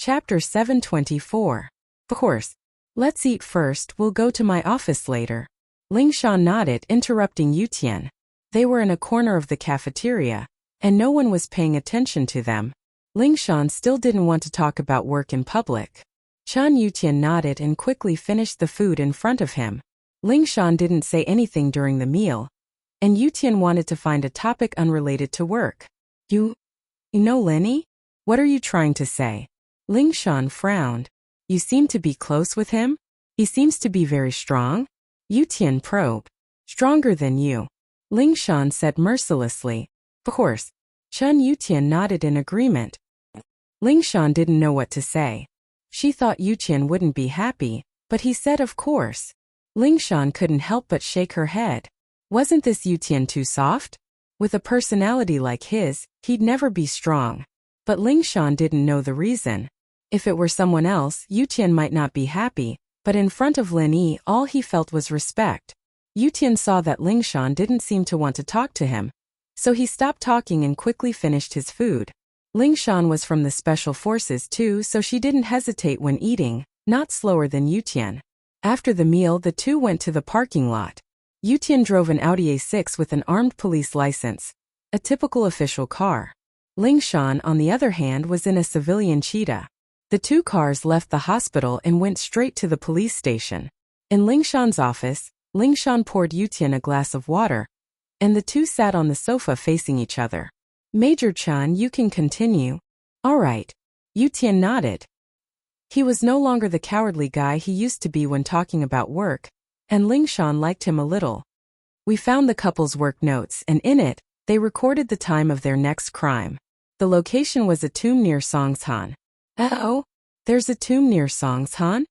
Chapter 724. Of course. Let's eat first, we'll go to my office later. Ling Shan nodded, interrupting Yu Tian. They were in a corner of the cafeteria, and no one was paying attention to them. Ling Shan still didn't want to talk about work in public. Yu Tian nodded and quickly finished the food in front of him. Ling Shan didn't say anything during the meal, and Yu Tian wanted to find a topic unrelated to work. You know Lenny? What are you trying to say? Ling Shan frowned. You seem to be close with him? He seems to be very strong? Yu Tian probed. Stronger than you. Ling Shan said mercilessly. Of course. Yu Tian nodded in agreement. Ling Shan didn't know what to say. She thought Yu Tian wouldn't be happy, but he said of course. Ling Shan couldn't help but shake her head. Wasn't this Yu Tian too soft? With a personality like his, he'd never be strong. But Ling Shan didn't know the reason. If it were someone else, Yu Tian might not be happy, but in front of Lin Yi all he felt was respect. Yu Tian saw that Ling Shan didn't seem to want to talk to him, so he stopped talking and quickly finished his food. Ling Shan was from the special forces too, so she didn't hesitate when eating, not slower than Yu Tian. After the meal, the two went to the parking lot. Yu Tian drove an Audi A6 with an armed police license, a typical official car. Ling Shan, on the other hand, was in a civilian Cheetah. The two cars left the hospital and went straight to the police station. In Ling Shan's office, Ling Shan poured Yu Tian a glass of water, and the two sat on the sofa facing each other. Major Chan, you can continue. All right. Yu Tian nodded. He was no longer the cowardly guy he used to be when talking about work, and Ling Shan liked him a little. We found the couple's work notes, and in it, they recorded the time of their next crime. The location was a tomb near Songshan. Oh, there's a tomb near Songshan?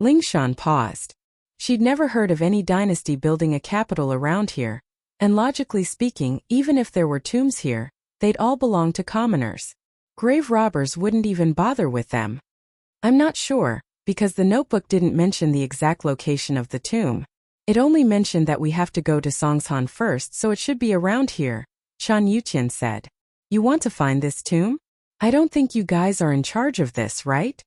Ling Shan paused. She'd never heard of any dynasty building a capital around here, and logically speaking, even if there were tombs here, they'd all belong to commoners. Grave robbers wouldn't even bother with them. I'm not sure, because the notebook didn't mention the exact location of the tomb. It only mentioned that we have to go to Songshan first, so it should be around here, Yu Tian said. You want to find this tomb? I don't think you guys are in charge of this, right?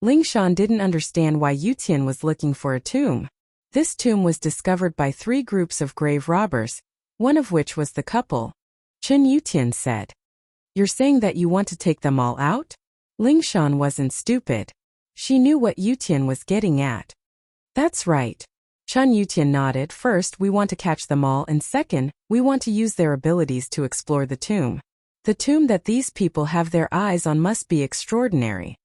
Ling Shan didn't understand why Yu Tian was looking for a tomb. This tomb was discovered by 3 groups of grave robbers, one of which was the couple. Yu Tian said. You're saying that you want to take them all out? Ling Shan wasn't stupid. She knew what Yu Tian was getting at. That's right. Yu Tian nodded. First, we want to catch them all, and second, we want to use their abilities to explore the tomb. The tomb that these people have their eyes on must be extraordinary.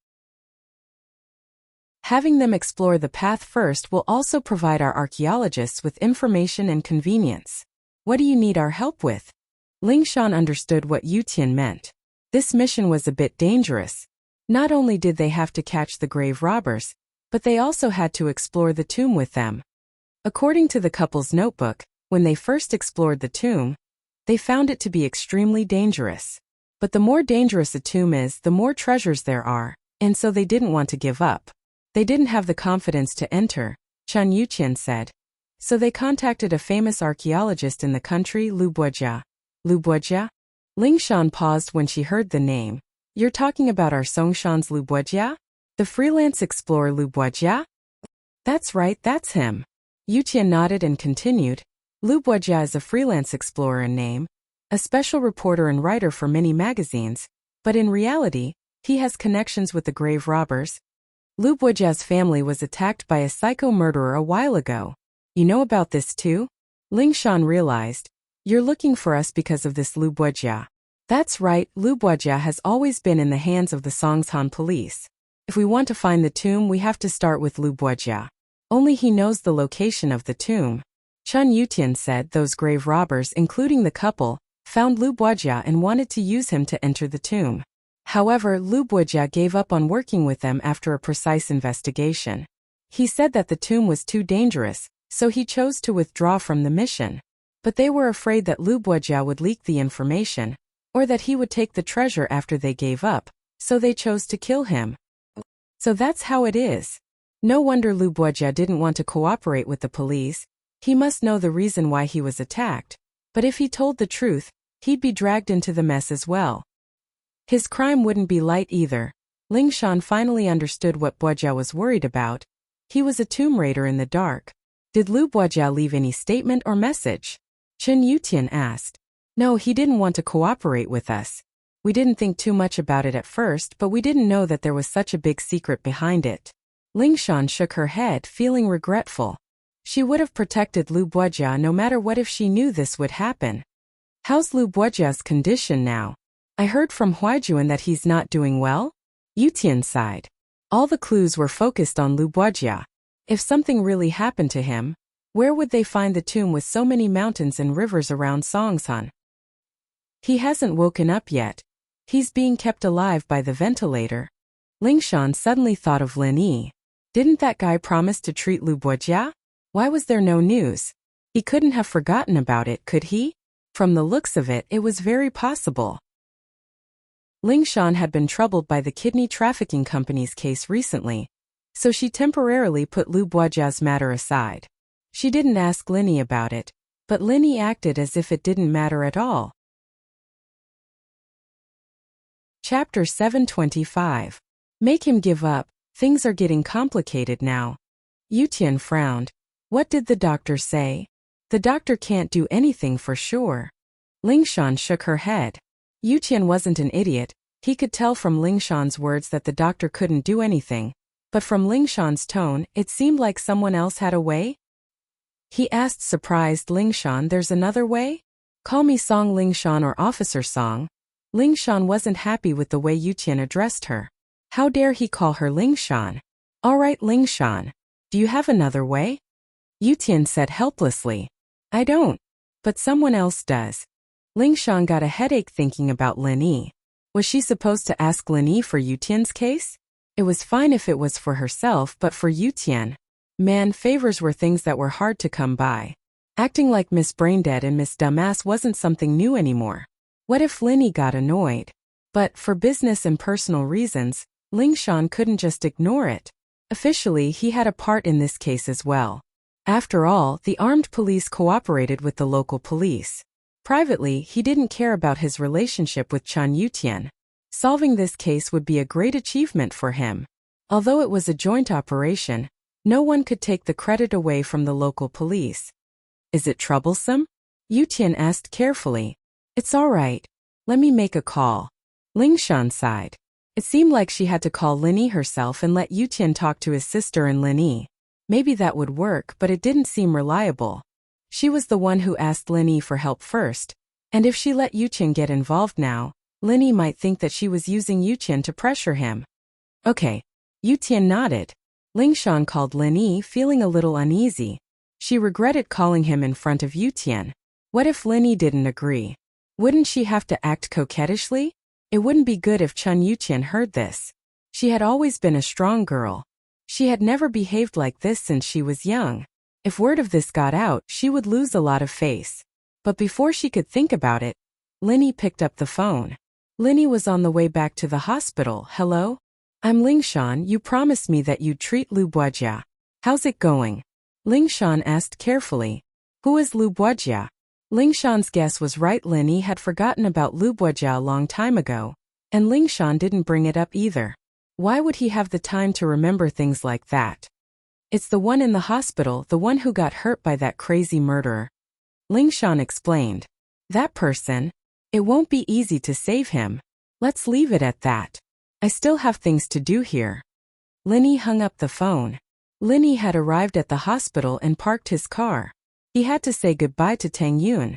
Having them explore the path first will also provide our archaeologists with information and convenience. What do you need our help with? Ling Shan understood what Yu Tian meant. This mission was a bit dangerous. Not only did they have to catch the grave robbers, but they also had to explore the tomb with them. According to the couple's notebook, when they first explored the tomb, they found it to be extremely dangerous. But the more dangerous a tomb is, the more treasures there are, and so they didn't want to give up. They didn't have the confidence to enter, Yu Tian said. So they contacted a famous archaeologist in the country, Lu Buojia. Lu Buojia? Ling Shan paused when she heard the name. You're talking about our Songshan's Lu Buojia? The freelance explorer Lu Buojia? That's right, that's him. Yu Tian nodded and continued. Lu Buojia is a freelance explorer in name, a special reporter and writer for many magazines, but in reality, he has connections with the grave robbers. Lu Buojia's family was attacked by a psycho murderer a while ago. You know about this too? Ling Shan realized. You're looking for us because of this Lu Buojia. That's right, Lu Buojia has always been in the hands of the Songshan police. If we want to find the tomb, we have to start with Lu Buojia. Only he knows the location of the tomb. Yu Tian said those grave robbers, including the couple, found Lu Buojia and wanted to use him to enter the tomb. However, Lu Buojia gave up on working with them after a precise investigation. He said that the tomb was too dangerous, so he chose to withdraw from the mission. But they were afraid that Lu Buojia would leak the information, or that he would take the treasure after they gave up, so they chose to kill him. So that's how it is. No wonder Lu Buojia didn't want to cooperate with the police. He must know the reason why he was attacked. But if he told the truth, he'd be dragged into the mess as well. His crime wouldn't be light either. Ling Shan finally understood what Buojia was worried about. He was a tomb raider in the dark. Did Lu Buojia leave any statement or message? Chen Yutian asked. No, he didn't want to cooperate with us. We didn't think too much about it at first, but we didn't know that there was such a big secret behind it. Ling Shan shook her head, feeling regretful. She would have protected Lu Buojia no matter what if she knew this would happen. How's Lu Buojia's condition now? I heard from Huaijuan that he's not doing well? Yutian sighed. All the clues were focused on Lu Buojia. If something really happened to him, where would they find the tomb with so many mountains and rivers around Songsan? He hasn't woken up yet. He's being kept alive by the ventilator. Ling Shan suddenly thought of Lin Yi. Didn't that guy promise to treat Lu Buojia? Why was there no news? He couldn't have forgotten about it, could he? From the looks of it, it was very possible. Ling Shan had been troubled by the kidney trafficking company's case recently, so she temporarily put Lu Buojia's matter aside. She didn't ask Lin Yi about it, but Lin Yi acted as if it didn't matter at all. Chapter 725. Make him give up. Things are getting complicated now. Yutian frowned. What did the doctor say? The doctor can't do anything for sure. Ling Shan shook her head. Yutian wasn't an idiot. He could tell from Ling Shan's words that the doctor couldn't do anything, but from Ling Shan's tone, it seemed like someone else had a way. He asked surprised Ling Shan, there's another way? Call me Song Ling Shan or Officer Song. Ling Shan wasn't happy with the way Yutian addressed her. How dare he call her Ling Shan? All right, Ling Shan. Do you have another way? Yutian said helplessly. I don't. But someone else does. Ling Shan got a headache thinking about Lin Yi. Was she supposed to ask Lin Yi for Yutian's case? It was fine if it was for herself, but for Yutian. Man, favors were things that were hard to come by. Acting like Miss Braindead and Miss Dumbass wasn't something new anymore. What if Lin Yi got annoyed? But, for business and personal reasons, Ling Shan couldn't just ignore it. Officially, he had a part in this case as well. After all, the armed police cooperated with the local police. Privately, he didn't care about his relationship with Chen Yutian. Solving this case would be a great achievement for him. Although it was a joint operation, no one could take the credit away from the local police. Is it troublesome? Yutian asked carefully. It's all right. Let me make a call. Ling Shan sighed. It seemed like she had to call Lin Yi herself and let Yutian talk to his sister and Lin Yi. Maybe that would work, but it didn't seem reliable. She was the one who asked Lin Yi for help first, and if she let Yutian get involved now, Lin Yi might think that she was using Yutian to pressure him. Okay. Yutian nodded. Ling Shan called Lin Yi, feeling a little uneasy. She regretted calling him in front of Yutian. What if Lin Yi didn't agree? Wouldn't she have to act coquettishly? It wouldn't be good if Chen Yutian heard this. She had always been a strong girl. She had never behaved like this since she was young. If word of this got out, she would lose a lot of face. But before she could think about it, Lin Yi picked up the phone. Lin Yi was on the way back to the hospital. Hello? I'm Ling Shan. You promised me that you'd treat Lu Buojia. How's it going? Ling Shan asked carefully. Who is Lu Buojia? Ling Shan's guess was right. Lin Yi had forgotten about Lu Buojia a long time ago, and Ling Shan didn't bring it up either. Why would he have the time to remember things like that? It's the one in the hospital, the one who got hurt by that crazy murderer. Ling Shan explained. That person? It won't be easy to save him. Let's leave it at that. I still have things to do here. Lin Yi hung up the phone. Lin Yi had arrived at the hospital and parked his car. He had to say goodbye to Tang Yun.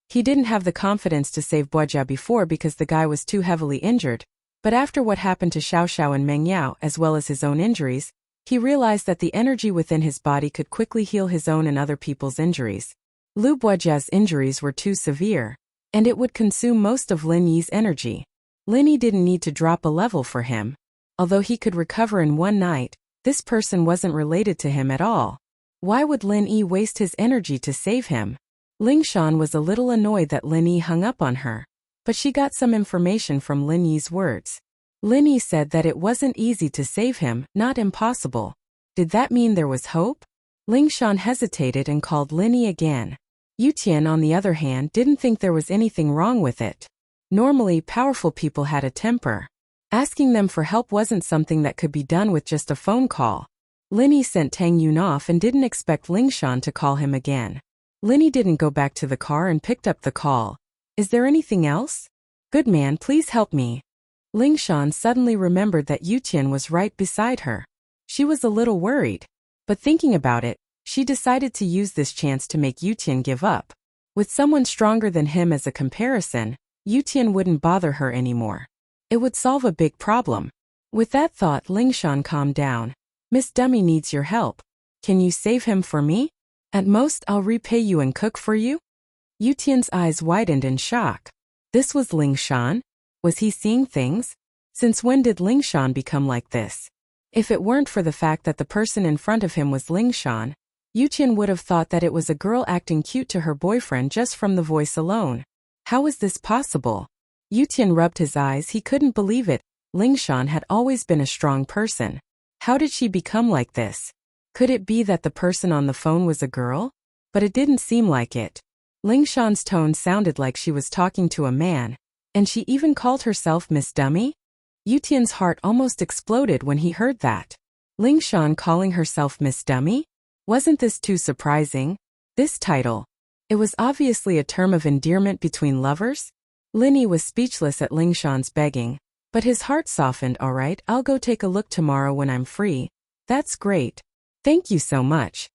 He didn't have the confidence to save Buojia before because the guy was too heavily injured, but after what happened to Xiao Xiao and Meng Yao as well as his own injuries, he realized that the energy within his body could quickly heal his own and other people's injuries. Lu Buojia's injuries were too severe, and it would consume most of Lin Yi's energy. Lin Yi didn't need to drop a level for him. Although he could recover in one night, this person wasn't related to him at all. Why would Lin Yi waste his energy to save him? Ling Shan was a little annoyed that Lin Yi hung up on her, but she got some information from Lin Yi's words. Lin Yi said that it wasn't easy to save him, not impossible. Did that mean there was hope? Ling Shan hesitated and called Lin Yi again. Yutian, on the other hand, didn't think there was anything wrong with it. Normally, powerful people had a temper. Asking them for help wasn't something that could be done with just a phone call. Linny sent Tang Yun off and didn't expect Lingshan to call him again. Linny didn't go back to the car and picked up the call. Is there anything else? Good man, please help me. Lingshan suddenly remembered that Yutian was right beside her. She was a little worried. But thinking about it, she decided to use this chance to make Yutian give up. With someone stronger than him as a comparison, Yutian wouldn't bother her anymore. It would solve a big problem. With that thought, Lingshan calmed down. Miss Dummy needs your help. Can you save him for me? At most, I'll repay you and cook for you? Yutian's eyes widened in shock. This was Lingshan? Was he seeing things? Since when did Lingshan become like this? If it weren't for the fact that the person in front of him was Lingshan, Yutian would have thought that it was a girl acting cute to her boyfriend just from the voice alone. How was this possible? Yutian rubbed his eyes. He couldn't believe it. Lingshan had always been a strong person. How did she become like this? Could it be that the person on the phone was a girl? But it didn't seem like it. Lingshan's tone sounded like she was talking to a man, and she even called herself Miss Dummy? Yutian's heart almost exploded when he heard that. Lingshan calling herself Miss Dummy? Wasn't this too surprising? This title. It was obviously a term of endearment between lovers. Linny was speechless at Lingshan's begging, but his heart softened. All right, I'll go take a look tomorrow when I'm free. That's great. Thank you so much.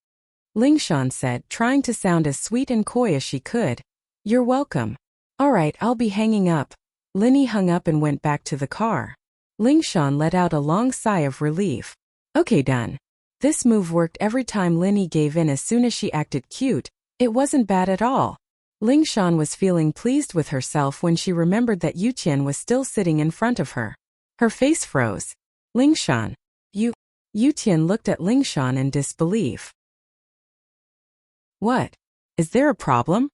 Lingshan said, trying to sound as sweet and coy as she could. You're welcome. All right, I'll be hanging up. Linny hung up and went back to the car. Lingshan let out a long sigh of relief. Okay, done. This move worked every time Linny gave in as soon as she acted cute. It wasn't bad at all. Lingshan was feeling pleased with herself when she remembered that Yutian was still sitting in front of her. Her face froze. Lingshan. Yutian looked at Lingshan in disbelief. What? Is there a problem?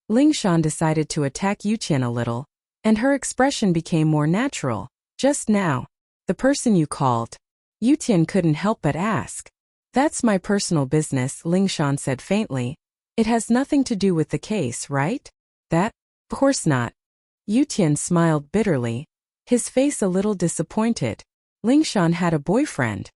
Lingshan decided to attack Yutian a little, and her expression became more natural. Just now. The person you called. Yutian couldn't help but ask. That's my personal business, Lingshan said faintly. It has nothing to do with the case, right? That? Of course not. Yutian smiled bitterly, his face a little disappointed. Lingshan had a boyfriend.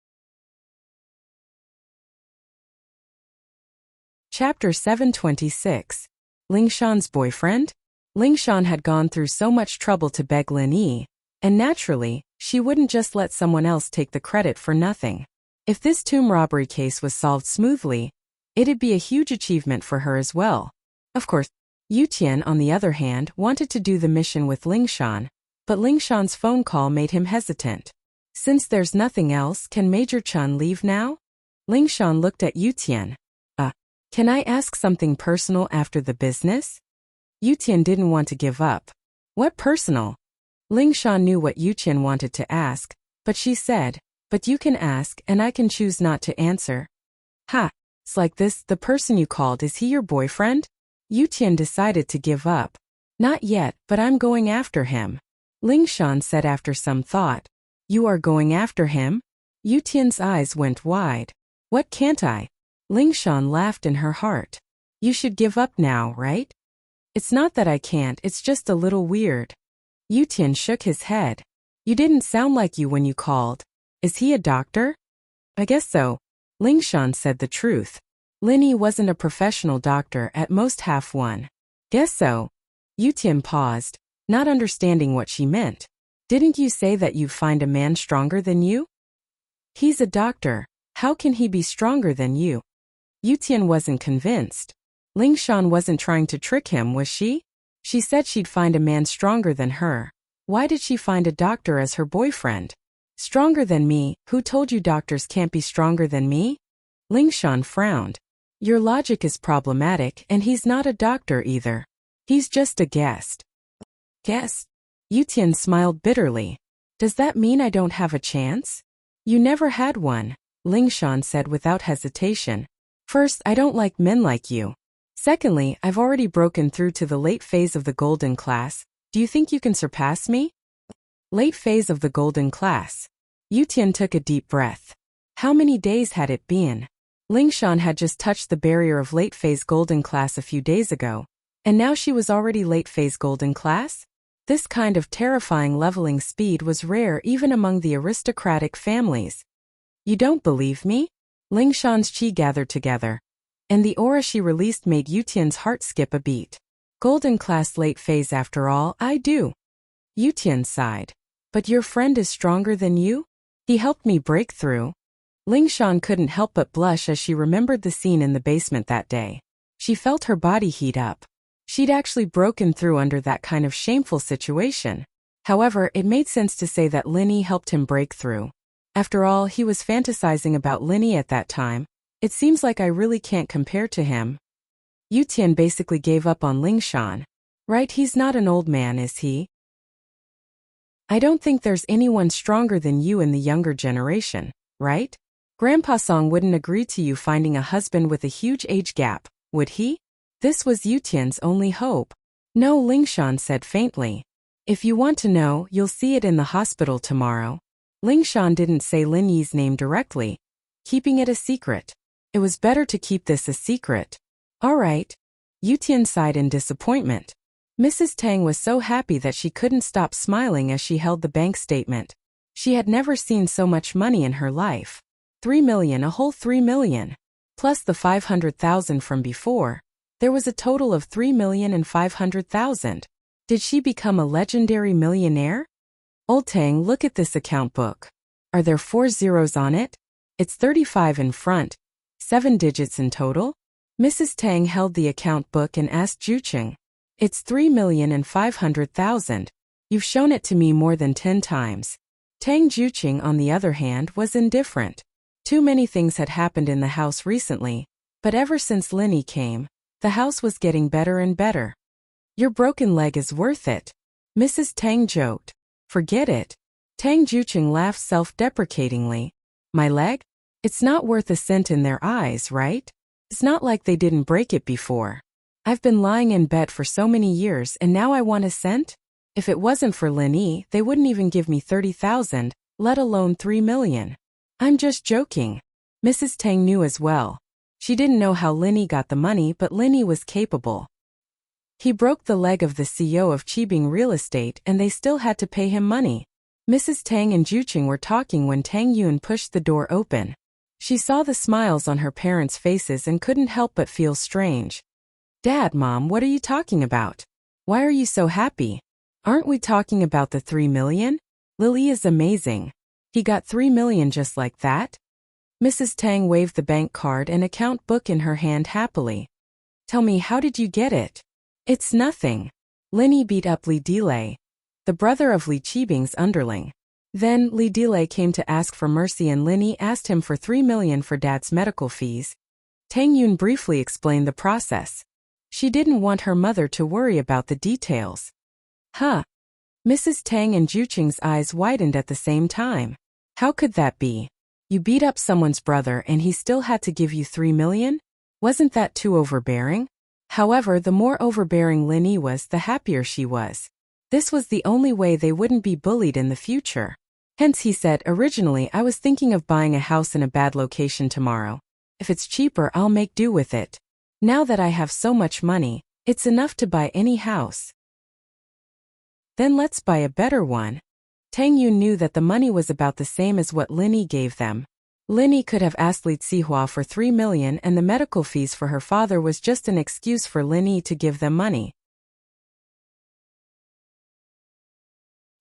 Chapter 726. Lingshan's boyfriend? Lingshan had gone through so much trouble to beg Lin Yi, and naturally, she wouldn't just let someone else take the credit for nothing. If this tomb robbery case was solved smoothly, it'd be a huge achievement for her as well. Of course, Yutian, on the other hand, wanted to do the mission with Lingshan, but Lingshan's phone call made him hesitant. Since there's nothing else, can Major Chun leave now? Lingshan looked at Yutian. Can I ask something personal after the business? Yutian didn't want to give up. What personal? Lingshan knew what Yutian wanted to ask, but she said, but you can ask and I can choose not to answer. Ha! It's like this, the person you called, is he your boyfriend? Yutian decided to give up. Not yet, but I'm going after him. Lingshan said after some thought. You are going after him? Yutian's eyes went wide. What can't I? Lingshan laughed in her heart. You should give up now, right? It's not that I can't, it's just a little weird. Yutian shook his head. You didn't sound like you when you called. Is he a doctor? I guess so. Lingshan said the truth. Linny wasn't a professional doctor, at most half one. Guess so. Yutian paused, not understanding what she meant. Didn't you say that you'd find a man stronger than you? He's a doctor. How can he be stronger than you? Yutian wasn't convinced. Lingshan wasn't trying to trick him, was she? She said she'd find a man stronger than her. Why did she find a doctor as her boyfriend? Stronger than me? Who told you doctors can't be stronger than me? Lingshan frowned. Your logic is problematic, and he's not a doctor either. He's just a guest. Guest? Yutian smiled bitterly. Does that mean I don't have a chance? You never had one, Lingshan said without hesitation. First, I don't like men like you. Secondly, I've already broken through to the late phase of the golden class. Do you think you can surpass me? Late phase of the golden class. Yutian took a deep breath. How many days had it been? Lingshan had just touched the barrier of late phase golden class a few days ago, and now she was already late phase golden class? This kind of terrifying leveling speed was rare even among the aristocratic families. You don't believe me? Ling Shan's chi gathered together, and the aura she released made Yutian's heart skip a beat. Golden class late phase after all, I do. Yutian sighed. But your friend is stronger than you? He helped me break through. Ling Shan couldn't help but blush as she remembered the scene in the basement that day. She felt her body heat up. She'd actually broken through under that kind of shameful situation. However, it made sense to say that Linny helped him break through. After all, he was fantasizing about Linny at that time. It seems like I really can't compare to him. Yutian basically gave up on Ling Shan. Right, he's not an old man, is he? I don't think there's anyone stronger than you in the younger generation, right? Grandpa Song wouldn't agree to you finding a husband with a huge age gap, would he? This was Yutian's only hope. No, Ling Shan said faintly. If you want to know, you'll see it in the hospital tomorrow. Ling Shan didn't say Lin Yi's name directly, keeping it a secret. It was better to keep this a secret. All right. Yutian sighed in disappointment. Mrs. Tang was so happy that she couldn't stop smiling as she held the bank statement. She had never seen so much money in her life. 3 million, a whole 3 million. Plus the 500,000 from before. There was a total of 3,500,000. Did she become a legendary millionaire? Old Tang, look at this account book. Are there 4 zeros on it? It's 35 in front. 7 digits in total? Mrs. Tang held the account book and asked Jucheng. It's 3,500,000. You've shown it to me more than 10 times. Tang Jucheng, on the other hand, was indifferent. Too many things had happened in the house recently, but ever since Linny came, the house was getting better and better. Your broken leg is worth it. Mrs. Tang joked. Forget it. Tang Jucheng laughed self-deprecatingly. My leg? It's not worth a cent in their eyes, right? It's not like they didn't break it before. I've been lying in bed for so many years and now I want a cent? If it wasn't for Linny, they wouldn't even give me 30,000, let alone 3 million. I'm just joking. Mrs. Tang knew as well. She didn't know how Linny got the money, but Linny was capable. He broke the leg of the CEO of Qibing Real Estate and they still had to pay him money. Mrs. Tang and Jucheng were talking when Tang Yun pushed the door open. She saw the smiles on her parents' faces and couldn't help but feel strange. Dad, Mom, what are you talking about? Why are you so happy? Aren't we talking about the 3 million? Lily is amazing. He got 3 million just like that? Mrs. Tang waved the bank card and account book in her hand happily. Tell me, how did you get it? It's nothing. Linny beat up Li Delay, the brother of Li Qibing's underling. Then Li Delay came to ask for mercy and Linny asked him for 3 million for Dad's medical fees. Tang Yun briefly explained the process. She didn't want her mother to worry about the details. Huh? Mrs. Tang and Jucheng's eyes widened at the same time. How could that be? You beat up someone's brother and he still had to give you 3 million? Wasn't that too overbearing? However, the more overbearing Linny was, the happier she was. This was the only way they wouldn't be bullied in the future. Hence he said, originally I was thinking of buying a house in a bad location tomorrow. If it's cheaper, I'll make do with it. Now that I have so much money, it's enough to buy any house. Then let's buy a better one. Tang Yun knew that the money was about the same as what Linny gave them. Linny could have asked Li Zihua for 3 million and the medical fees for her father was just an excuse for Linny to give them money.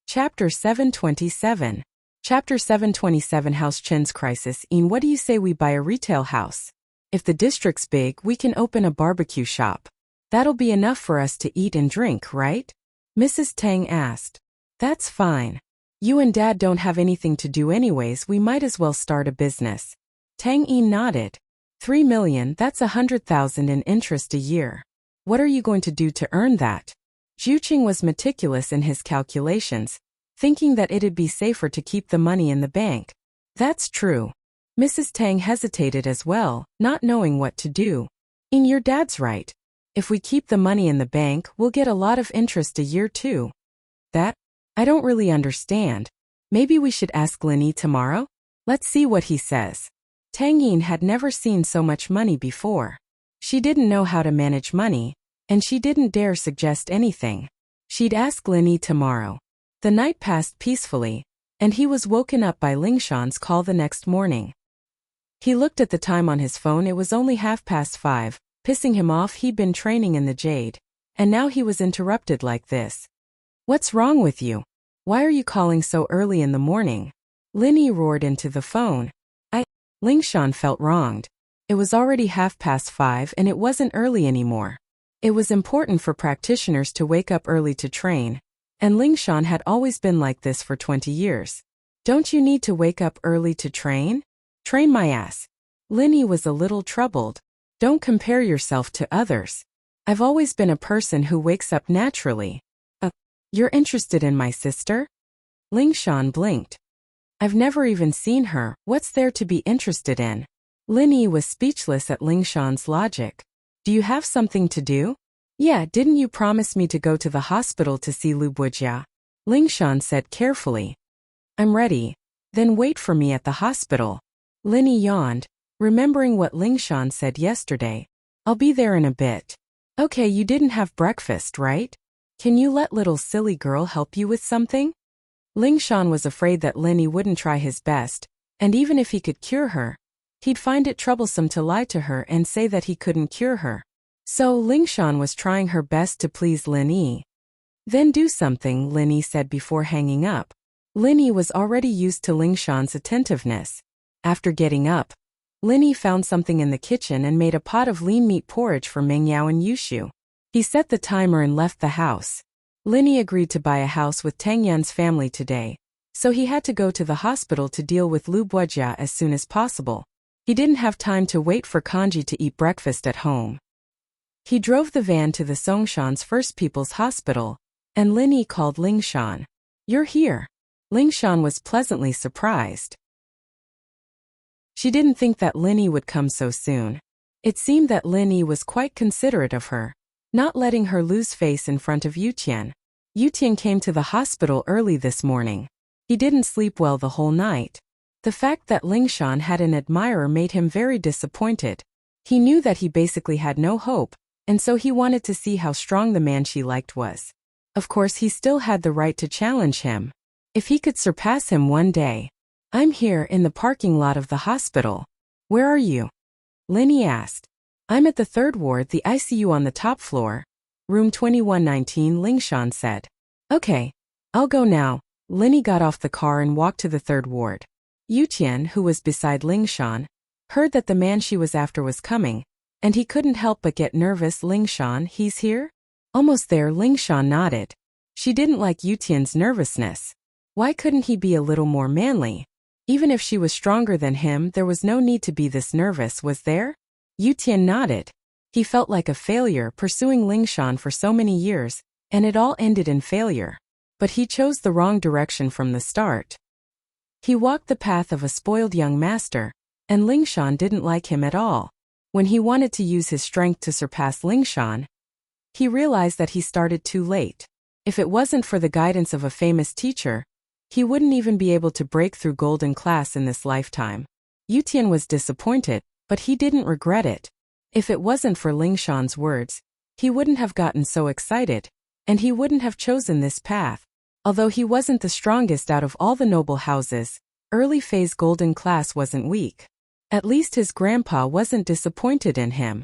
Chapter 727. Chapter 727 House Chen's Crisis. What do you say we buy a retail house? If the district's big, we can open a barbecue shop. That'll be enough for us to eat and drink, right? Mrs. Tang asked. That's fine. You and Dad don't have anything to do anyways, we might as well start a business. Tang Yi nodded. 3 million, that's 100,000 in interest a year. What are you going to do to earn that? Jucheng was meticulous in his calculations, thinking that it'd be safer to keep the money in the bank. That's true. Mrs. Tang hesitated as well, not knowing what to do. Your dad's right. If we keep the money in the bank, we'll get a lot of interest a year too. That? I don't really understand. Maybe we should ask Linny tomorrow? Let's see what he says. Tang Yin had never seen so much money before. She didn't know how to manage money, and she didn't dare suggest anything. She'd ask Linny tomorrow. The night passed peacefully, and he was woken up by Lingshan's call the next morning. He looked at the time on his phone. It was only 5:30, pissing him off. He'd been training in the Jade, and now he was interrupted like this. "What's wrong with you? Why are you calling so early in the morning?" Linny roared into the phone. Lingshan felt wronged. It was already 5:30 and it wasn't early anymore. It was important for practitioners to wake up early to train, and Lingshan had always been like this for 20 years. "Don't you need to wake up early to train?" "Train my ass." Linny was a little troubled. "Don't compare yourself to others. I've always been a person who wakes up naturally." You're interested in my sister?" Lingshan blinked. "I've never even seen her. What's there to be interested in?" Linny was speechless at Lingshan's logic. "Do you have something to do?" "Yeah, didn't you promise me to go to the hospital to see Lu Buijia?" Lingshan said carefully. "I'm ready. Then wait for me at the hospital." Linny yawned, remembering what Lingshan said yesterday. "I'll be there in a bit." "Okay, you didn't have breakfast, right? Can you let little silly girl help you with something?" Lingshan was afraid that Linny wouldn't try his best, and even if he could cure her, he'd find it troublesome to lie to her and say that he couldn't cure her. So Lingshan was trying her best to please Linny. "Then do something," Linny said before hanging up. Linny was already used to Lingshan's attentiveness. After getting up, Linny found something in the kitchen and made a pot of lean meat porridge for Mengyao and Yushu. He set the timer and left the house. Linny agreed to buy a house with Tang Yun's family today, so he had to go to the hospital to deal with Lu Buijia as soon as possible. He didn't have time to wait for Kanji to eat breakfast at home. He drove the van to the Songshan's First People's Hospital, and Linny called Lingshan. "You're here." Lingshan was pleasantly surprised. She didn't think that Linny would come so soon. It seemed that Linny was quite considerate of her, not letting her lose face in front of Yutian. Yutian came to the hospital early this morning. He didn't sleep well the whole night. The fact that Lingshan had an admirer made him very disappointed. He knew that he basically had no hope, and so he wanted to see how strong the man she liked was. Of course, he still had the right to challenge him. If he could surpass him one day. "I'm here in the parking lot of the hospital." "Where are you?" Linny asked. "I'm at the 3rd ward, the ICU on the top floor. Room 2119, Lingshan said. "Okay. I'll go now." Linny got off the car and walked to the 3rd ward. Yutian, who was beside Lingshan, heard that the man she was after was coming, and he couldn't help but get nervous. "Lingshan, he's here?" "Almost there," Lingshan nodded. She didn't like Yutian's nervousness. Why couldn't he be a little more manly? Even if she was stronger than him, there was no need to be this nervous, was there? Yutian nodded. He felt like a failure pursuing Lingshan for so many years, and it all ended in failure. But he chose the wrong direction from the start. He walked the path of a spoiled young master, and Lingshan didn't like him at all. When he wanted to use his strength to surpass Lingshan, he realized that he started too late. If it wasn't for the guidance of a famous teacher, he wouldn't even be able to break through golden class in this lifetime. Yutian was disappointed, but he didn't regret it. If it wasn't for Lingshan's words, he wouldn't have gotten so excited, and he wouldn't have chosen this path. Although he wasn't the strongest out of all the noble houses, early phase golden class wasn't weak. At least his grandpa wasn't disappointed in him.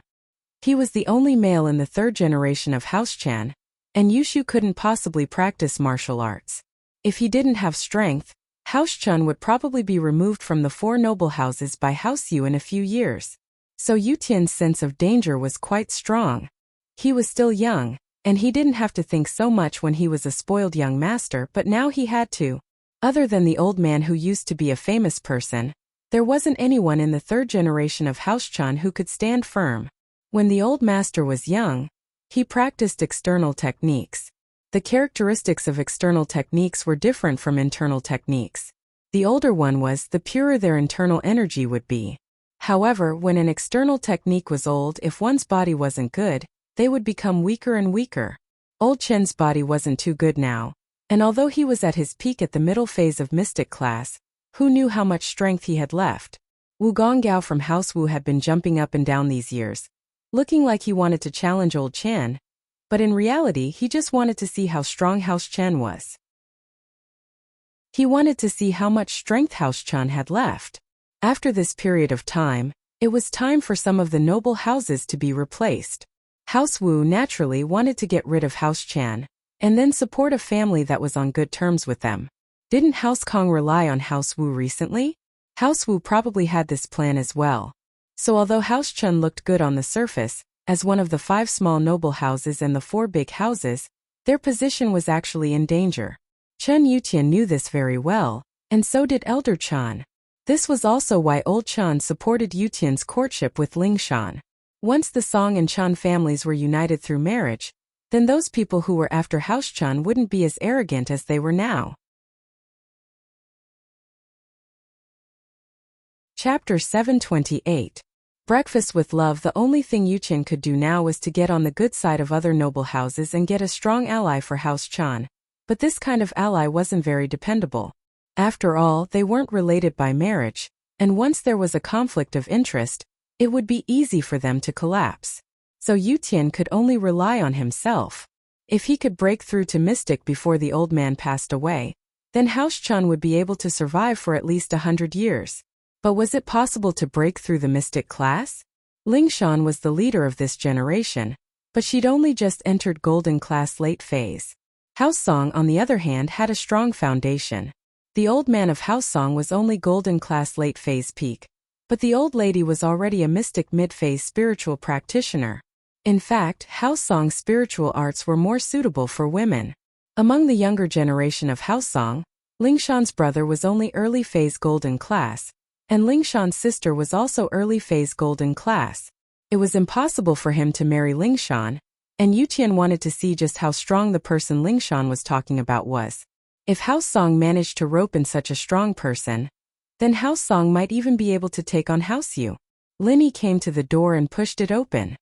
He was the only male in the 3rd generation of House Chan, and Yushu couldn't possibly practice martial arts. If he didn't have strength, House Chun would probably be removed from the 4 noble houses by House Yu in a few years. So Yutian's sense of danger was quite strong. He was still young, and he didn't have to think so much when he was a spoiled young master, but now he had to. Other than the old man who used to be a famous person, there wasn't anyone in the 3rd generation of House Chun who could stand firm. When the old master was young, he practiced external techniques. The characteristics of external techniques were different from internal techniques. The older one was, the purer their internal energy would be. However, when an external technique was old, if one's body wasn't good, they would become weaker and weaker. Old Chen's body wasn't too good now, and although he was at his peak at the middle phase of mystic class, who knew how much strength he had left? Wu Gonggao from House Wu had been jumping up and down these years, looking like he wanted to challenge old Chen. But in reality, he just wanted to see how strong House Chen was. He wanted to see how much strength House Chen had left. After this period of time, it was time for some of the noble houses to be replaced. House Wu naturally wanted to get rid of House Chen, and then support a family that was on good terms with them. Didn't House Kong rely on House Wu recently? House Wu probably had this plan as well. So although House Chen looked good on the surface, as one of the 5 small noble houses and the 4 big houses, their position was actually in danger. Chen Yutian knew this very well, and so did Elder Chen. This was also why Old Chen supported Yutian's courtship with Ling Shan. Once the Song and Chen families were united through marriage, then those people who were after House Chen wouldn't be as arrogant as they were now. Chapter 728. Breakfast with Love. The only thing Yutian could do now was to get on the good side of other noble houses and get a strong ally for House Chen. But this kind of ally wasn't very dependable. After all, they weren't related by marriage, and once there was a conflict of interest, it would be easy for them to collapse. So Yutian could only rely on himself. If he could break through to Mystic before the old man passed away, then House Chen would be able to survive for at least 100 years. But was it possible to break through the Mystic class? Ling Shan was the leader of this generation, but she'd only just entered Golden Class late phase. House Song, on the other hand, had a strong foundation. The old man of House Song was only Golden Class late phase peak, but the old lady was already a Mystic mid-phase spiritual practitioner. In fact, House Song's spiritual arts were more suitable for women. Among the younger generation of House Song, Ling Shan's brother was only early phase Golden Class, and Ling Shan's sister was also early phase Golden Class. It was impossible for him to marry Ling Shan, and Yutian wanted to see just how strong the person Ling Shan was talking about was. If House Song managed to rope in such a strong person, then House Song might even be able to take on House Yu. Lin Yi came to the door and pushed it open.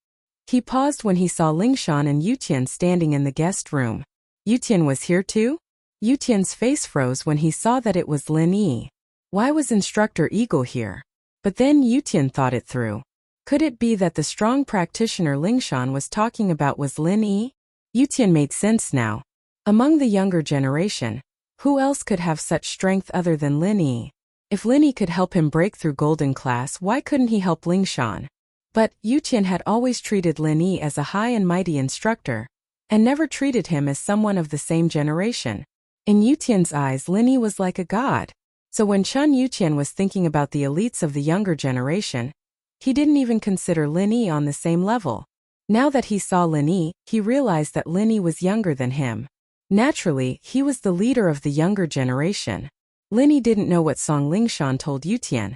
He paused when he saw Ling Shan and Yutian standing in the guest room. Yutian was here too? Yutian's face froze when he saw that it was Lin Yi. Why was Instructor Eagle here? But then Yutian thought it through. Could it be that the strong practitioner Ling Shan was talking about was Lin Yi? Yutian made sense now. Among the younger generation, who else could have such strength other than Lin Yi? If Lin Yi could help him break through Golden Class, why couldn't he help Ling Shan? But Yutian had always treated Lin Yi as a high and mighty instructor, and never treated him as someone of the same generation. In Yutian's eyes, Lin Yi was like a god. So when Chen Yutian was thinking about the elites of the younger generation, he didn't even consider Lin Yi on the same level. Now that he saw Lin Yi, he realized that Lin Yi was younger than him. Naturally, he was the leader of the younger generation. Lin Yi didn't know what song Ling Shan told Yutian,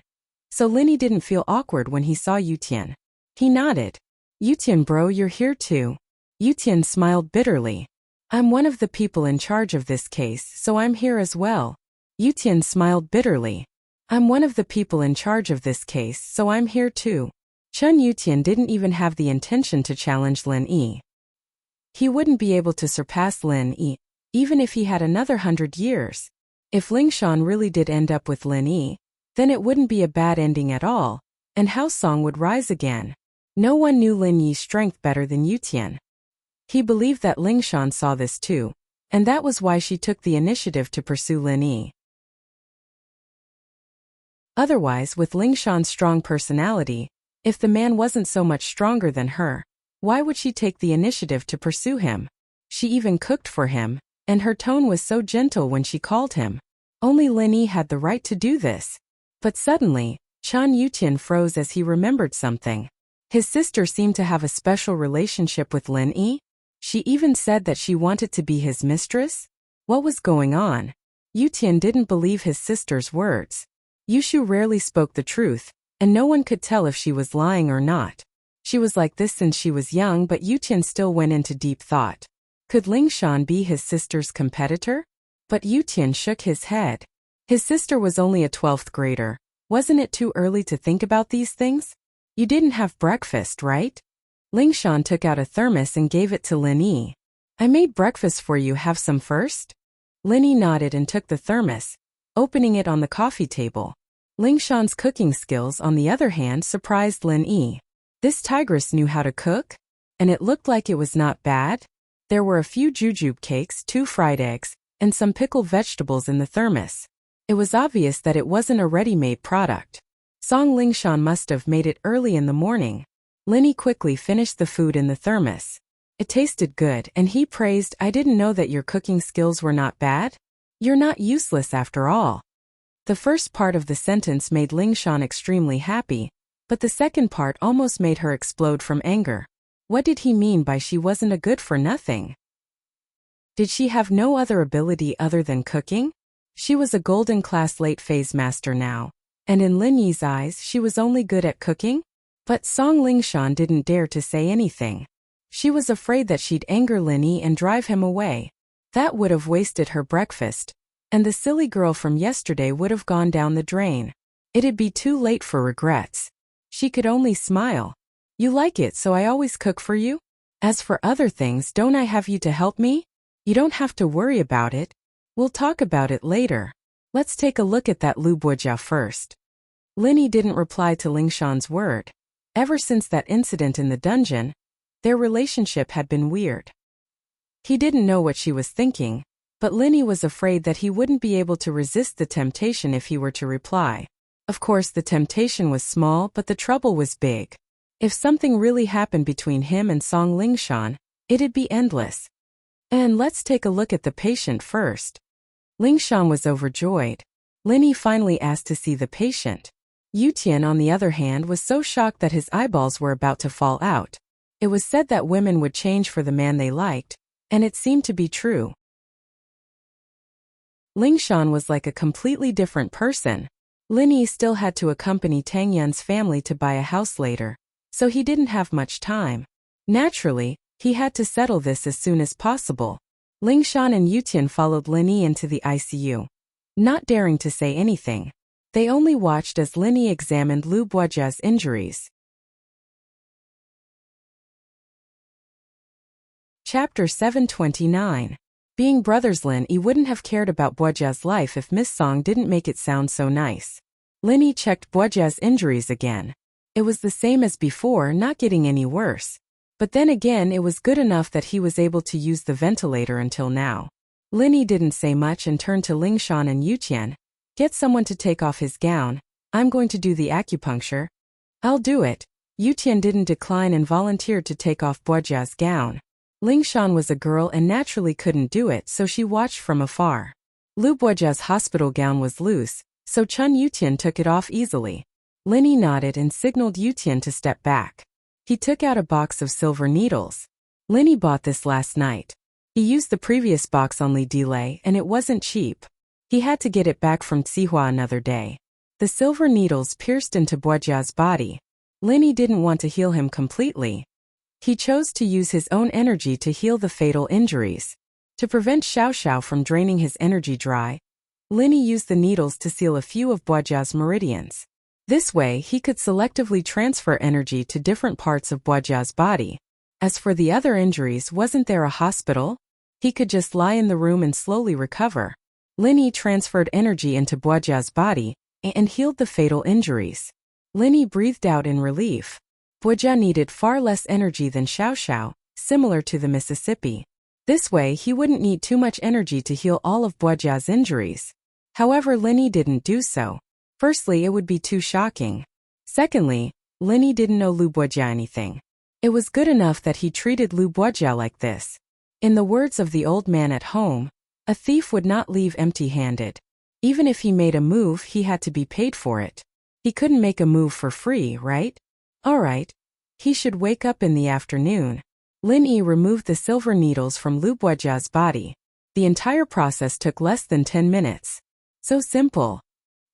so Lin Yi didn't feel awkward when he saw Yutian. He nodded. Yutian bro, you're here too. Yutian smiled bitterly. I'm one of the people in charge of this case, so I'm here as well. Yutian smiled bitterly. I'm one of the people in charge of this case, so I'm here too. Chen Yutian didn't even have the intention to challenge Lin Yi. He wouldn't be able to surpass Lin Yi, even if he had another 100 years. If Ling Shan really did end up with Lin Yi, then it wouldn't be a bad ending at all, and House Song would rise again. No one knew Lin Yi's strength better than Yutian. He believed that Ling Shan saw this too, and that was why she took the initiative to pursue Lin Yi. Otherwise, with Ling Shan's strong personality, if the man wasn't so much stronger than her, why would she take the initiative to pursue him? She even cooked for him, and her tone was so gentle when she called him. Only Lin Yi had the right to do this. But suddenly, Chen Yutian froze as he remembered something. His sister seemed to have a special relationship with Lin Yi. She even said that she wanted to be his mistress. What was going on? Yutian didn't believe his sister's words. Yushu rarely spoke the truth, and no one could tell if she was lying or not. She was like this since she was young, but Yutian still went into deep thought. Could Ling Shan be his sister's competitor? But Yutian shook his head. His sister was only a 12th grader. Wasn't it too early to think about these things? You didn't have breakfast, right? Ling Shan took out a thermos and gave it to Lin Yi. I made breakfast for you, have some first? Lin Yi nodded and took the thermos, opening it on the coffee table. Ling Shan's cooking skills, on the other hand, surprised Lin Yi. This tigress knew how to cook? And it looked like it was not bad? There were a few jujube cakes, 2 fried eggs, and some pickled vegetables in the thermos. It was obvious that it wasn't a ready-made product. Song Lingshan must have made it early in the morning. Linny quickly finished the food in the thermos. It tasted good, and he praised, "I didn't know that your cooking skills were not bad. You're not useless after all." The first part of the sentence made Lingshan extremely happy, but the second part almost made her explode from anger. What did he mean by she wasn't a good-for-nothing? Did she have no other ability other than cooking? She was a golden class late phase master now, and in Lin Yi's eyes she was only good at cooking? But Song Lingshan didn't dare to say anything. She was afraid that she'd anger Lin Yi and drive him away. That would have wasted her breakfast, and the silly girl from yesterday would have gone down the drain. It'd be too late for regrets. She could only smile. "You like it, so I always cook for you? As for other things, don't I have you to help me? You don't have to worry about it. We'll talk about it later. Let's take a look at that Lu Buojia first." Lin Yi didn't reply to Lingshan's word. Ever since that incident in the dungeon, their relationship had been weird. He didn't know what she was thinking, but Lin Yi was afraid that he wouldn't be able to resist the temptation if he were to reply. Of course, the temptation was small, but the trouble was big. If something really happened between him and Song Lingshan, it'd be endless. And let's take a look at the patient first. Lingshan was overjoyed. Lin Yi finally asked to see the patient. Yutian, on the other hand, was so shocked that his eyeballs were about to fall out. It was said that women would change for the man they liked, and it seemed to be true. Lingshan was like a completely different person. Lin Yi still had to accompany Tang Yun's family to buy a house later, so he didn't have much time. Naturally, he had to settle this as soon as possible. Lingshan and Yutian followed Lin Yi into the ICU. Not daring to say anything, they only watched as Lin Yi examined Lu Buojia's injuries. Chapter 729. Being brothers. Lin Yi wouldn't have cared about Buojia's life if Miss Song didn't make it sound so nice. Lin Yi checked Buojia's injuries again. It was the same as before, not getting any worse. But then again, it was good enough that he was able to use the ventilator until now. Lin Yi didn't say much and turned to Lingshan and Yutian. "Get someone to take off his gown. I'm going to do the acupuncture." "I'll do it." Yutian didn't decline and volunteered to take off Buojia's gown. Lingshan was a girl and naturally couldn't do it, so she watched from afar. Lu Buojia's hospital gown was loose, so Chun Yutian took it off easily. Lin Yi nodded and signaled Yutian to step back. He took out a box of silver needles. Lin Yi bought this last night. He used the previous box on Li Delay and it wasn't cheap. He had to get it back from Tsihua another day. The silver needles pierced into Buojia's body. Lin Yi didn't want to heal him completely. He chose to use his own energy to heal the fatal injuries. To prevent Xiao Xiao from draining his energy dry, Lin Yi used the needles to seal a few of Buojia's meridians. This way, he could selectively transfer energy to different parts of Buojia's body. As for the other injuries, wasn't there a hospital? He could just lie in the room and slowly recover. Lin Yi transferred energy into Buojia's body and healed the fatal injuries. Lin Yi breathed out in relief. Buojia needed far less energy than Xiao Xiao, similar to the Mississippi. This way, he wouldn't need too much energy to heal all of Buojia's injuries. However, Lin Yi didn't do so. Firstly, it would be too shocking. Secondly, Lin Yi didn't know Lu Buojia anything. It was good enough that he treated Lu Buojia like this. In the words of the old man at home, a thief would not leave empty-handed. Even if he made a move, he had to be paid for it. He couldn't make a move for free, right? Alright. He should wake up in the afternoon. Lin Yi removed the silver needles from Lu Buojia's body. The entire process took less than 10 minutes. So simple.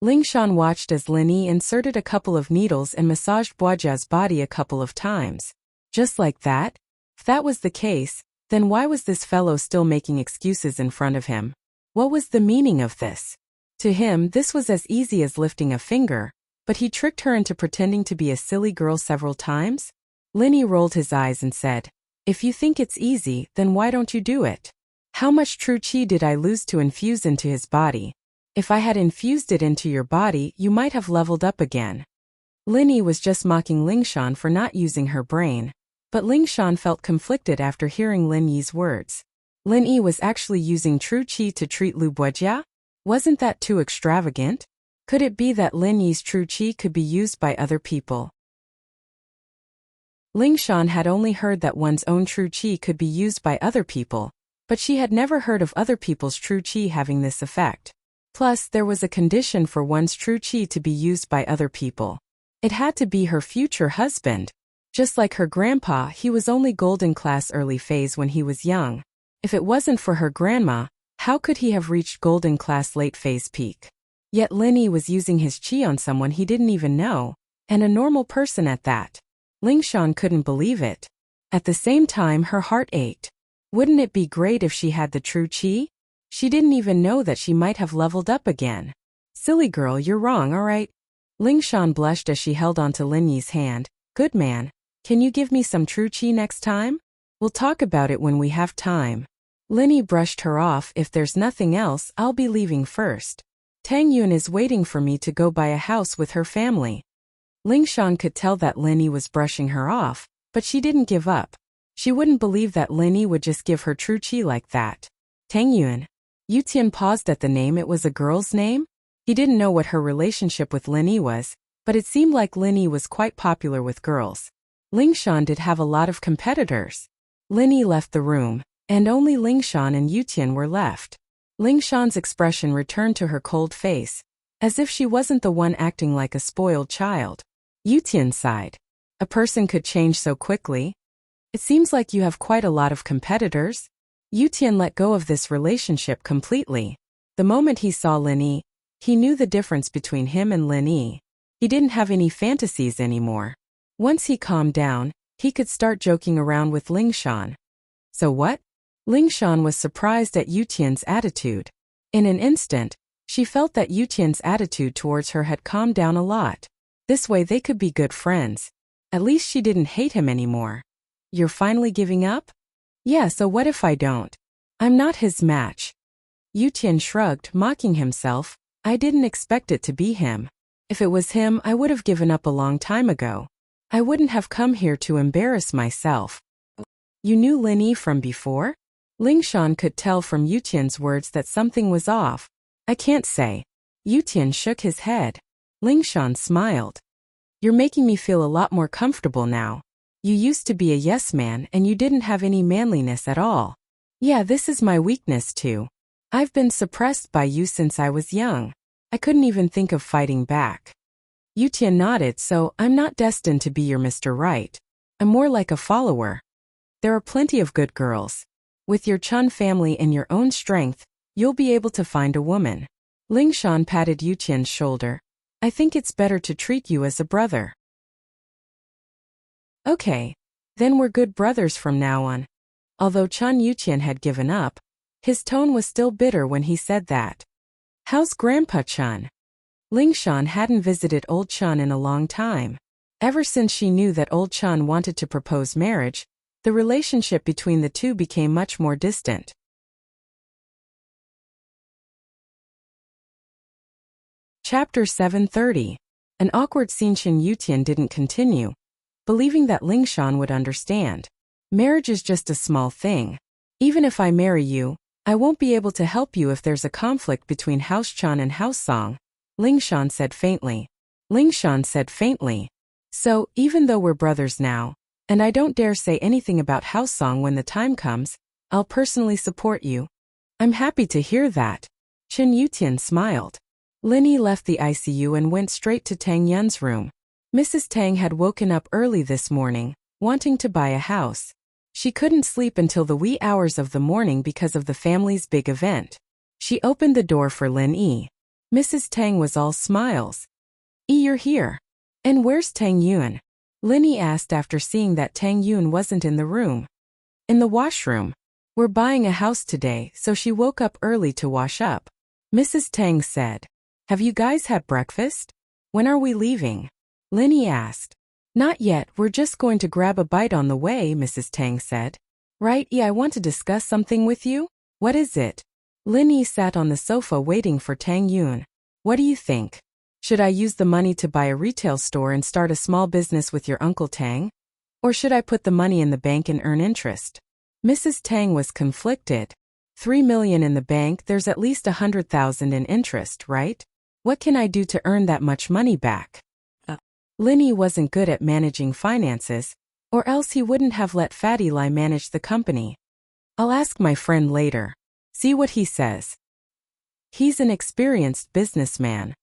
Lingshan watched as Lin Yi inserted a couple of needles and massaged Buojia's body a couple of times. Just like that? If that was the case, then why was this fellow still making excuses in front of him? What was the meaning of this? To him, this was as easy as lifting a finger, but he tricked her into pretending to be a silly girl several times? Lin Yi rolled his eyes and said, "If you think it's easy, then why don't you do it? How much true qi did I lose to infuse into his body? If I had infused it into your body, you might have leveled up again." Lin Yi was just mocking Lingshan for not using her brain. But Ling Shan felt conflicted after hearing Lin Yi's words. Lin Yi was actually using true qi to treat Lu Buojia? Wasn't that too extravagant? Could it be that Lin Yi's true qi could be used by other people? Ling Shan had only heard that one's own true qi could be used by other people, but she had never heard of other people's true qi having this effect. Plus, there was a condition for one's true qi to be used by other people. It had to be her future husband. Just like her grandpa, he was only golden class early phase when he was young. If it wasn't for her grandma, how could he have reached golden class late phase peak? Yet Lin Yi was using his qi on someone he didn't even know, and a normal person at that. Ling Shan couldn't believe it. At the same time, her heart ached. Wouldn't it be great if she had the true qi? She didn't even know that she might have leveled up again. Silly girl, you're wrong, alright? Ling Shan blushed as she held onto Lin Yi's hand. Good man. Can you give me some true qi next time? We'll talk about it when we have time. Lin Yi brushed her off. If there's nothing else, I'll be leaving first. Tang Yun is waiting for me to go buy a house with her family. Ling Shan could tell that Lin Yi was brushing her off, but she didn't give up. She wouldn't believe that Lin Yi would just give her true qi like that. Tang Yun. Yu Tian paused at the name. It was a girl's name? He didn't know what her relationship with Lin Yi was, but it seemed like Lin Yi was quite popular with girls. Ling Shan did have a lot of competitors. Lin Yi left the room, and only Ling Shan and Yu Tian were left. Ling Shan's expression returned to her cold face, as if she wasn't the one acting like a spoiled child. Yu Tian sighed. A person could change so quickly. It seems like you have quite a lot of competitors. Yu Tian let go of this relationship completely. The moment he saw Lin Yi, he knew the difference between him and Lin Yi. He didn't have any fantasies anymore. Once he calmed down, he could start joking around with Ling Shan. So what? Ling Shan was surprised at Yu Tian's attitude. In an instant, she felt that Yu Tian's attitude towards her had calmed down a lot. This way they could be good friends. At least she didn't hate him anymore. You're finally giving up? Yeah, so what if I don't? I'm not his match. Yu Tian shrugged, mocking himself. I didn't expect it to be him. If it was him, I would have given up a long time ago. I wouldn't have come here to embarrass myself. You knew Lin Yi from before? Ling Shan could tell from Yu Tian's words that something was off. I can't say. Yu Tian shook his head. Ling Shan smiled. You're making me feel a lot more comfortable now. You used to be a yes man and you didn't have any manliness at all. Yeah, this is my weakness too. I've been suppressed by you since I was young. I couldn't even think of fighting back. Yu Tian nodded. So I'm not destined to be your Mr. Right. I'm more like a follower. There are plenty of good girls. With your Chun family and your own strength, you'll be able to find a woman. Ling Shan patted Yu Tian's shoulder. I think it's better to treat you as a brother. Okay. Then we're good brothers from now on. Although Chun Yu Tian had given up, his tone was still bitter when he said that. How's Grandpa Chun? Ling Shan hadn't visited old Chun in a long time. Ever since she knew that old Chun wanted to propose marriage, the relationship between the two became much more distant. Chapter 730. An awkward scene. Yu Tian didn't continue, believing that Ling Shan would understand. Marriage is just a small thing. Even if I marry you, I won't be able to help you if there's a conflict between House Chan and House Song, Ling Shan said faintly. Ling Shan said faintly. So, even though we're brothers now, and I don't dare say anything about House Song when the time comes, I'll personally support you. I'm happy to hear that. Chen Yu Tian smiled. Lin Yi left the ICU and went straight to Tang Yun's room. Mrs. Tang had woken up early this morning, wanting to buy a house. She couldn't sleep until the wee hours of the morning because of the family's big event. She opened the door for Lin Yi. Mrs. Tang was all smiles. You're here. And where's Tang Yun? Lin Yi asked after seeing that Tang Yun wasn't in the room. In the washroom. We're buying a house today, so she woke up early to wash up. Mrs. Tang said. Have you guys had breakfast? When are we leaving? Lin Yi asked. Not yet, we're just going to grab a bite on the way, Mrs. Tang said. Right, I want to discuss something with you. What is it? Lin Yi sat on the sofa waiting for Tang Yun. What do you think? Should I use the money to buy a retail store and start a small business with your Uncle Tang? Or should I put the money in the bank and earn interest? Mrs. Tang was conflicted. 3 million in the bank, there's at least 100,000 in interest, right? What can I do to earn that much money back? Linny wasn't good at managing finances, or else he wouldn't have let Fatty Lai manage the company. I'll ask my friend later. See what he says. He's an experienced businessman.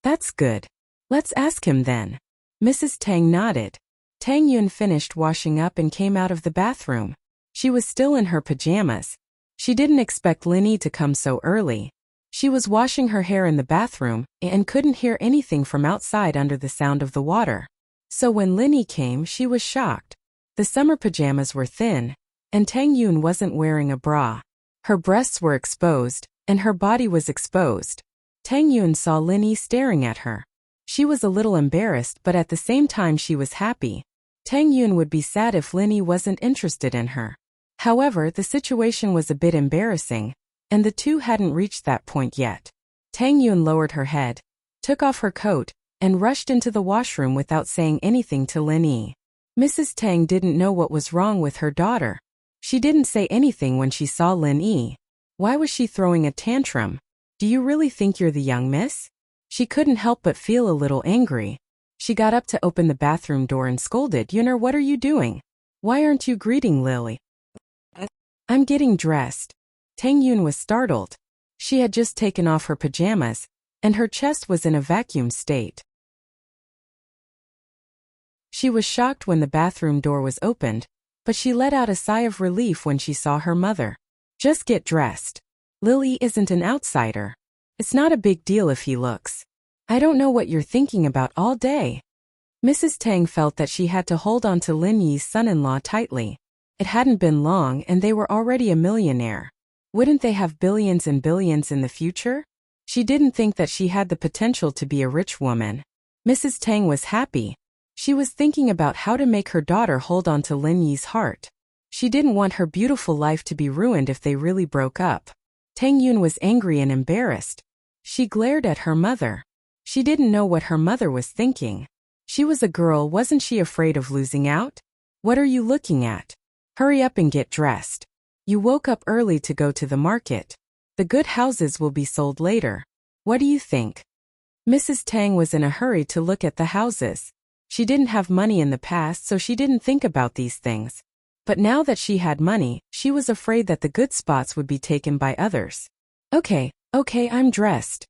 That's good. Let's ask him then. Mrs. Tang nodded. Tang Yun finished washing up and came out of the bathroom. She was still in her pajamas. She didn't expect Linny to come so early. She was washing her hair in the bathroom and couldn't hear anything from outside under the sound of the water. So when Linny came, she was shocked. The summer pajamas were thin, and Tang Yun wasn't wearing a bra. Her breasts were exposed, and her body was exposed. Tang Yun saw Linny staring at her. She was a little embarrassed, but at the same time she was happy. Tang Yun would be sad if Linny wasn't interested in her. However, the situation was a bit embarrassing, and the two hadn't reached that point yet. Tang Yun lowered her head, took off her coat, and rushed into the washroom without saying anything to Linny. Mrs. Tang didn't know what was wrong with her daughter. She didn't say anything when she saw Linny. Why was she throwing a tantrum? Do you really think you're the young miss? She couldn't help but feel a little angry. She got up to open the bathroom door and scolded, "Yuner, what are you doing? Why aren't you greeting Lily?" "I'm getting dressed." Tang Yun was startled. She had just taken off her pajamas, and her chest was in a vacuum state. She was shocked when the bathroom door was opened, but she let out a sigh of relief when she saw her mother. "Just get dressed. Lily isn't an outsider. It's not a big deal if he looks. I don't know what you're thinking about all day." Mrs. Tang felt that she had to hold on to Lin Yi's son-in-law tightly. It hadn't been long and they were already a millionaire. Wouldn't they have billions and billions in the future? She didn't think that she had the potential to be a rich woman. Mrs. Tang was happy. She was thinking about how to make her daughter hold on to Lin Yi's heart. She didn't want her beautiful life to be ruined if they really broke up. Tang Yun was angry and embarrassed. She glared at her mother. She didn't know what her mother was thinking. She was a girl, wasn't she afraid of losing out? "What are you looking at? Hurry up and get dressed. You woke up early to go to the market. The good houses will be sold later. What do you think?" Mrs. Tang was in a hurry to look at the houses. She didn't have money in the past, so she didn't think about these things. But now that she had money, she was afraid that the good spots would be taken by others. Okay, I'm dressed."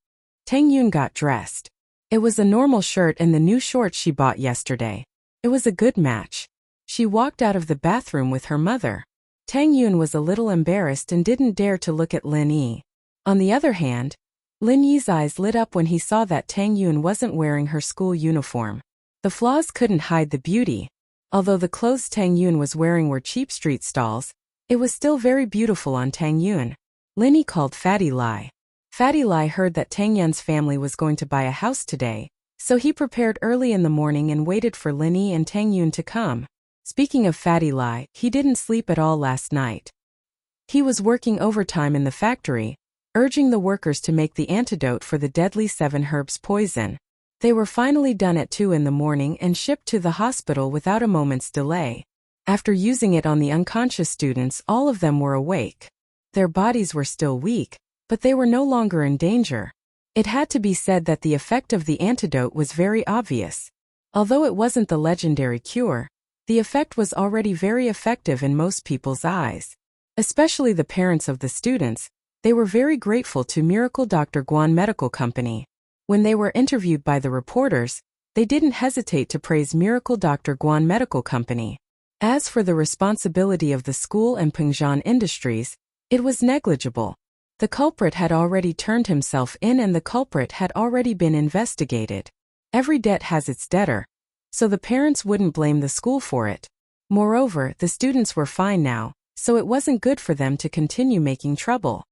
Tang Yun got dressed. It was a normal shirt and the new shorts she bought yesterday. It was a good match. She walked out of the bathroom with her mother. Tang Yun was a little embarrassed and didn't dare to look at Lin Yi. On the other hand, Lin Yi's eyes lit up when he saw that Tang Yun wasn't wearing her school uniform. The flaws couldn't hide the beauty. Although the clothes Tang Yun was wearing were cheap street stalls, it was still very beautiful on Tang Yun. Lin Yi called Fatty Lai. Fatty Lai heard that Tang Yun's family was going to buy a house today, so he prepared early in the morning and waited for Lin Yi and Tang Yun to come. Speaking of Fatty Lai, he didn't sleep at all last night. He was working overtime in the factory, urging the workers to make the antidote for the deadly 7 herbs poison. They were finally done at 2 in the morning and shipped to the hospital without a moment's delay. After using it on the unconscious students, all of them were awake. Their bodies were still weak, but they were no longer in danger. It had to be said that the effect of the antidote was very obvious. Although it wasn't the legendary cure, the effect was already very effective in most people's eyes. Especially the parents of the students, they were very grateful to Miracle Dr. Guan Medical Company. When they were interviewed by the reporters, they didn't hesitate to praise Miracle Dr. Guan Medical Company. As for the responsibility of the school and Pengzhan Industries, it was negligible. The culprit had already turned himself in and the culprit had already been investigated. Every debt has its debtor, so the parents wouldn't blame the school for it. Moreover, the students were fine now, so it wasn't good for them to continue making trouble.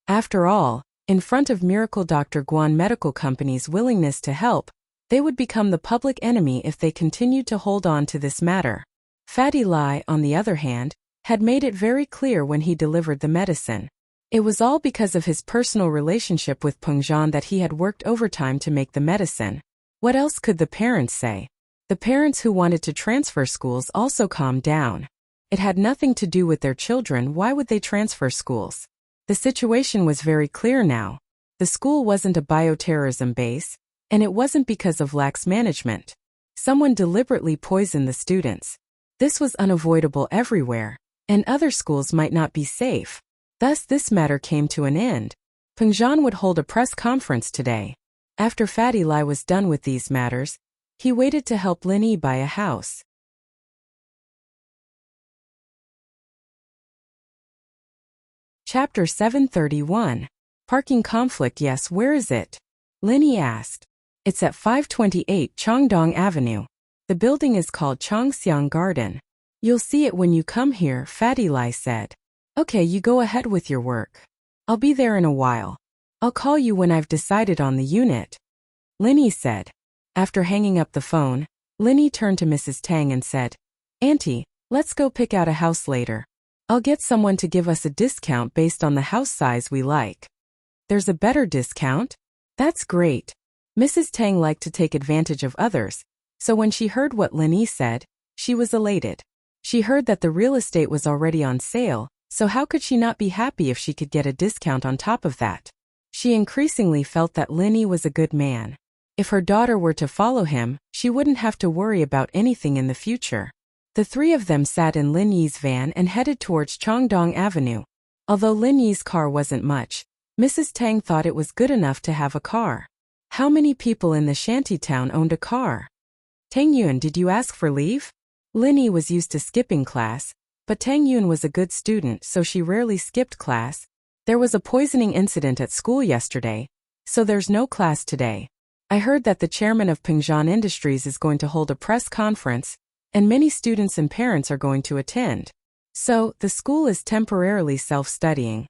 After all, in front of Miracle Dr. Guan Medical Company's willingness to help, they would become the public enemy if they continued to hold on to this matter. Fatty Lai, on the other hand, had made it very clear when he delivered the medicine. It was all because of his personal relationship with Pengzhan that he had worked overtime to make the medicine. What else could the parents say? The parents who wanted to transfer schools also calmed down. It had nothing to do with their children. Why would they transfer schools? The situation was very clear now. The school wasn't a bioterrorism base, and it wasn't because of lax management. Someone deliberately poisoned the students. This was unavoidable everywhere, and other schools might not be safe. Thus this matter came to an end. Pengzhan would hold a press conference today. After Fatty Lai was done with these matters, he waited to help Lin Yi buy a house. Chapter 731. Parking conflict. Yes, where is it? Lin Yi asked. It's at 528 Changdong Avenue. The building is called Changxiang Garden. You'll see it when you come here, Fatty Lai said. Okay, you go ahead with your work. I'll be there in a while. I'll call you when I've decided on the unit, Lin Yi said. After hanging up the phone, Lin Yi turned to Mrs. Tang and said, Auntie, let's go pick out a house later. I'll get someone to give us a discount based on the house size we like. There's a better discount? That's great. Mrs. Tang liked to take advantage of others, so when she heard what Lin Yi said, she was elated. She heard that the real estate was already on sale, so how could she not be happy if she could get a discount on top of that? She increasingly felt that Lin Yi was a good man. If her daughter were to follow him, she wouldn't have to worry about anything in the future. The three of them sat in Lin Yi's van and headed towards Changdong Avenue. Although Lin Yi's car wasn't much, Mrs. Tang thought it was good enough to have a car. How many people in the shantytown owned a car? Tang Yun, did you ask for leave? Lin Yi was used to skipping class, but Tang Yun was a good student, so she rarely skipped class. There was a poisoning incident at school yesterday, so there's no class today. I heard that the chairman of Pengzhan Industries is going to hold a press conference, and many students and parents are going to attend. So, the school is temporarily self-studying.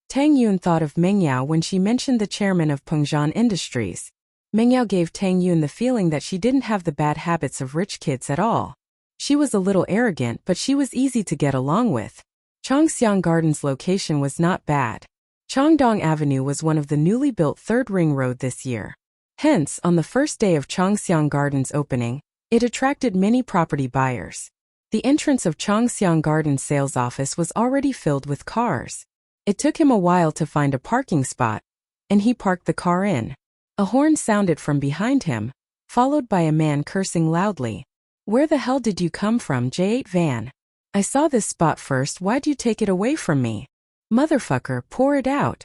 Tang Yun thought of Meng Yao when she mentioned the chairman of Pengzhan Industries. Meng Yao gave Tang Yun the feeling that she didn't have the bad habits of rich kids at all. She was a little arrogant, but she was easy to get along with. Changxiang Garden's location was not bad. Changdong Avenue was one of the newly built third ring road this year. Hence, on the first day of Changxiang Garden's opening, it attracted many property buyers. The entrance of Changxiang Garden's sales office was already filled with cars. It took him a while to find a parking spot, and he parked the car in. A horn sounded from behind him, followed by a man cursing loudly. Where the hell did you come from, J8 van? I saw this spot first, why'd you take it away from me? Motherfucker, pour it out.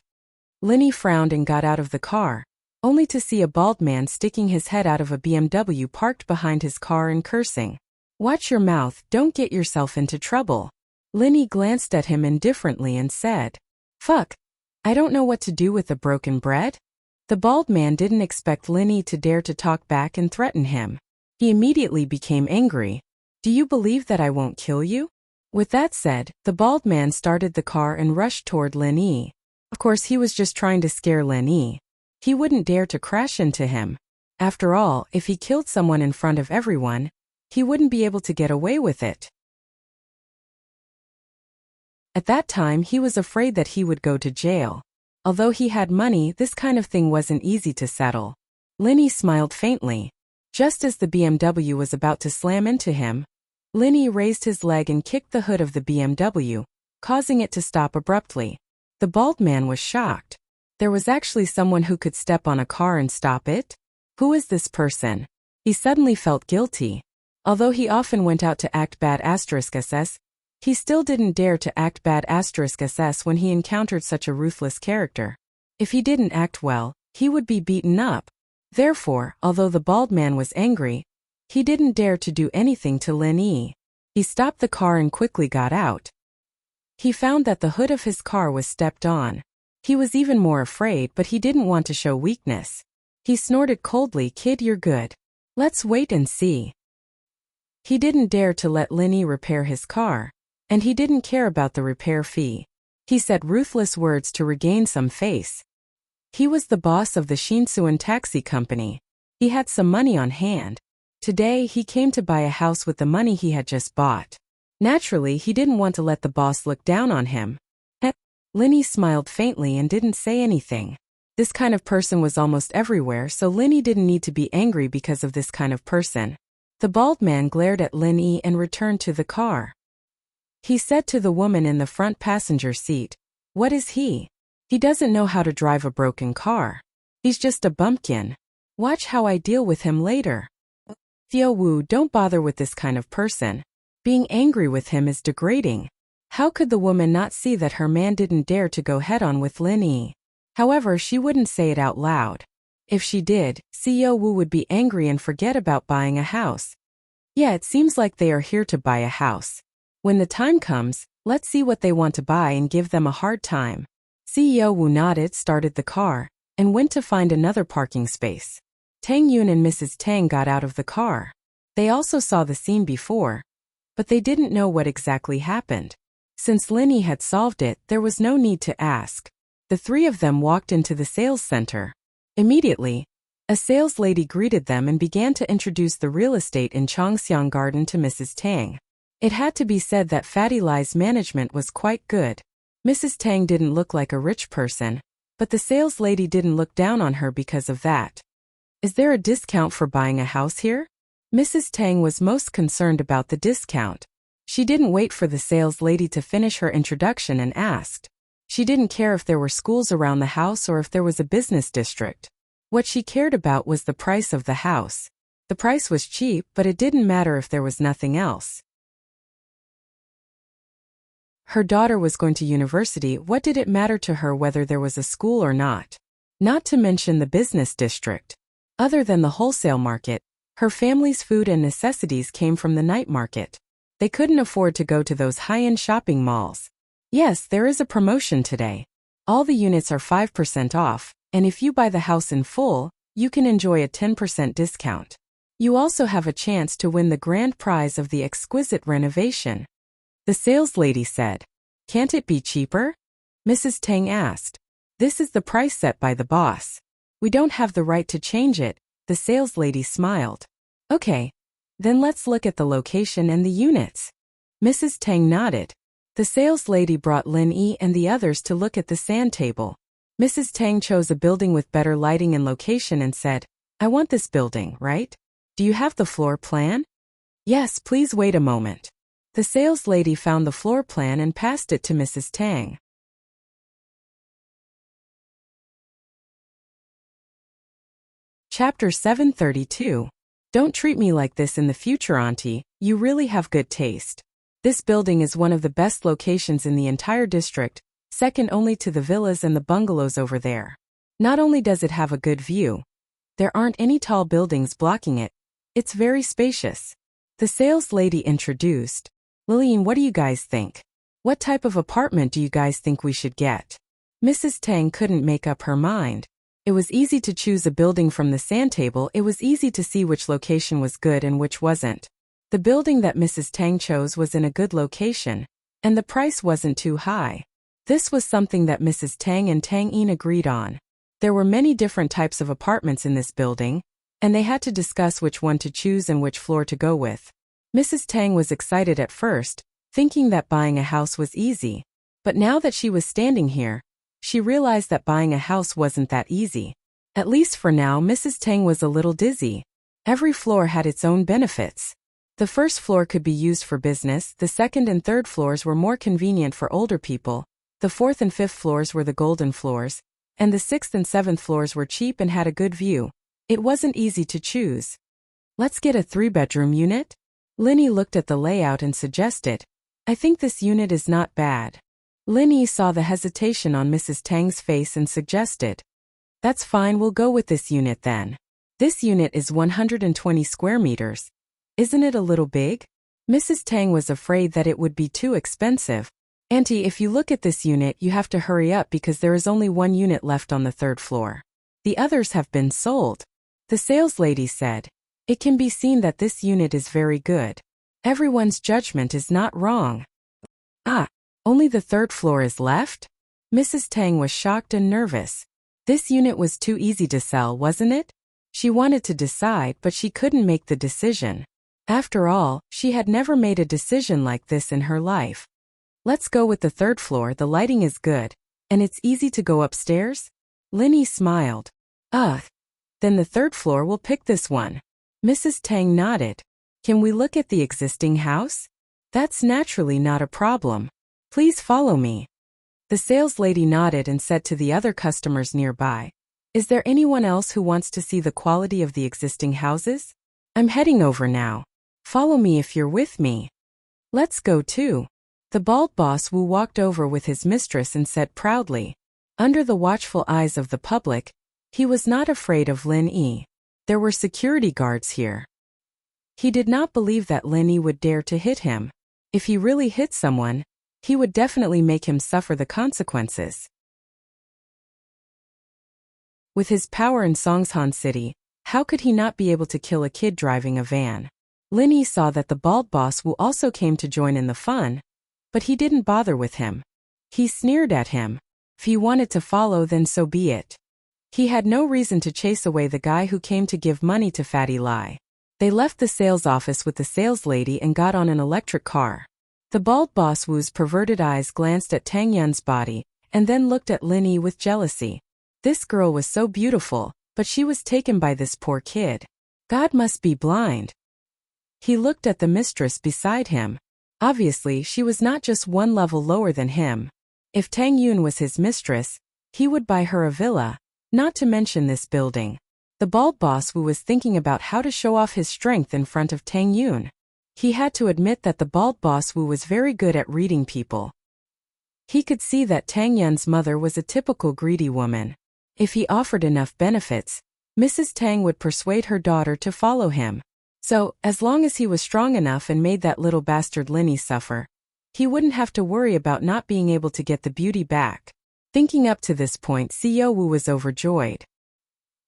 Lin Yi frowned and got out of the car, only to see a bald man sticking his head out of a BMW parked behind his car and cursing. Watch your mouth, don't get yourself into trouble. Lin Yi glanced at him indifferently and said, Fuck. I don't know what to do with the broken bread. The bald man didn't expect Lin Yi to dare to talk back and threaten him. He immediately became angry. Do you believe that I won't kill you? With that said, the bald man started the car and rushed toward Lin Yi. Of course, he was just trying to scare Lin Yi. He wouldn't dare to crash into him. After all, if he killed someone in front of everyone, he wouldn't be able to get away with it. At that time, he was afraid that he would go to jail. Although he had money, this kind of thing wasn't easy to settle. Lin Yi smiled faintly. Just as the BMW was about to slam into him, Lin Yi raised his leg and kicked the hood of the BMW, causing it to stop abruptly. The bald man was shocked. There was actually someone who could step on a car and stop it? Who is this person? He suddenly felt guilty. Although he often went out to act bad *SS, he still didn't dare to act bad *SS when he encountered such a ruthless character. If he didn't act well, he would be beaten up. Therefore, although the bald man was angry, he didn't dare to do anything to Lin Yi. He stopped the car and quickly got out. He found that the hood of his car was stepped on. He was even more afraid, but he didn't want to show weakness. He snorted coldly, Kid, you're good. Let's wait and see. He didn't dare to let Lin Yi repair his car, and he didn't care about the repair fee. He said ruthless words to regain some face. He was the boss of the Shinsuan taxi company. He had some money on hand. Today, he came to buy a house with the money he had just bought. Naturally, he didn't want to let the boss look down on him. Lin Yi smiled faintly and didn't say anything. This kind of person was almost everywhere, so Lin Yi didn't need to be angry because of this kind of person. The bald man glared at Lin Yi and returned to the car. He said to the woman in the front passenger seat, "What is he? He doesn't know how to drive a broken car. He's just a bumpkin. Watch how I deal with him later." Theo Wu, don't bother with this kind of person. Being angry with him is degrading. How could the woman not see that her man didn't dare to go head-on with Lin Yi? However, she wouldn't say it out loud. If she did, CEO Wu would be angry and forget about buying a house. Yeah, it seems like they are here to buy a house. When the time comes, let's see what they want to buy and give them a hard time. CEO Wu nodded, started the car, and went to find another parking space. Tang Yun and Mrs. Tang got out of the car. They also saw the scene before, but they didn't know what exactly happened. Since Lin Yi had solved it, there was no need to ask. The three of them walked into the sales center. Immediately, a sales lady greeted them and began to introduce the real estate in Chongxiang Garden to Mrs. Tang. It had to be said that Fatty Lie's management was quite good. Mrs. Tang didn't look like a rich person, but the sales lady didn't look down on her because of that. Is there a discount for buying a house here? Mrs. Tang was most concerned about the discount. She didn't wait for the sales lady to finish her introduction and asked. She didn't care if there were schools around the house or if there was a business district. What she cared about was the price of the house. The price was cheap, but it didn't matter if there was nothing else. Her daughter was going to university. What did it matter to her whether there was a school or not? Not to mention the business district. Other than the wholesale market, her family's food and necessities came from the night market. They couldn't afford to go to those high-end shopping malls. Yes, there is a promotion today. All the units are 5% off, and if you buy the house in full, you can enjoy a 10% discount. You also have a chance to win the grand prize of the exquisite renovation. The sales lady said. Can't it be cheaper? Mrs. Tang asked. This is the price set by the boss. We don't have the right to change it, the sales lady smiled. Okay. Then let's look at the location and the units. Mrs. Tang nodded. The sales lady brought Lin Yi and the others to look at the sand table. Mrs. Tang chose a building with better lighting and location and said, I want this building, right? Do you have the floor plan? Yes, please wait a moment. The sales lady found the floor plan and passed it to Mrs. Tang. Chapter 732. Don't treat me like this in the future, Auntie. You really have good taste. This building is one of the best locations in the entire district, second only to the villas and the bungalows over there. Not only does it have a good view, there aren't any tall buildings blocking it. It's very spacious. The sales lady introduced. Lillian, what do you guys think? What type of apartment do you guys think we should get? Mrs. Tang couldn't make up her mind. It was easy to choose a building from the sand table. It was easy to see which location was good and which wasn't. The building that Mrs. Tang chose was in a good location, and the price wasn't too high. This was something that Mrs. Tang and Tang Yin agreed on. There were many different types of apartments in this building, and they had to discuss which one to choose and which floor to go with. Mrs. Tang was excited at first, thinking that buying a house was easy. But now that she was standing here, she realized that buying a house wasn't that easy. At least for now, Mrs. Tang was a little dizzy. Every floor had its own benefits. The first floor could be used for business, the second and third floors were more convenient for older people, the fourth and fifth floors were the golden floors, and the sixth and seventh floors were cheap and had a good view. It wasn't easy to choose. Let's get a 3-bedroom unit? Linny looked at the layout and suggested. I think this unit is not bad. Linny saw the hesitation on Mrs. Tang's face and suggested. That's fine, we'll go with this unit then. This unit is 120 square meters. Isn't it a little big? Mrs. Tang was afraid that it would be too expensive. Auntie, if you look at this unit, you have to hurry up because there is only one unit left on the third floor. The others have been sold. The sales lady said. It can be seen that this unit is very good. Everyone's judgment is not wrong. Ah, only the third floor is left? Mrs. Tang was shocked and nervous. This unit was too easy to sell, wasn't it? She wanted to decide, but she couldn't make the decision. After all, she had never made a decision like this in her life. Let's go with the third floor, the lighting is good, and it's easy to go upstairs? Linny smiled. Then the third floor will pick this one. Mrs. Tang nodded. Can we look at the existing house? That's naturally not a problem. Please follow me. The saleslady nodded and said to the other customers nearby, "Is there anyone else who wants to see the quality of the existing houses? I'm heading over now. Follow me if you're with me." "Let's go too." The bald boss Wu walked over with his mistress and said proudly. Under the watchful eyes of the public, he was not afraid of Lin Yi. There were security guards here. He did not believe that Lin Yi would dare to hit him. If he really hit someone, he would definitely make him suffer the consequences. With his power in Songshan City, how could he not be able to kill a kid driving a van? Lin Yi saw that the bald boss Wu also came to join in the fun, but he didn't bother with him. He sneered at him. If he wanted to follow, then so be it. He had no reason to chase away the guy who came to give money to Fatty Lai. They left the sales office with the saleslady and got on an electric car. The bald boss Wu's perverted eyes glanced at Tang Yun's body and then looked at Lin Yi with jealousy. This girl was so beautiful, but she was taken by this poor kid. God must be blind. He looked at the mistress beside him. Obviously, she was not just one level lower than him. If Tang Yun was his mistress, he would buy her a villa, not to mention this building. The bald boss Wu was thinking about how to show off his strength in front of Tang Yun. He had to admit that the bald boss Wu was very good at reading people. He could see that Tang Yun's mother was a typical greedy woman. If he offered enough benefits, Mrs. Tang would persuade her daughter to follow him. So, as long as he was strong enough and made that little bastard Lin Yi suffer, he wouldn't have to worry about not being able to get the beauty back. Thinking up to this point, CEO Wu was overjoyed.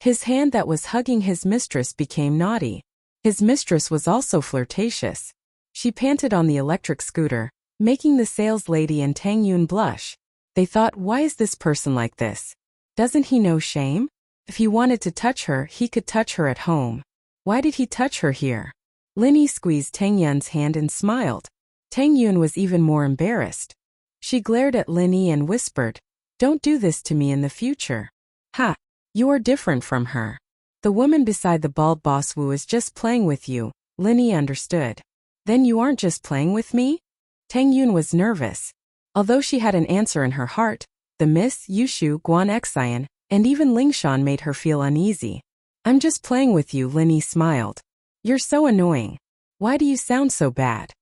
His hand that was hugging his mistress became naughty. His mistress was also flirtatious. She panted on the electric scooter, making the saleslady and Tang Yun blush. They thought, why is this person like this? Doesn't he know shame? If he wanted to touch her, he could touch her at home. Why did he touch her here? Lin Yi squeezed Tang Yun's hand and smiled. Tang Yun was even more embarrassed. She glared at Lin Yi and whispered, "Don't do this to me in the future." "Ha! You are different from her. The woman beside the bald boss Wu is just playing with you," Lin Yi understood. "Then you aren't just playing with me?" Tang Yun was nervous. Although she had an answer in her heart, the Miss, Yushu, Guan Xian, and even Lingshan made her feel uneasy. "I'm just playing with you," Lin Yi smiled. "You're so annoying. Why do you sound so bad?"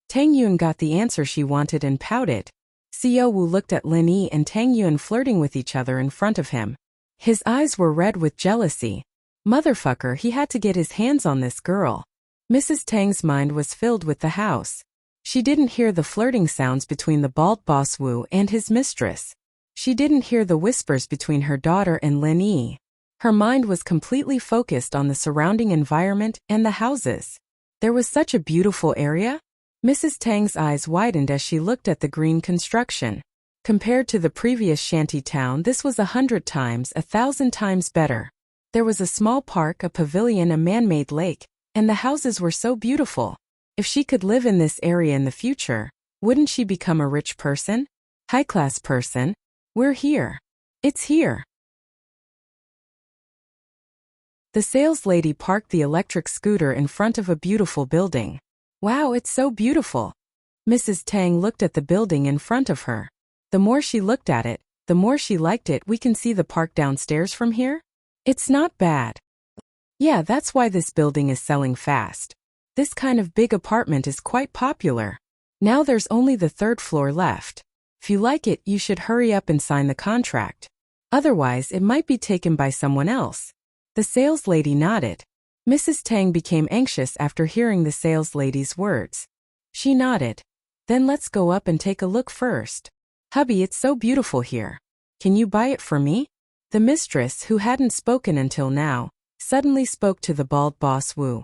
Tang Yun got the answer she wanted and pouted. Xiao Wu looked at Lin Yi and Tang Yun flirting with each other in front of him. His eyes were red with jealousy. Motherfucker, he had to get his hands on this girl. Mrs. Tang's mind was filled with the house. She didn't hear the flirting sounds between the bald boss Wu and his mistress. She didn't hear the whispers between her daughter and Lin Yi. Her mind was completely focused on the surrounding environment and the houses. There was such a beautiful area. Mrs. Tang's eyes widened as she looked at the green construction. Compared to the previous shanty town, this was 100 times, 1,000 times better. There was a small park, a pavilion, a man-made lake, and the houses were so beautiful. If she could live in this area in the future, wouldn't she become a rich person? High-class person? We're here. It's here. The saleslady parked the electric scooter in front of a beautiful building. Wow, it's so beautiful. Mrs. Tang looked at the building in front of her. The more she looked at it, the more she liked it. "We can see the park downstairs from here? It's not bad." "Yeah, that's why this building is selling fast. This kind of big apartment is quite popular. Now there's only the 3rd floor left. If you like it, you should hurry up and sign the contract. Otherwise, it might be taken by someone else." The saleslady nodded. Mrs. Tang became anxious after hearing the saleslady's words. She nodded. "Then let's go up and take a look first. Hubby, it's so beautiful here. Can you buy it for me?" The mistress, who hadn't spoken until now, suddenly spoke to the bald boss Wu.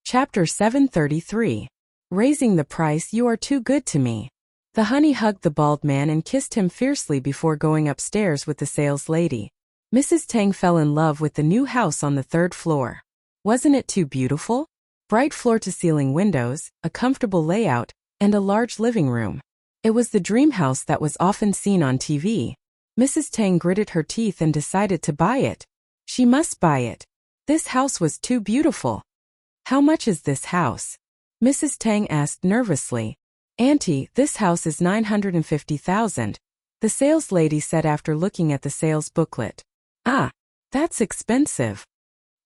Chapter 733. Raising the price. "You are too good to me." The honey hugged the bald man and kissed him fiercely before going upstairs with the saleslady. Mrs. Tang fell in love with the new house on the 3rd floor. Wasn't it too beautiful? Bright floor-to-ceiling windows, a comfortable layout, and a large living room. It was the dream house that was often seen on TV. Mrs. Tang gritted her teeth and decided to buy it. She must buy it. This house was too beautiful. How much is this house? Mrs. Tang asked nervously. Auntie, this house is 950,000. The sales lady said after looking at the sales booklet. Ah, that's expensive.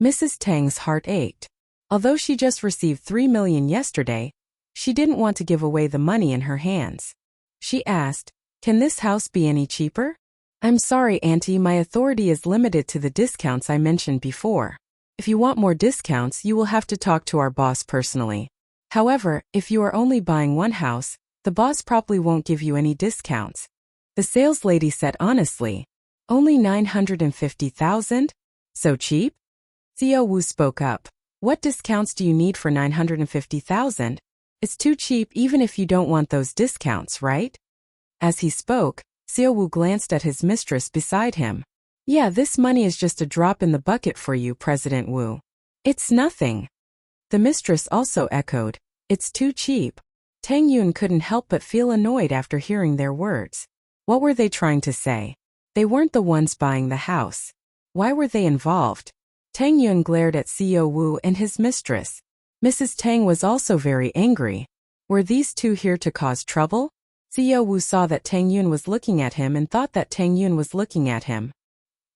Mrs. Tang's heart ached. Although she just received 3 million yesterday, she didn't want to give away the money in her hands. She asked, can this house be any cheaper? I'm sorry, Auntie, my authority is limited to the discounts I mentioned before. If you want more discounts, you will have to talk to our boss personally. However, if you are only buying one house, the boss probably won't give you any discounts. The sales lady said honestly. Only 950,000? So cheap? Xiao Wu spoke up. What discounts do you need for 950,000? It's too cheap even if you don't want those discounts, right? As he spoke, Xiao Wu glanced at his mistress beside him. Yeah, this money is just a drop in the bucket for you, President Wu. It's nothing. The mistress also echoed, it's too cheap. Tang Yun couldn't help but feel annoyed after hearing their words. What were they trying to say? They weren't the ones buying the house. Why were they involved? Tang Yun glared at Xiao Wu and his mistress. Mrs. Tang was also very angry. Were these two here to cause trouble? Xiao Wu saw that Tang Yun was looking at him and thought that Tang Yun was looking at him.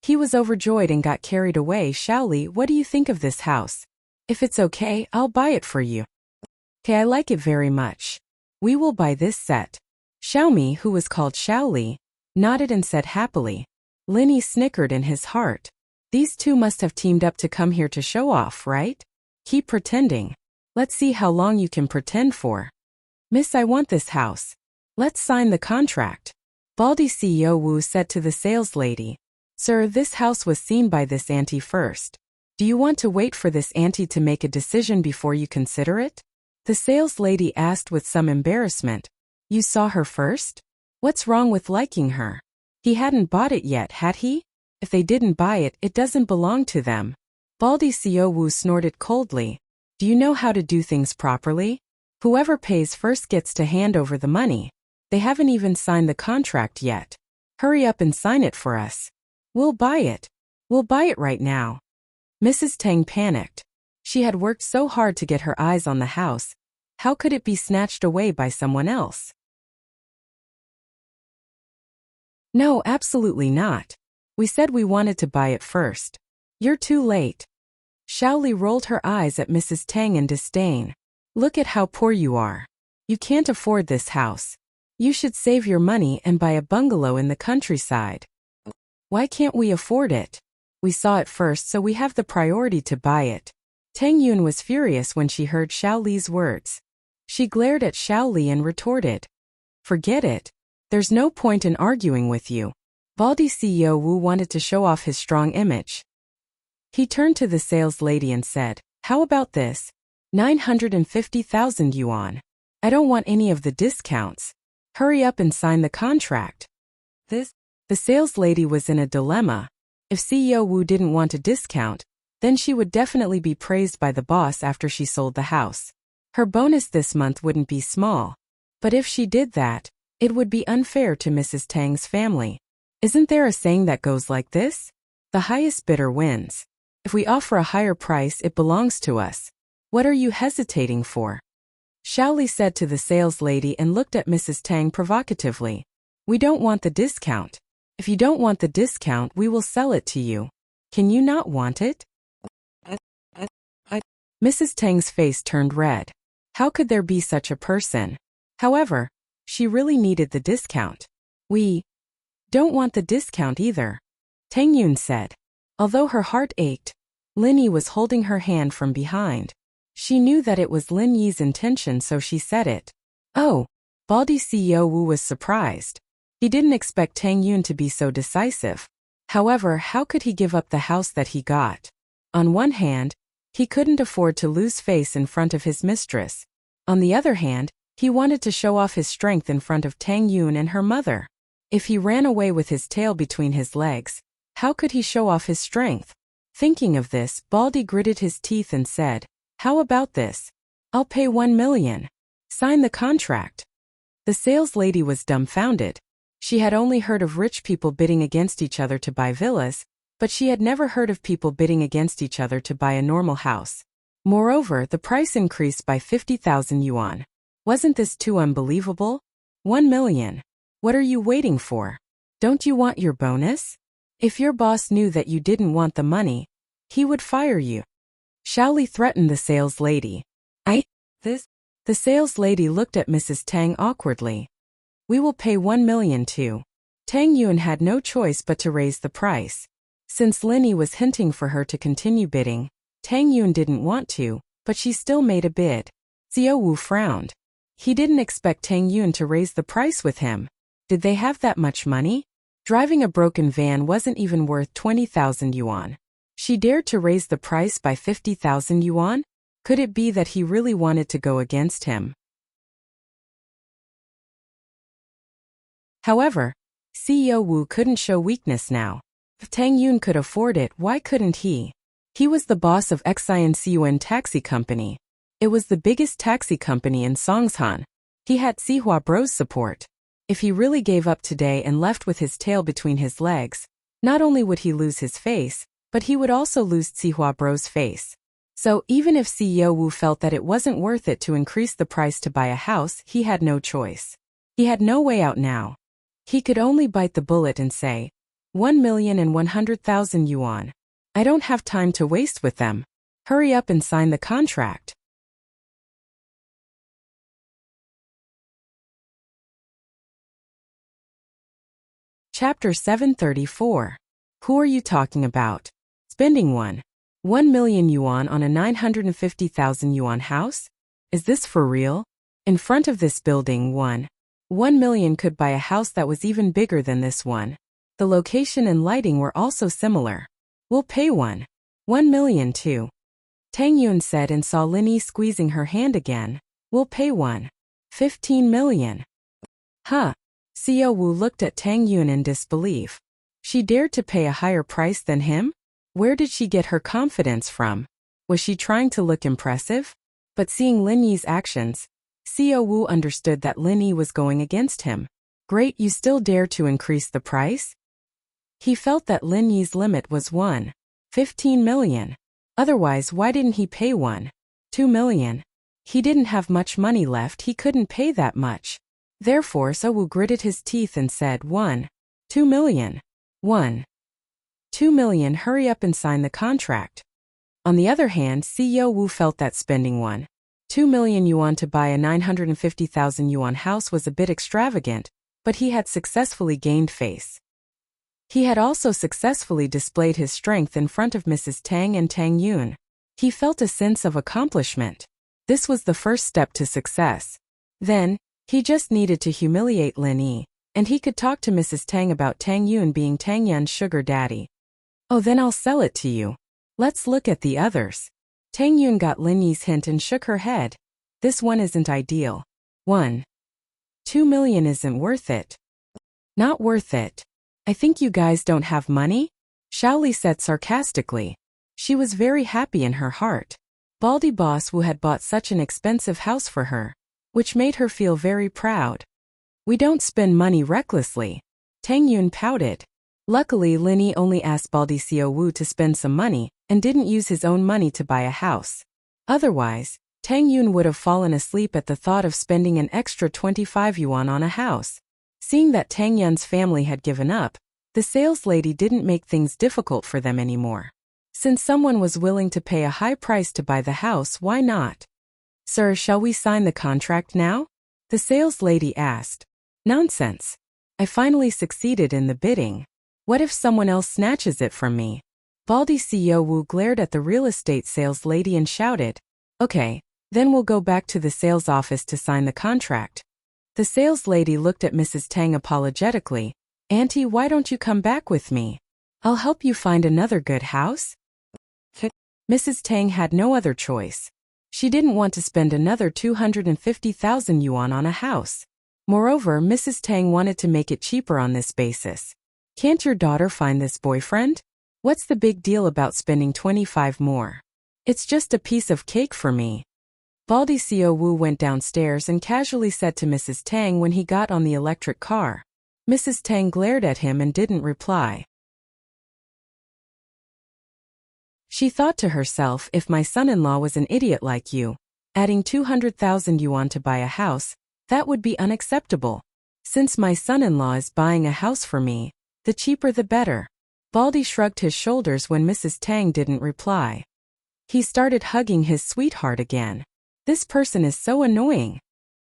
He was overjoyed and got carried away. Shaoli, what do you think of this house? If it's okay, I'll buy it for you. Okay, I like it very much. We will buy this set. Xiaomi, who was called Shaoli, nodded and said happily. Linny snickered in his heart. These two must have teamed up to come here to show off, right? Keep pretending. Let's see how long you can pretend for. Miss, I want this house. Let's sign the contract. Baldy CEO Wu said to the sales lady. Sir, this house was seen by this auntie first. Do you want to wait for this auntie to make a decision before you consider it? The sales lady asked with some embarrassment. You saw her first? What's wrong with liking her? He hadn't bought it yet, had he? If they didn't buy it, it doesn't belong to them. Baldy CEO Wu snorted coldly. Do you know how to do things properly? Whoever pays first gets to hand over the money. They haven't even signed the contract yet. Hurry up and sign it for us. We'll buy it. We'll buy it right now. Mrs. Tang panicked. She had worked so hard to get her eyes on the house. How could it be snatched away by someone else? No, absolutely not. We said we wanted to buy it first. You're too late. Shaoli rolled her eyes at Mrs. Tang in disdain. Look at how poor you are. You can't afford this house. You should save your money and buy a bungalow in the countryside. Why can't we afford it? We saw it first, so we have the priority to buy it. Tang Yun was furious when she heard Shaoli's words. She glared at Shaoli and retorted. Forget it. There's no point in arguing with you. Baldy CEO Wu wanted to show off his strong image. He turned to the sales lady and said, how about this? 950,000 yuan. I don't want any of the discounts. Hurry up and sign the contract. The sales lady was in a dilemma. If CEO Wu didn't want a discount, then she would definitely be praised by the boss after she sold the house. Her bonus this month wouldn't be small. But if she did that, it would be unfair to Mrs. Tang's family. Isn't there a saying that goes like this? The highest bidder wins. If we offer a higher price, it belongs to us. What are you hesitating for? Shaoli said to the sales lady and looked at Mrs. Tang provocatively. We don't want the discount. If you don't want the discount, we will sell it to you. Can you not want it? Mrs. Tang's face turned red. How could there be such a person? However, she really needed the discount. We don't want the discount either, Tang Yun said. Although her heart ached, Lin Yi was holding her hand from behind. She knew that it was Lin Yi's intention, so she said it. Oh, Baldy CEO Wu was surprised. He didn't expect Tang Yun to be so decisive. However, how could he give up the house that he got? On one hand, he couldn't afford to lose face in front of his mistress. On the other hand, he wanted to show off his strength in front of Tang Yun and her mother. If he ran away with his tail between his legs, how could he show off his strength? Thinking of this, Baldy gritted his teeth and said, how about this? I'll pay 1 million. Sign the contract. The sales lady was dumbfounded. She had only heard of rich people bidding against each other to buy villas, but she had never heard of people bidding against each other to buy a normal house. Moreover, the price increased by 50,000 yuan. Wasn't this too unbelievable? 1 million. What are you waiting for? Don't you want your bonus? If your boss knew that you didn't want the money, he would fire you. Shaoli threatened the sales lady. This? The sales lady looked at Mrs. Tang awkwardly. We will pay 1 million too. Tang Yun had no choice but to raise the price. Since Linny was hinting for her to continue bidding, Tang Yun didn't want to, but she still made a bid. Xiao Wu frowned. He didn't expect Tang Yun to raise the price with him. Did they have that much money? Driving a broken van wasn't even worth 20,000 yuan. She dared to raise the price by 50,000 yuan? Could it be that he really wanted to go against him? However, CEO Wu couldn't show weakness now. If Tang Yun could afford it, why couldn't he? He was the boss of Xian Taxi Company. It was the biggest taxi company in Songshan. He had Sihua Bro's support. If he really gave up today and left with his tail between his legs, not only would he lose his face, but he would also lose Sihua Bro's face. So even if CEO Wu felt that it wasn't worth it to increase the price to buy a house, he had no choice. He had no way out now. He could only bite the bullet and say, 1,100,000 yuan. I don't have time to waste with them. Hurry up and sign the contract. Chapter 734. Who are you talking about? Spending 1 million yuan on a 950,000 yuan house? Is this for real? In front of this building, 1 million could buy a house that was even bigger than this one. The location and lighting were also similar. We'll pay 1 million too. Tang Yun said and saw Linny squeezing her hand again. We'll pay 15 million. Huh? Xiao Wu looked at Tang Yun in disbelief. She dared to pay a higher price than him? Where did she get her confidence from? Was she trying to look impressive? But seeing Lin Yi's actions, Xiao Wu understood that Lin Yi was going against him. Great, you still dare to increase the price? He felt that Lin Yi's limit was 15 million. Otherwise, why didn't he pay 2 million? He didn't have much money left, he couldn't pay that much. Therefore, Xiao Wu gritted his teeth and said 2 million. 2 million, hurry up and sign the contract. On the other hand, CEO Wu felt that spending 2 million yuan to buy a 950,000 yuan house was a bit extravagant, but he had successfully gained face. He had also successfully displayed his strength in front of Mrs. Tang and Tang Yun. He felt a sense of accomplishment. This was the first step to success. Then, he just needed to humiliate Lin Yi, and he could talk to Mrs. Tang about Tang Yun being Tang Yun's sugar daddy. Oh, then I'll sell it to you. Let's look at the others. Tang Yun got Lin Yi's hint and shook her head. This one isn't ideal. 2 million isn't worth it. Not worth it. I think you guys don't have money? Shaoli said sarcastically. She was very happy in her heart. Baldy Boss Wu had bought such an expensive house for her, which made her feel very proud. We don't spend money recklessly. Tang Yun pouted. Luckily, Lin Yi only asked Baldy Xiao Wu to spend some money and didn't use his own money to buy a house. Otherwise, Tang Yun would have fallen asleep at the thought of spending an extra 25 yuan on a house. Seeing that Tang Yun's family had given up, the sales lady didn't make things difficult for them anymore. Since someone was willing to pay a high price to buy the house, why not? Sir, shall we sign the contract now? The sales lady asked. Nonsense. I finally succeeded in the bidding. What if someone else snatches it from me? Baldy CEO Wu glared at the real estate sales lady and shouted, Okay, then we'll go back to the sales office to sign the contract. The sales lady looked at Mrs. Tang apologetically. Auntie, why don't you come back with me? I'll help you find another good house. Mrs. Tang had no other choice. She didn't want to spend another 250,000 yuan on a house. Moreover, Mrs. Tang wanted to make it cheaper on this basis. Can't your daughter find this boyfriend? What's the big deal about spending 25 more? It's just a piece of cake for me. Baldy Xiao Wu went downstairs and casually said to Mrs. Tang when he got on the electric car. Mrs. Tang glared at him and didn't reply. She thought to herself, if my son-in-law was an idiot like you, adding 200,000 yuan to buy a house, that would be unacceptable. Since my son-in-law is buying a house for me, the cheaper the better. Baldy shrugged his shoulders when Mrs. Tang didn't reply. He started hugging his sweetheart again. This person is so annoying.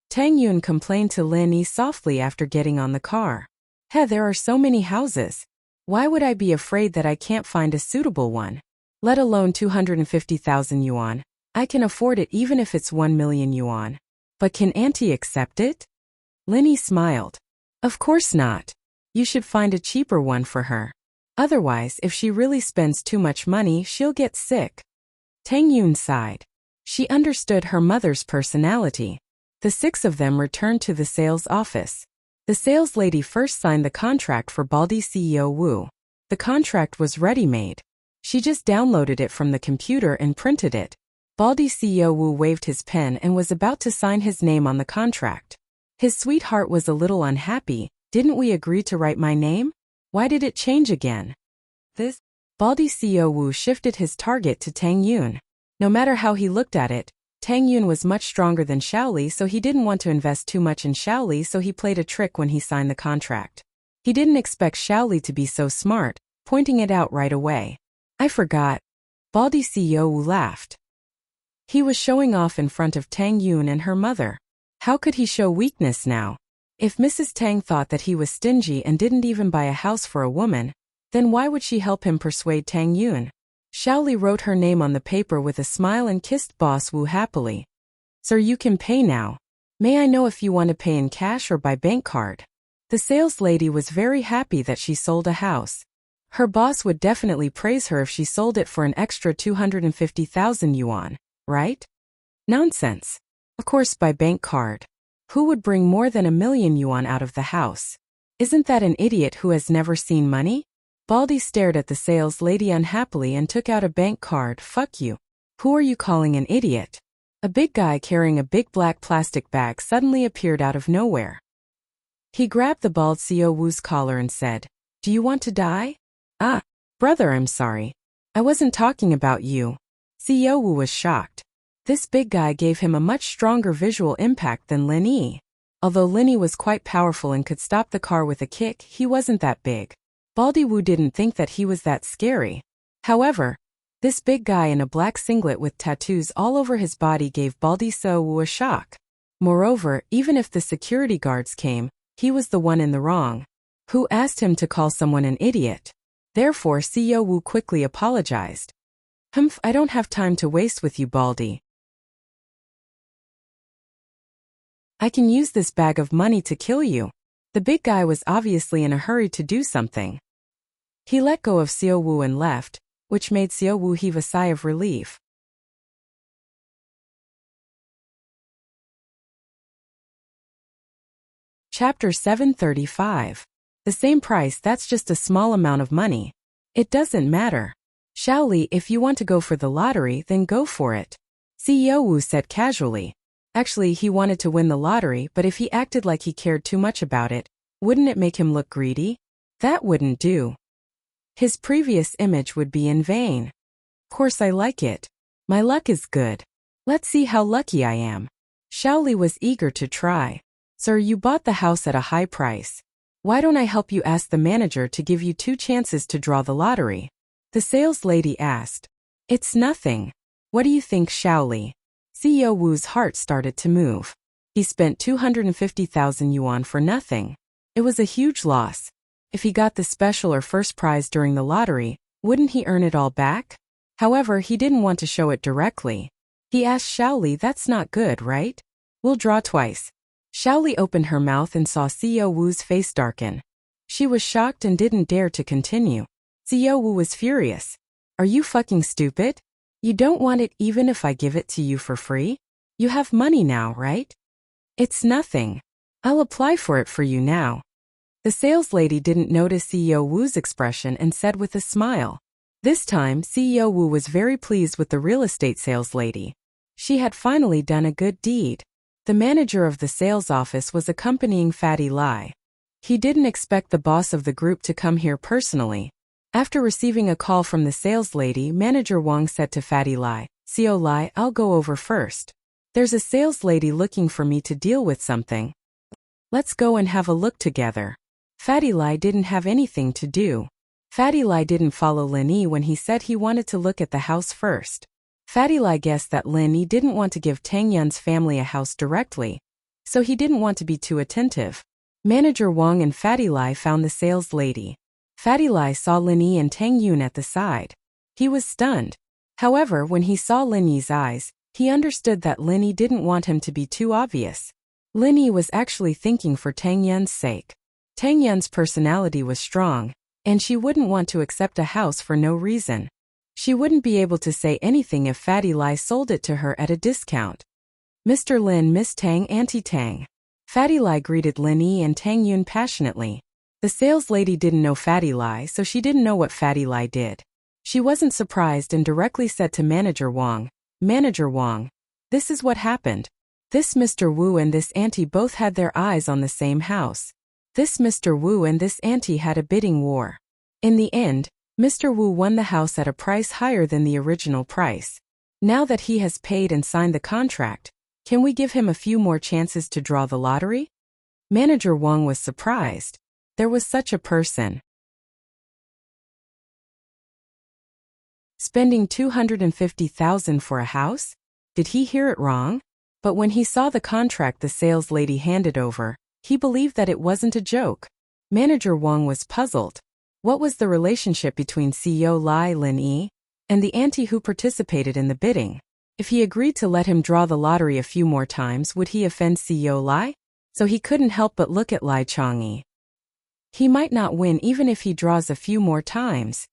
Tang Yun complained to Lin Yi softly after getting on the car. Hey, there are so many houses. Why would I be afraid that I can't find a suitable one? Let alone 250,000 yuan. I can afford it even if it's 1 million yuan. But can Auntie accept it? Lin Yi smiled. Of course not. You should find a cheaper one for her. Otherwise, if she really spends too much money, she'll get sick. Tang Yun sighed. She understood her mother's personality. The six of them returned to the sales office. The sales lady first signed the contract for Baldy CEO Wu. The contract was ready-made. She just downloaded it from the computer and printed it. Baldy CEO Wu waved his pen and was about to sign his name on the contract. His sweetheart was a little unhappy. Didn't we agree to write my name? Why did it change again? Baldy CEO Wu shifted his target to Tang Yun. No matter how he looked at it, Tang Yun was much stronger than Xiaoli, so he didn't want to invest too much in Xiaoli, so he played a trick when he signed the contract. He didn't expect Xiaoli to be so smart, pointing it out right away. I forgot. Baldy CEO Wu laughed. He was showing off in front of Tang Yun and her mother. How could he show weakness now? If Mrs. Tang thought that he was stingy and didn't even buy a house for a woman, then why would she help him persuade Tang Yun? Xiaoli wrote her name on the paper with a smile and kissed Boss Wu happily. Sir, you can pay now. May I know if you want to pay in cash or by bank card? The sales lady was very happy that she sold a house. Her boss would definitely praise her if she sold it for an extra 250,000 yuan, right? Nonsense. Of course by bank card. Who would bring more than 1 million yuan out of the house? Isn't that an idiot who has never seen money? Baldy stared at the sales lady unhappily and took out a bank card. Fuck you. Who are you calling an idiot? A big guy carrying a big black plastic bag suddenly appeared out of nowhere. He grabbed the bald CEO Wu's collar and said, Do you want to die? Ah, brother, I'm sorry. I wasn't talking about you. CEO Wu was shocked. This big guy gave him a much stronger visual impact than Lin Yi. Although Lin Yi was quite powerful and could stop the car with a kick, he wasn't that big. Baldy Wu didn't think that he was that scary. However, this big guy in a black singlet with tattoos all over his body gave Baldy CEO Wu a shock. Moreover, even if the security guards came, he was the one in the wrong. Who asked him to call someone an idiot? Therefore, CEO Wu quickly apologized. Humph, I don't have time to waste with you, Baldy. I can use this bag of money to kill you. The big guy was obviously in a hurry to do something. He let go of CEO Wu and left, which made CEO Wu heave a sigh of relief. Chapter 735. The same price, that's just a small amount of money. It doesn't matter. Xiaoli, if you want to go for the lottery, then go for it. CEO Wu said casually. Actually, he wanted to win the lottery, but if he acted like he cared too much about it, wouldn't it make him look greedy? That wouldn't do. His previous image would be in vain. Of course I like it. My luck is good. Let's see how lucky I am. Xiaoli was eager to try. Sir, you bought the house at a high price. Why don't I help you ask the manager to give you 2 chances to draw the lottery? The sales lady asked. It's nothing. What do you think, Xiaoli? CEO Wu's heart started to move. He spent 250,000 yuan for nothing. It was a huge loss. If he got the special or first prize during the lottery, wouldn't he earn it all back? However, he didn't want to show it directly. He asked Xiaoli, that's not good, right? We'll draw twice. Xiaoli opened her mouth and saw CEO Wu's face darken. She was shocked and didn't dare to continue. CEO Wu was furious. Are you fucking stupid? You don't want it even if I give it to you for free? You have money now, right? It's nothing. I'll apply for it for you now. The sales lady didn't notice CEO Wu's expression and said with a smile. This time, CEO Wu was very pleased with the real estate sales lady. She had finally done a good deed. The manager of the sales office was accompanying Fatty Lai. He didn't expect the boss of the group to come here personally. After receiving a call from the sales lady, Manager Wang said to Fatty Lai, "CEO Lai, I'll go over first. There's a sales lady looking for me to deal with something. Let's go and have a look together." Fatty Lai didn't have anything to do. Fatty Lai didn't follow Lin Yi when he said he wanted to look at the house first. Fatty Lai guessed that Lin Yi didn't want to give Tang Yun's family a house directly, so he didn't want to be too attentive. Manager Wang and Fatty Lai found the sales lady. Fatty Lai saw Lin Yi and Tang Yun at the side. He was stunned. However, when he saw Lin Yi's eyes, he understood that Lin Yi didn't want him to be too obvious. Lin Yi was actually thinking for Tang Yun's sake. Tang Yun's personality was strong, and she wouldn't want to accept a house for no reason. She wouldn't be able to say anything if Fatty Lai sold it to her at a discount. "Mr. Lin, Miss Tang, Auntie Tang." Fatty Lai greeted Lin Yi and Tang Yun passionately. The sales lady didn't know Fatty Lai, so she didn't know what Fatty Lai did. She wasn't surprised and directly said to Manager Wang, "Manager Wang, this is what happened. This Mr. Wu and this auntie both had their eyes on the same house. This Mr. Wu and this auntie had a bidding war. In the end, Mr. Wu won the house at a price higher than the original price. Now that he has paid and signed the contract, can we give him a few more chances to draw the lottery?" Manager Wang was surprised. There was such a person. Spending 250,000 for a house? Did he hear it wrong? But when he saw the contract the sales lady handed over, he believed that it wasn't a joke. Manager Wang was puzzled. What was the relationship between CEO Lai Lin Yi and the auntie who participated in the bidding? If he agreed to let him draw the lottery a few more times, would he offend CEO Lai? So he couldn't help but look at Lai Changyi. He might not win even if he draws a few more times.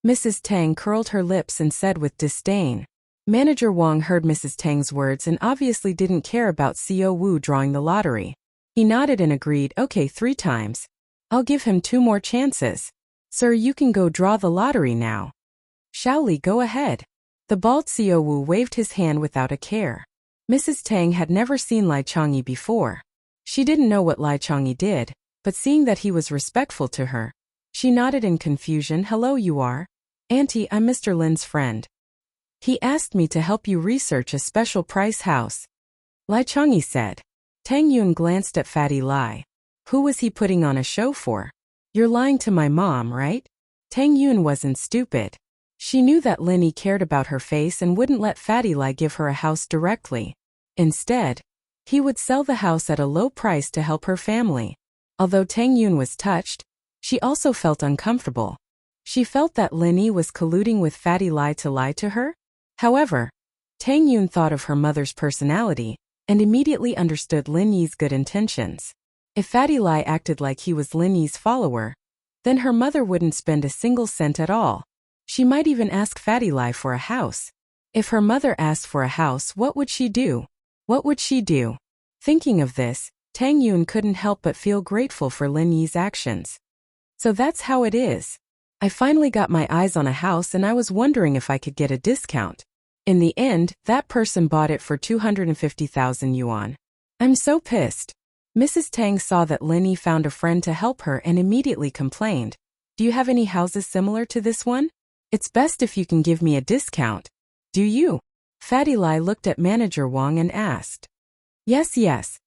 Mrs. Tang curled her lips and said with disdain. Manager Wang heard Mrs. Tang's words and obviously didn't care about CEO Wu drawing the lottery. He nodded and agreed, "Okay, 3 times. I'll give him 2 more chances. Sir, you can go draw the lottery now." "Shaoli, go ahead." The bald CEO Wu waved his hand without a care. Mrs. Tang had never seen Lai Changyi before. She didn't know what Lai Changyi did, but seeing that he was respectful to her, she nodded in confusion. "Hello, you are? Auntie, I'm Mr. Lin's friend. He asked me to help you research a special price house," Lai Changyi said. Tang Yun glanced at Fatty Lai. Who was he putting on a show for? "You're lying to my mom, right?" Tang Yun wasn't stupid. She knew that Lin Yi cared about her face and wouldn't let Fatty Lai give her a house directly. Instead, he would sell the house at a low price to help her family. Although Tang Yun was touched, she also felt uncomfortable. She felt that Lin Yi was colluding with Fatty Lai to lie to her. However, Tang Yun thought of her mother's personality and immediately understood Lin Yi's good intentions. If Fatty Lai acted like he was Lin Yi's follower, then her mother wouldn't spend a single cent at all. She might even ask Fatty Lai for a house. If her mother asked for a house, what would she do? What would she do? Thinking of this, Tang Yun couldn't help but feel grateful for Lin Yi's actions. "So that's how it is. I finally got my eyes on a house and I was wondering if I could get a discount. In the end, that person bought it for 250,000 yuan. I'm so pissed." Mrs. Tang saw that Lin Yi found a friend to help her and immediately complained. "Do you have any houses similar to this one? It's best if you can give me a discount." "Do you?" Fatty Lai looked at Manager Wang and asked. Yes.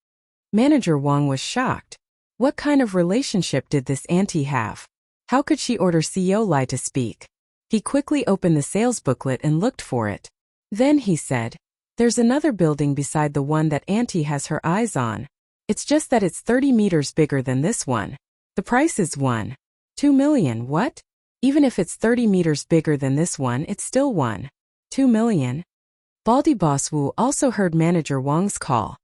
Manager Wang was shocked. What kind of relationship did this auntie have? How could she order CEO Lai to speak? He quickly opened the sales booklet and looked for it. Then he said, "There's another building beside the one that auntie has her eyes on. It's just that it's 30 meters bigger than this one. The price is 1.2 million. What? Even if it's 30 meters bigger than this one, it's still 1.2 million. Baldy Boss Wu also heard Manager Wang's call.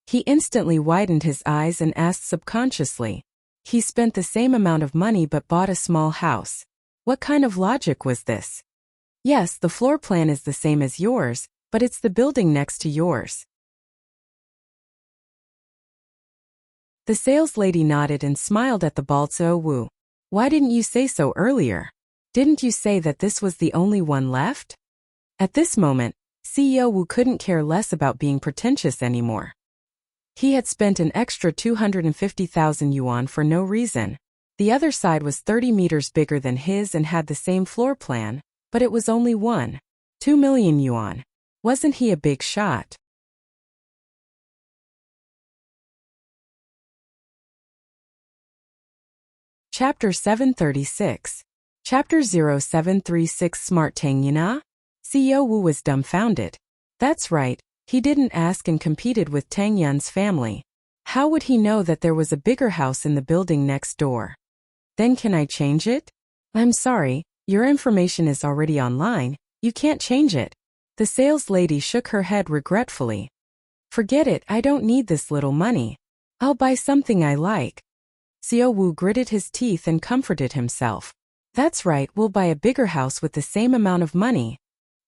He instantly widened his eyes and asked subconsciously. He spent the same amount of money but bought a small house. What kind of logic was this? Yes, the floor plan is the same as yours, but it's the building next to yours. The sales lady nodded and smiled at the bald CEO Wu. Why didn't you say so earlier? Didn't you say that this was the only one left? At this moment, CEO Wu couldn't care less about being pretentious anymore. He had spent an extra 250,000 yuan for no reason. The other side was 30 meters bigger than his and had the same floor plan, but it was only 2 million yuan. Wasn't he a big shot? Chapter 736. Chapter 0736 Smart Tang Yana? CEO Wu was dumbfounded. That's right, he didn't ask and competed with Tang Yan's family. How would he know that there was a bigger house in the building next door? Then can I change it? I'm sorry, your information is already online, you can't change it. The sales lady shook her head regretfully. Forget it, I don't need this little money. I'll buy something I like. Xiao Wu gritted his teeth and comforted himself. That's right, we'll buy a bigger house with the same amount of money.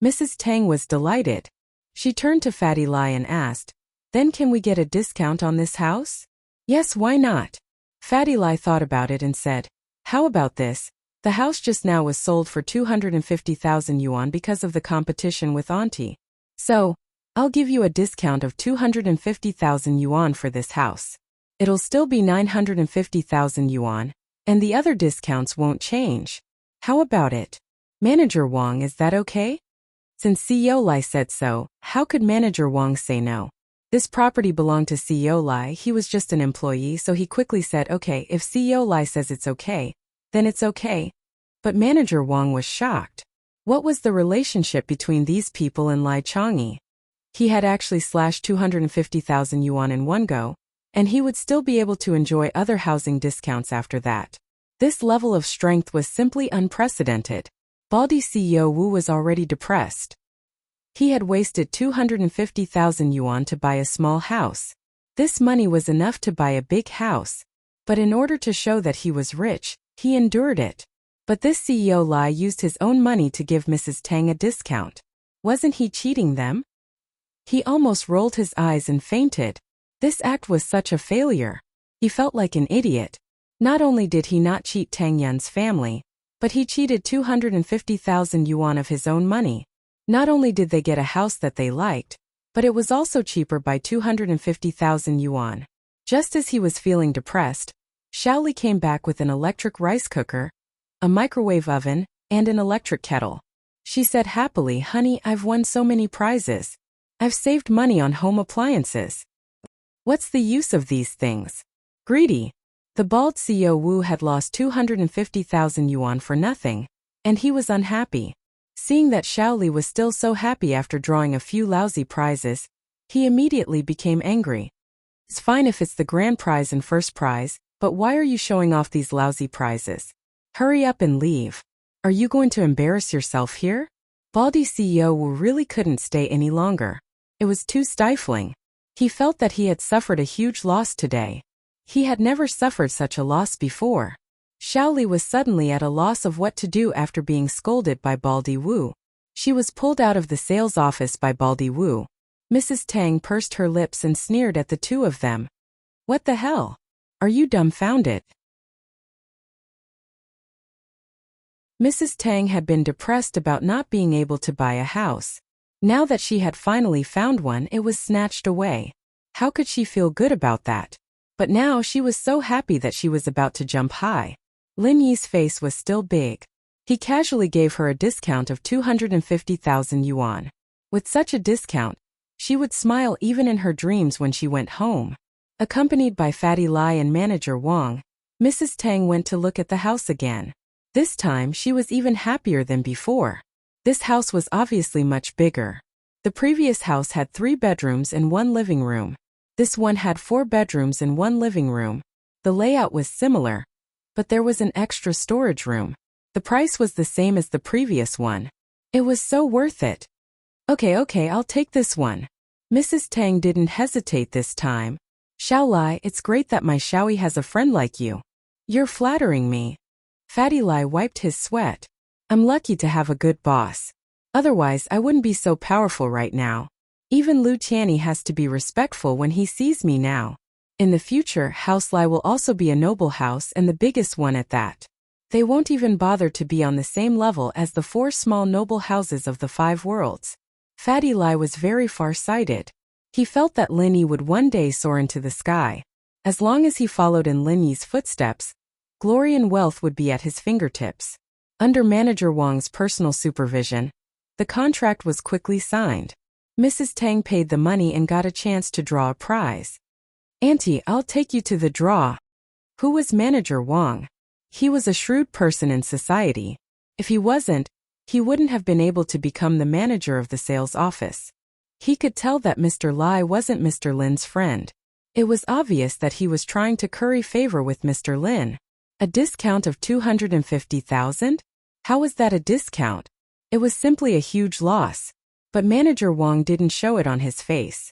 Mrs. Tang was delighted. She turned to Fatty Lai and asked, then can we get a discount on this house? Yes, why not? Fatty Lai thought about it and said, how about this? The house just now was sold for 250,000 yuan because of the competition with Auntie. So, I'll give you a discount of 250,000 yuan for this house. It'll still be 950,000 yuan, and the other discounts won't change. How about it? Manager Wang, is that okay? Since CEO Lai said so, how could Manager Wang say no? This property belonged to CEO Lai, he was just an employee, so he quickly said okay, if CEO Lai says it's okay, then it's okay. But Manager Wang was shocked. What was the relationship between these people and Lai Changyi? He had actually slashed 250,000 yuan in one go, and he would still be able to enjoy other housing discounts after that. This level of strength was simply unprecedented. Baldy CEO Wu was already depressed. He had wasted 250,000 yuan to buy a small house. This money was enough to buy a big house. But in order to show that he was rich, he endured it. But this CEO Lai used his own money to give Mrs. Tang a discount. Wasn't he cheating them? He almost rolled his eyes and fainted. This act was such a failure. He felt like an idiot. Not only did he not cheat Tang Yan's family, but he cheated 250,000 yuan of his own money. Not only did they get a house that they liked, but it was also cheaper by 250,000 yuan. Just as he was feeling depressed, Xiaoli came back with an electric rice cooker, a microwave oven, and an electric kettle. She said happily, honey, I've won so many prizes. I've saved money on home appliances. What's the use of these things? Greedy. The bald CEO Wu had lost 250,000 yuan for nothing, and he was unhappy. Seeing that Xiaoli was still so happy after drawing a few lousy prizes, he immediately became angry. It's fine if it's the grand prize and first prize, but why are you showing off these lousy prizes? Hurry up and leave. Are you going to embarrass yourself here? Baldy CEO Wu really couldn't stay any longer. It was too stifling. He felt that he had suffered a huge loss today. He had never suffered such a loss before. Xiaoli was suddenly at a loss of what to do after being scolded by Baldy Wu. She was pulled out of the sales office by Baldy Wu. Mrs. Tang pursed her lips and sneered at the two of them. What the hell? Are you dumbfounded? Mrs. Tang had been depressed about not being able to buy a house. Now that she had finally found one, it was snatched away. How could she feel good about that? But now she was so happy that she was about to jump high. Lin Yi's face was still big. He casually gave her a discount of 250,000 yuan. With such a discount, she would smile even in her dreams when she went home. Accompanied by Fatty Lai and Manager Wang, Mrs. Tang went to look at the house again. This time she was even happier than before. This house was obviously much bigger. The previous house had 3 bedrooms and 1 living room. This one had 4 bedrooms and 1 living room. The layout was similar, but there was an extra storage room. The price was the same as the previous one. It was so worth it. Okay, I'll take this one. Mrs. Tang didn't hesitate this time. Xiao Lai, it's great that my Xiaoyi has a friend like you. You're flattering me. Fatty Lai wiped his sweat. I'm lucky to have a good boss. Otherwise, I wouldn't be so powerful right now. Even Lu Tianyi has to be respectful when he sees me now. In the future, House Lai will also be a noble house and the biggest one at that. They won't even bother to be on the same level as the 4 small noble houses of the 5 worlds. Fatty Lai was very far-sighted. He felt that Lin Yi would one day soar into the sky. As long as he followed in Lin Yi's footsteps, glory and wealth would be at his fingertips. Under Manager Wang's personal supervision, the contract was quickly signed. Mrs. Tang paid the money and got a chance to draw a prize. "Auntie, I'll take you to the draw." Who was Manager Wang? He was a shrewd person in society. If he wasn't, he wouldn't have been able to become the manager of the sales office. He could tell that Mr. Lai wasn't Mr. Lin's friend. It was obvious that he was trying to curry favor with Mr. Lin. A discount of 250,000? How was that a discount? It was simply a huge loss. But Manager Wang didn't show it on his face.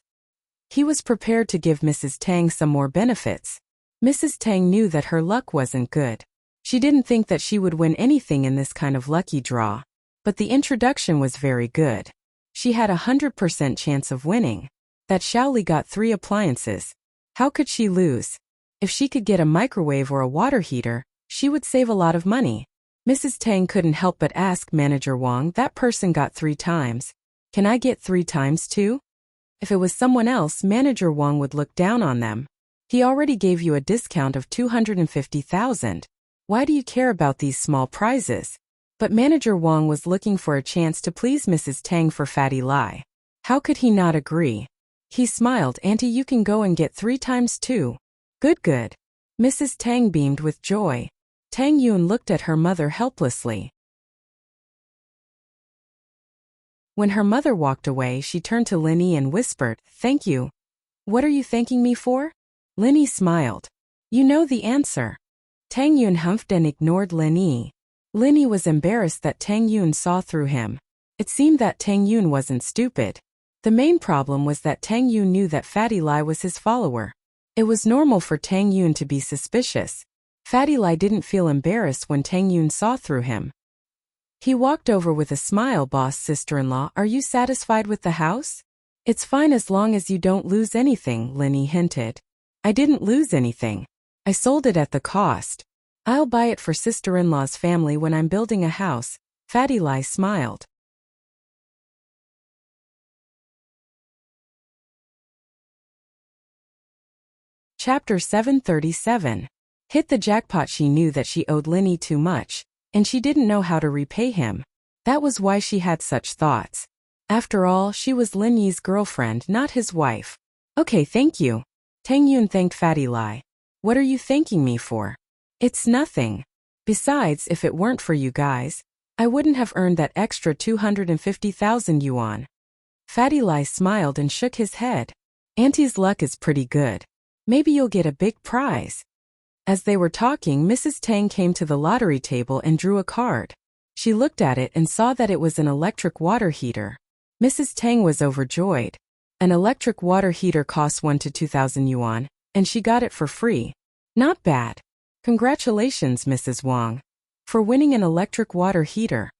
He was prepared to give Mrs. Tang some more benefits. Mrs. Tang knew that her luck wasn't good. She didn't think that she would win anything in this kind of lucky draw. But the introduction was very good. She had 100% chance of winning. That Xiaoli got 3 appliances. How could she lose? If she could get a microwave or a water heater, she would save a lot of money. Mrs. Tang couldn't help but ask Manager Wang, "That person got 3 times. Can I get 3 times too?" If it was someone else, Manager Wang would look down on them. "He already gave you a discount of 250,000. Why do you care about these small prizes?" But Manager Wang was looking for a chance to please Mrs. Tang for Fatty Lai. How could he not agree? He smiled. "Auntie, you can go and get 3 times too." Good. Mrs. Tang beamed with joy. Tang Yun looked at her mother helplessly. When her mother walked away, she turned to Lin Yi and whispered, "Thank you." "What are you thanking me for?" Lin Yi smiled. "You know the answer." Tang Yun humphed and ignored Lin Yi. Lin Yi was embarrassed that Tang Yun saw through him. It seemed that Tang Yun wasn't stupid. The main problem was that Tang Yun knew that Fatty Lai was his follower. It was normal for Tang Yun to be suspicious. Fatty Lai didn't feel embarrassed when Tang Yun saw through him. He walked over with a smile. "Boss, sister-in-law, are you satisfied with the house?" "It's fine as long as you don't lose anything," Lin Yi hinted. "I didn't lose anything. I sold it at the cost. I'll buy it for sister-in-law's family when I'm building a house." Fatty Lai smiled. Chapter 737. Hit the jackpot. She knew that she owed Lin Yi too much, and she didn't know how to repay him. That was why she had such thoughts. After all, she was Lin Yi's girlfriend, not his wife. "Okay, thank you." Tang Yun thanked Fatty Lai. "What are you thanking me for?" "It's nothing. Besides, if it weren't for you guys, I wouldn't have earned that extra 250,000 yuan. Fatty Lai smiled and shook his head. "Auntie's luck is pretty good. Maybe you'll get a big prize." As they were talking, Mrs. Tang came to the lottery table and drew a card. She looked at it and saw that it was an electric water heater. Mrs. Tang was overjoyed. An electric water heater costs 1 to 2,000 yuan, and she got it for free. Not bad. Congratulations, Mrs. Wang, for winning an electric water heater.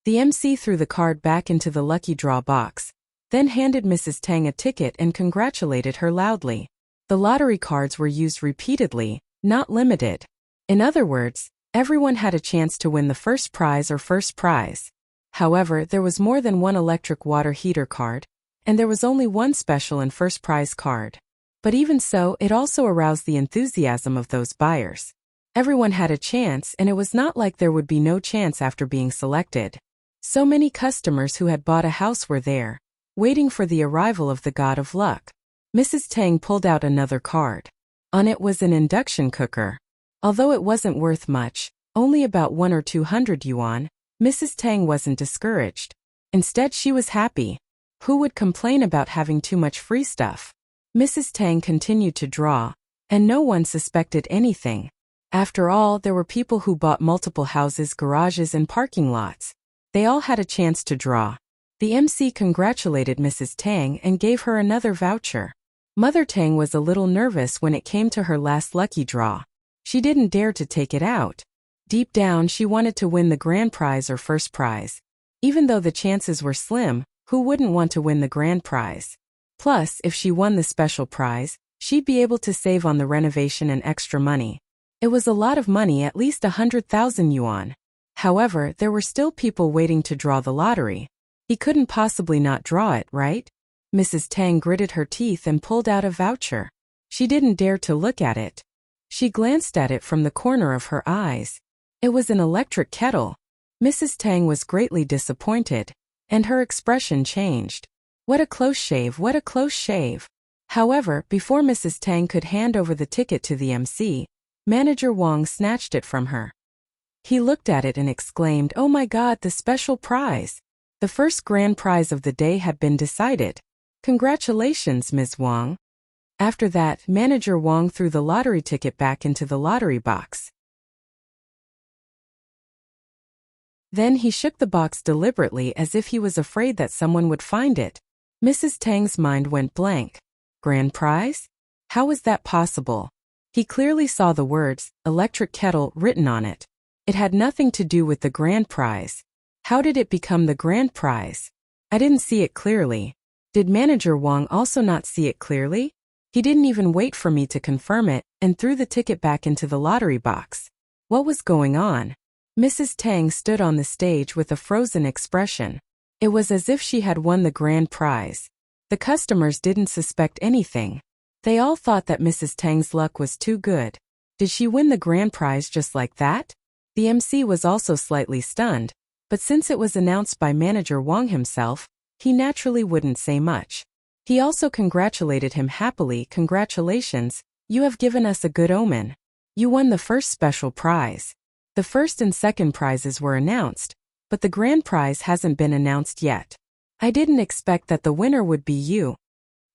The MC threw the card back into the lucky draw box, then handed Mrs. Tang a ticket and congratulated her loudly. The lottery cards were used repeatedly, not limited. In other words, everyone had a chance to win the first prize or first prize. However, there was more than one electric water heater card, and there was only one special and first prize card. But even so, it also aroused the enthusiasm of those buyers. Everyone had a chance, and it was not like there would be no chance after being selected. So many customers who had bought a house were there, waiting for the arrival of the god of luck. Mrs. Tang pulled out another card. On it was an induction cooker. Although it wasn't worth much, only about 1 or 200 yuan, Mrs. Tang wasn't discouraged. Instead, she was happy. Who would complain about having too much free stuff? Mrs. Tang continued to draw, and no one suspected anything. After all, there were people who bought multiple houses, garages, and parking lots. They all had a chance to draw. The MC congratulated Mrs. Tang and gave her another voucher. Mother Tang was a little nervous when it came to her last lucky draw. She didn't dare to take it out. Deep down, she wanted to win the grand prize or first prize. Even though the chances were slim, who wouldn't want to win the grand prize? Plus, if she won the special prize, she'd be able to save on the renovation and extra money. It was a lot of money, at least 100,000 yuan. However, there were still people waiting to draw the lottery. He couldn't possibly not draw it, right? Mrs. Tang gritted her teeth and pulled out a voucher. She didn't dare to look at it. She glanced at it from the corner of her eyes. It was an electric kettle. Mrs. Tang was greatly disappointed, and her expression changed. What a close shave, what a close shave. However, before Mrs. Tang could hand over the ticket to the MC, Manager Wang snatched it from her. He looked at it and exclaimed, "Oh my God, the special prize! The first grand prize of the day had been decided. Congratulations, Ms. Wang." After that, Manager Wang threw the lottery ticket back into the lottery box. Then he shook the box deliberately as if he was afraid that someone would find it. Mrs. Tang's mind went blank. Grand prize? How was that possible? He clearly saw the words, electric kettle, written on it. It had nothing to do with the grand prize. How did it become the grand prize? I didn't see it clearly. Did Manager Wang also not see it clearly? He didn't even wait for me to confirm it and threw the ticket back into the lottery box. What was going on? Mrs. Tang stood on the stage with a frozen expression. It was as if she had won the grand prize. The customers didn't suspect anything. They all thought that Mrs. Tang's luck was too good. Did she win the grand prize just like that? The MC was also slightly stunned, but since it was announced by Manager Wang himself, he naturally wouldn't say much. He also congratulated him happily. "Congratulations, you have given us a good omen. You won the first special prize. The first and second prizes were announced, but the grand prize hasn't been announced yet. I didn't expect that the winner would be you."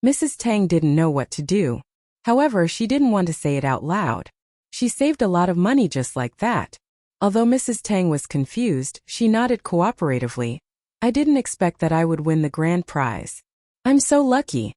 Mrs. Tang didn't know what to do. However, she didn't want to say it out loud. She saved a lot of money just like that. Although Mrs. Tang was confused, she nodded cooperatively. "I didn't expect that I would win the grand prize. I'm so lucky."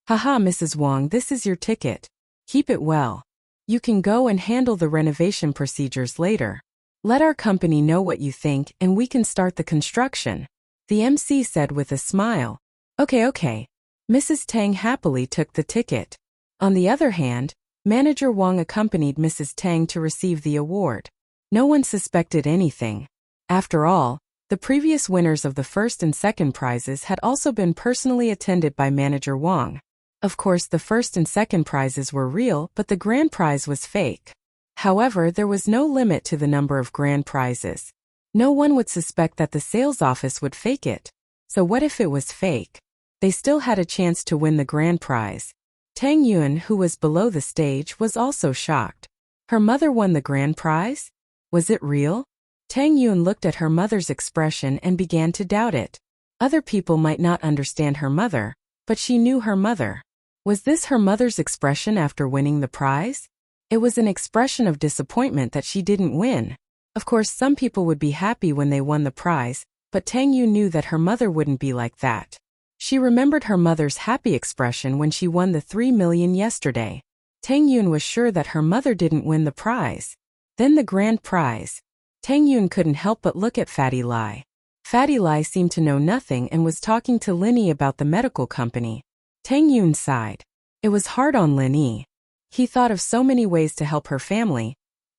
"Haha, Mrs. Wang, this is your ticket. Keep it well. You can go and handle the renovation procedures later. Let our company know what you think and we can start the construction," the MC said with a smile. Okay. Mrs. Tang happily took the ticket. On the other hand, Manager Wang accompanied Mrs. Tang to receive the award. No one suspected anything. After all, the previous winners of the first and second prizes had also been personally attended by Manager Wang. Of course, the first and second prizes were real, but the grand prize was fake. However, there was no limit to the number of grand prizes. No one would suspect that the sales office would fake it. So what if it was fake? They still had a chance to win the grand prize. Tang Yun, who was below the stage, was also shocked. Her mother won the grand prize? Was it real? Tang Yun looked at her mother's expression and began to doubt it. Other people might not understand her mother, but she knew her mother. Was this her mother's expression after winning the prize? It was an expression of disappointment that she didn't win. Of course, some people would be happy when they won the prize, but Tang Yun knew that her mother wouldn't be like that. She remembered her mother's happy expression when she won the 3 million yesterday. Tang Yun was sure that her mother didn't win the prize. Then the grand prize. Tang Yun couldn't help but look at Fatty Lai. Fatty Lai seemed to know nothing and was talking to Linny about the medical company. Tang Yun sighed. It was hard on Linny. He thought of so many ways to help her family.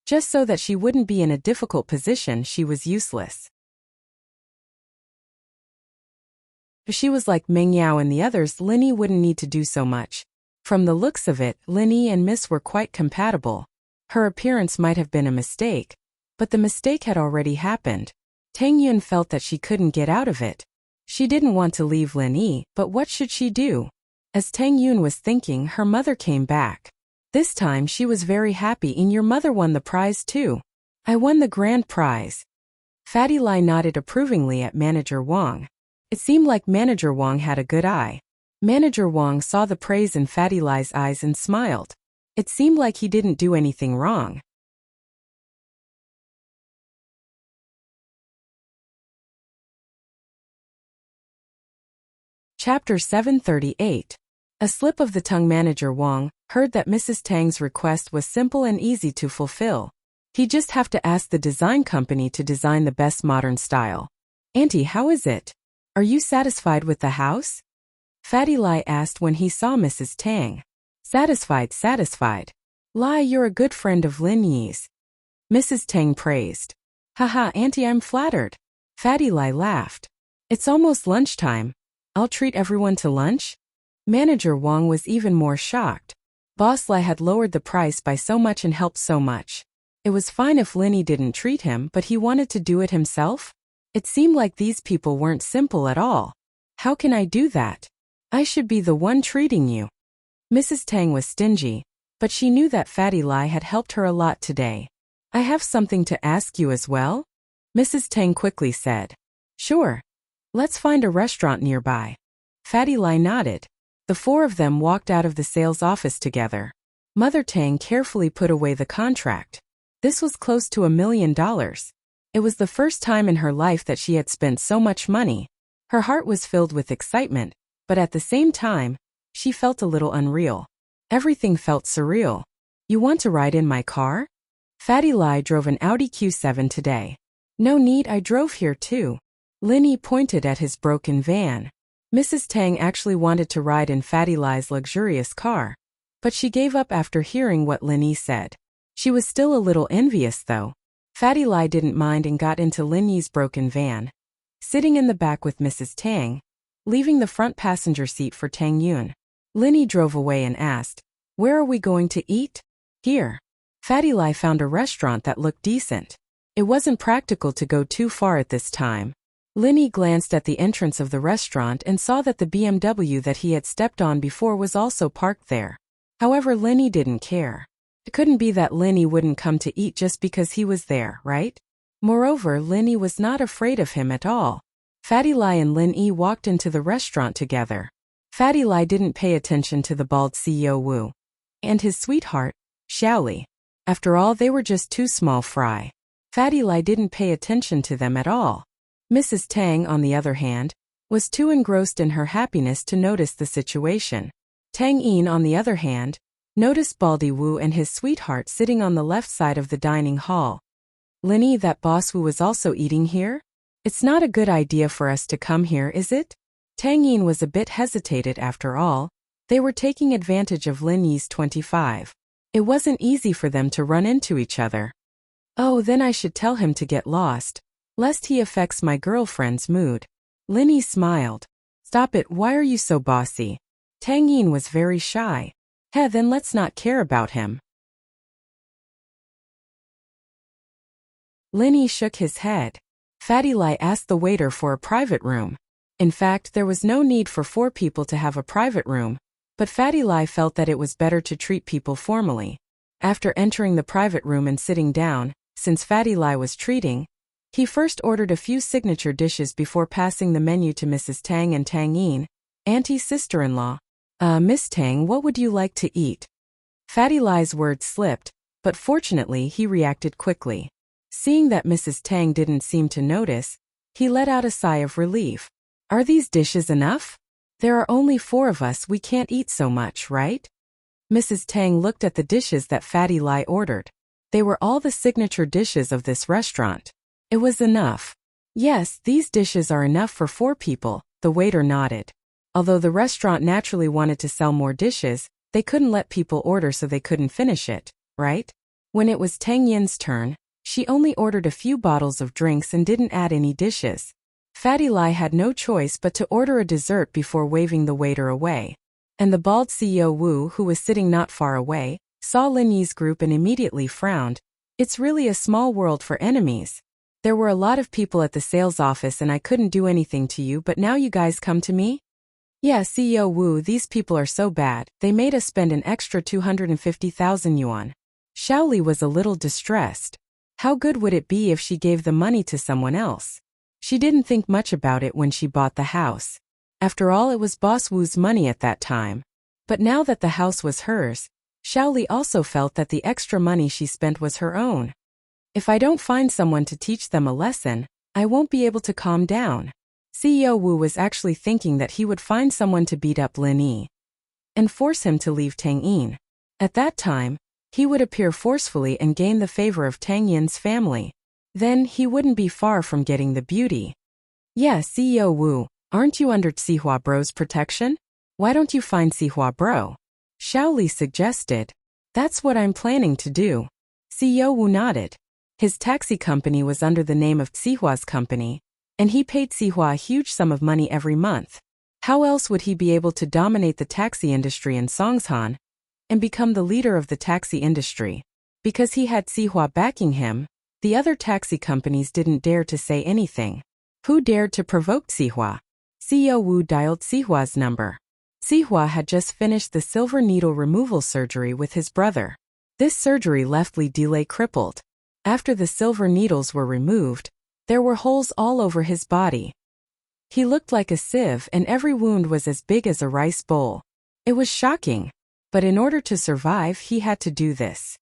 Just so that she wouldn't be in a difficult position, she was useless. If she was like Meng Yao and the others, Linny wouldn't need to do so much. From the looks of it, Linny and Miss were quite compatible. Her appearance might have been a mistake, but the mistake had already happened. Tang Yun felt that she couldn't get out of it. She didn't want to leave Linny, but what should she do? As Tang Yun was thinking, her mother came back. This time she was very happy. "And your mother won the prize too." "I won the grand prize." Fatty Lai nodded approvingly at Manager Wang. It seemed like Manager Wang had a good eye. Manager Wang saw the praise in Fatty Lai's eyes and smiled. It seemed like he didn't do anything wrong. Chapter 738. A slip of the tongue. Manager Wang heard that Mrs. Tang's request was simple and easy to fulfill. He'd just have to ask the design company to design the best modern style. "Auntie, how is it? Are you satisfied with the house?" Fatty Lai asked when he saw Mrs. Tang. Satisfied. Lai, you're a good friend of Lin Yi's." Mrs. Tang praised. "Haha, Auntie, I'm flattered." Fatty Lai laughed. "It's almost lunchtime. I'll treat everyone to lunch? Manager Wang was even more shocked. Boss Lai had lowered the price by so much and helped so much. It was fine if Linny didn't treat him, but he wanted to do it himself? It seemed like these people weren't simple at all. How can I do that? I should be the one treating you. Mrs. Tang was stingy, but she knew that Fatty Lai had helped her a lot today. I have something to ask you as well? Mrs. Tang quickly said. Sure. Let's find a restaurant nearby. Fatty Lai nodded. The four of them walked out of the sales office together. Mother Tang carefully put away the contract. This was close to $1 million. It was the first time in her life that she had spent so much money. Her heart was filled with excitement, but at the same time, she felt a little unreal. Everything felt surreal. You want to ride in my car? Fatty Lai drove an Audi Q7 today. No need, I drove here too. Linny pointed at his broken van. Mrs. Tang actually wanted to ride in Fatty Lai's luxurious car, but she gave up after hearing what Linny said. She was still a little envious though. Fatty Lai didn't mind and got into Linny's broken van. Sitting in the back with Mrs. Tang, leaving the front passenger seat for Tang Yun. Linny drove away and asked, "Where are we going to eat?" "Here." Fatty Lai found a restaurant that looked decent. It wasn't practical to go too far at this time. Linny glanced at the entrance of the restaurant and saw that the BMW that he had stepped on before was also parked there. However, Linny didn't care. It couldn't be that Linny wouldn't come to eat just because he was there, right? Moreover, Linny was not afraid of him at all. Fatty Lai and Linny walked into the restaurant together. Fatty Lai didn't pay attention to the bald CEO Wu and his sweetheart, Xiaoli. After all, they were just two small fry. Fatty Lai didn't pay attention to them at all. Mrs. Tang, on the other hand, was too engrossed in her happiness to notice the situation. Tang Yin, on the other hand, noticed Baldy Wu and his sweetheart sitting on the left side of the dining hall. Linny, that boss Wu was also eating here? It's not a good idea for us to come here, is it? Tang Yin was a bit hesitated after all. They were taking advantage of Linny's 25. It wasn't easy for them to run into each other. Oh, then I should tell him to get lost, lest he affects my girlfriend's mood. Linny smiled. Stop it, why are you so bossy? Tang Yin was very shy. Then let's not care about him. Linny shook his head. Fatty Lai asked the waiter for a private room. In fact, there was no need for 4 people to have a private room, but Fatty Lai felt that it was better to treat people formally. After entering the private room and sitting down, since Fatty Lai was treating, he first ordered a few signature dishes before passing the menu to Mrs. Tang and Tang Yin, Auntie's sister-in-law. Miss Tang, what would you like to eat?" Fatty Lai's words slipped, but fortunately he reacted quickly. Seeing that Mrs. Tang didn't seem to notice, he let out a sigh of relief. "Are these dishes enough? There are only 4 of us, we can't eat so much, right?" Mrs. Tang looked at the dishes that Fatty Lai ordered. They were all the signature dishes of this restaurant. It was enough. "Yes, these dishes are enough for 4 people, the waiter nodded. Although the restaurant naturally wanted to sell more dishes, they couldn't let people order so they couldn't finish it, right? When it was Tang Yin's turn, she only ordered a few bottles of drinks and didn't add any dishes. Fatty Lai had no choice but to order a dessert before waving the waiter away. And the bald CEO Wu, who was sitting not far away, saw Lin Yi's group and immediately frowned. "It's really a small world for enemies. There were a lot of people at the sales office and I couldn't do anything to you, but now you guys come to me?" "Yeah, CEO Wu, these people are so bad, they made us spend an extra 250,000 yuan. Xiaoli was a little distressed. How good would it be if she gave the money to someone else? She didn't think much about it when she bought the house. After all, it was Boss Wu's money at that time. But now that the house was hers, Xiaoli also felt that the extra money she spent was her own. If I don't find someone to teach them a lesson, I won't be able to calm down." CEO Wu was actually thinking that he would find someone to beat up Lin Yi and force him to leave Tang Yin. At that time, he would appear forcefully and gain the favor of Tang Yin's family. Then he wouldn't be far from getting the beauty. "Yeah, CEO Wu, aren't you under Sihua Bro's protection? Why don't you find Sihua Bro?" Xiaoli suggested. "That's what I'm planning to do." CEO Wu nodded. His taxi company was under the name of Sihua's company, and he paid Sihua a huge sum of money every month. How else would he be able to dominate the taxi industry in Songshan and become the leader of the taxi industry? Because he had Sihua backing him, the other taxi companies didn't dare to say anything. Who dared to provoke Sihua? CEO Wu dialed Sihua's number. Sihua had just finished the silver needle removal surgery with his brother. This surgery left Li Delay crippled. After the silver needles were removed, there were holes all over his body. He looked like a sieve and every wound was as big as a rice bowl. It was shocking. But in order to survive, he had to do this.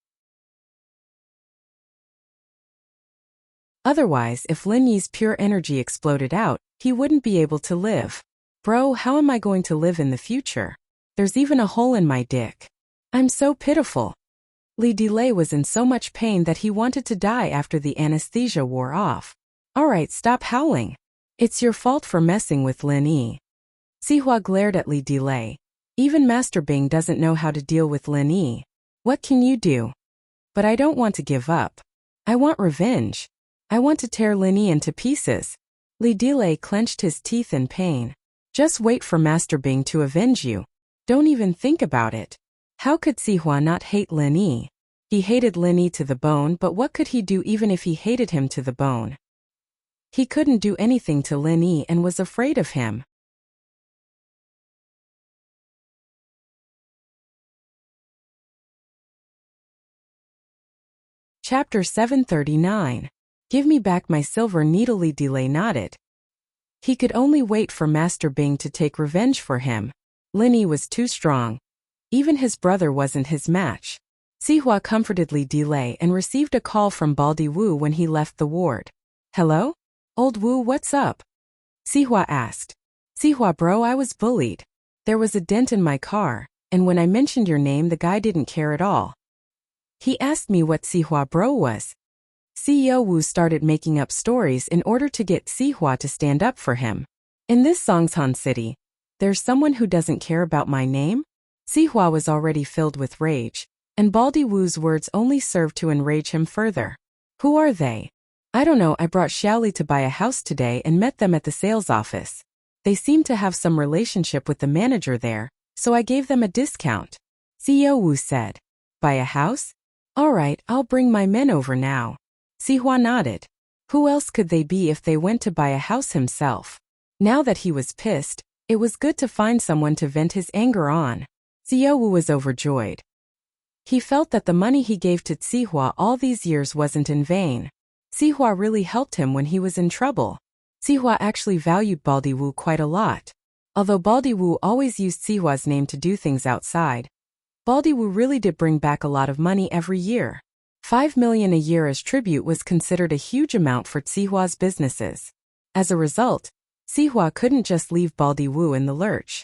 Otherwise, if Lin Yi's pure energy exploded out, he wouldn't be able to live. Bro, how am I going to live in the future? There's even a hole in my dick. I'm so pitiful. Li Delay was in so much pain that he wanted to die after the anesthesia wore off. Alright, stop howling. It's your fault for messing with Lin Yi. Sihua glared at Li Delay. Even Master Bing doesn't know how to deal with Lin Yi. What can you do? But I don't want to give up. I want revenge. I want to tear Lin Yi into pieces. Li Delay clenched his teeth in pain. Just wait for Master Bing to avenge you. Don't even think about it. How could Sihua not hate Lin Yi? He hated Lin Yi to the bone, but what could he do even if he hated him to the bone? He couldn't do anything to Lin Yi and was afraid of him. Chapter 739. Give me back my silver needle. Li Delay nodded. He could only wait for Master Bing to take revenge for him. Lin Yi was too strong. Even his brother wasn't his match. Sihua comforted Li Delay and received a call from Baldy Wu when he left the ward. Hello? Old Wu, what's up? Sihua asked. Sihua bro, I was bullied. There was a dent in my car, and when I mentioned your name the guy didn't care at all. He asked me what Sihua bro was. CEO Wu started making up stories in order to get Sihua to stand up for him. In this Songshan city, there's someone who doesn't care about my name? Sihua was already filled with rage, and Baldy Wu's words only served to enrage him further. Who are they? I don't know, I brought Xiaoli to buy a house today and met them at the sales office. They seem to have some relationship with the manager there, so I gave them a discount. CEO Wu said. Buy a house? Alright, I'll bring my men over now. Sihua nodded. Who else could they be if they went to buy a house himself? Now that he was pissed, it was good to find someone to vent his anger on. CEO Wu was overjoyed. He felt that the money he gave to Sihua all these years wasn't in vain. Sihua really helped him when he was in trouble. Sihua actually valued Baldy Wu quite a lot. Although Baldy Wu always used Sihua's name to do things outside, Baldy Wu really did bring back a lot of money every year. 5 million a year as tribute was considered a huge amount for Sihua's businesses. As a result, Sihua couldn't just leave Baldy Wu in the lurch.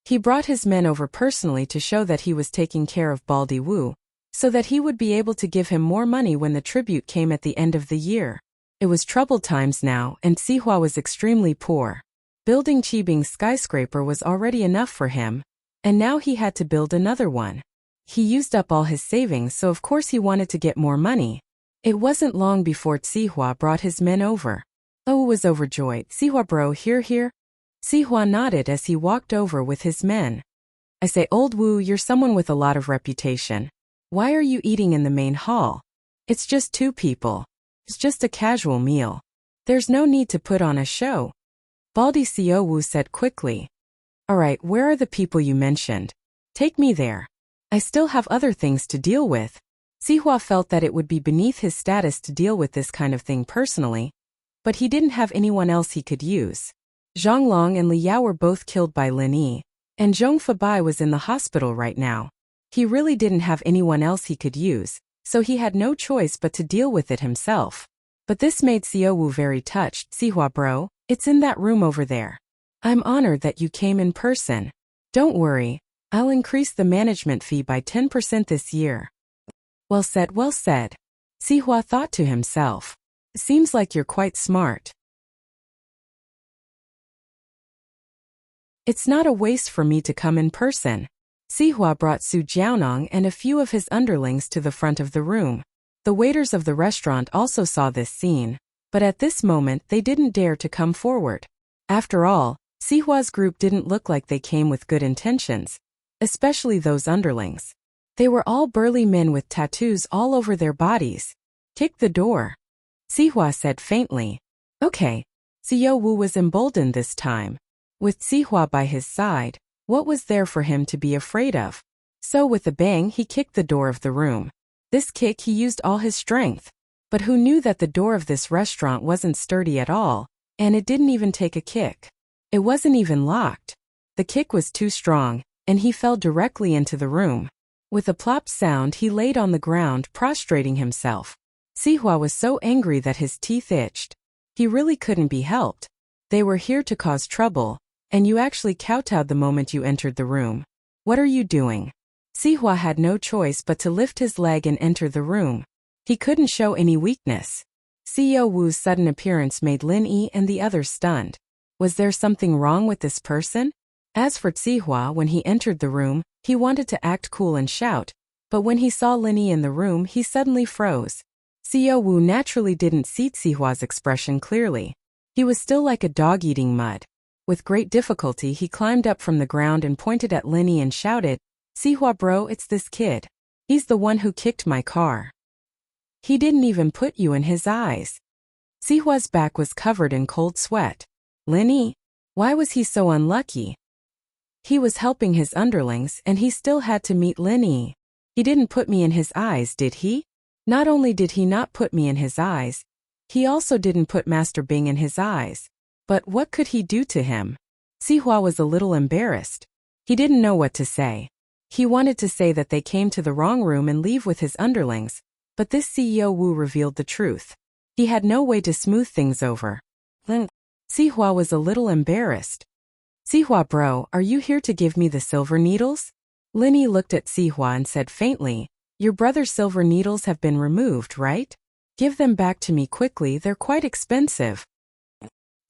He brought his men over personally to show that he was taking care of Baldy Wu, so that he would be able to give him more money when the tribute came at the end of the year. It was troubled times now, and Sihua was extremely poor. Building Qibing's skyscraper was already enough for him, and now he had to build another one. He used up all his savings, so of course he wanted to get more money. It wasn't long before Sihua brought his men over. Oh was overjoyed. Sihua bro, here. Sihua nodded as he walked over with his men. I say, old Wu, you're someone with a lot of reputation. Why are you eating in the main hall? It's just 2 people. It's just a casual meal. There's no need to put on a show. Baldy CEO Wu said quickly. Alright, where are the people you mentioned? Take me there. I still have other things to deal with. Sihua felt that it would be beneath his status to deal with this kind of thing personally, but he didn't have anyone else he could use. Zhang Long and Li Yao were both killed by Lin Yi, and Zhong Fabai was in the hospital right now. He really didn't have anyone else he could use, so he had no choice but to deal with it himself. But this made CEO Wu very touched. Sihua bro, it's in that room over there. I'm honored that you came in person. Don't worry, I'll increase the management fee by 10% this year. Well said, well said. Sihua thought to himself. Seems like you're quite smart. It's not a waste for me to come in person. Sihua brought Su Jiaonong and a few of his underlings to the front of the room. The waiters of the restaurant also saw this scene, but at this moment they didn't dare to come forward. After all, Sihua's group didn't look like they came with good intentions, especially those underlings. They were all burly men with tattoos all over their bodies. Kick the door, Sihua said faintly. Okay. Xiao Wu was emboldened this time. With Sihua by his side, what was there for him to be afraid of? So with a bang he kicked the door of the room. This kick he used all his strength. But who knew that the door of this restaurant wasn't sturdy at all, and it didn't even take a kick. It wasn't even locked. The kick was too strong, and he fell directly into the room. With a plop sound he laid on the ground prostrating himself. Sihua was so angry that his teeth itched. He really couldn't be helped. They were here to cause trouble, and you actually kowtowed the moment you entered the room. What are you doing? Sihua had no choice but to lift his leg and enter the room. He couldn't show any weakness. Xiao Wu's sudden appearance made Lin Yi and the others stunned. Was there something wrong with this person? As for Sihua, when he entered the room, he wanted to act cool and shout, but when he saw Lin Yi in the room he suddenly froze. Xiao Wu naturally didn't see Sihua's expression clearly. He was still like a dog eating mud. With great difficulty he climbed up from the ground and pointed at Lin Yi and shouted, Sihua bro, it's this kid. He's the one who kicked my car. He didn't even put you in his eyes. Sihua's back was covered in cold sweat. Lin Yi? Why was he so unlucky? He was helping his underlings and he still had to meet Lin Yi. He didn't put me in his eyes, did he? Not only did he not put me in his eyes, he also didn't put Master Bing in his eyes. But what could he do to him? Sihua was a little embarrassed. He didn't know what to say. He wanted to say that they came to the wrong room and leave with his underlings, but this CEO Wu revealed the truth. He had no way to smooth things over. Sihua was a little embarrassed. Sihua bro, are you here to give me the silver needles? Lin Yi looked at Sihua and said faintly, your brother's silver needles have been removed, right? Give them back to me quickly, they're quite expensive.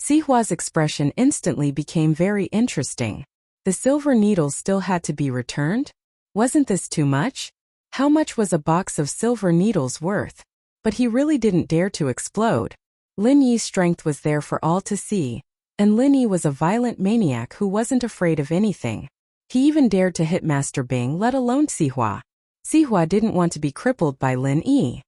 Sihua's expression instantly became very interesting. The silver needles still had to be returned? Wasn't this too much? How much was a box of silver needles worth? But he really didn't dare to explode. Lin Yi's strength was there for all to see, and Lin Yi was a violent maniac who wasn't afraid of anything. He even dared to hit Master Bing, let alone Sihua. Sihua didn't want to be crippled by Lin Yi.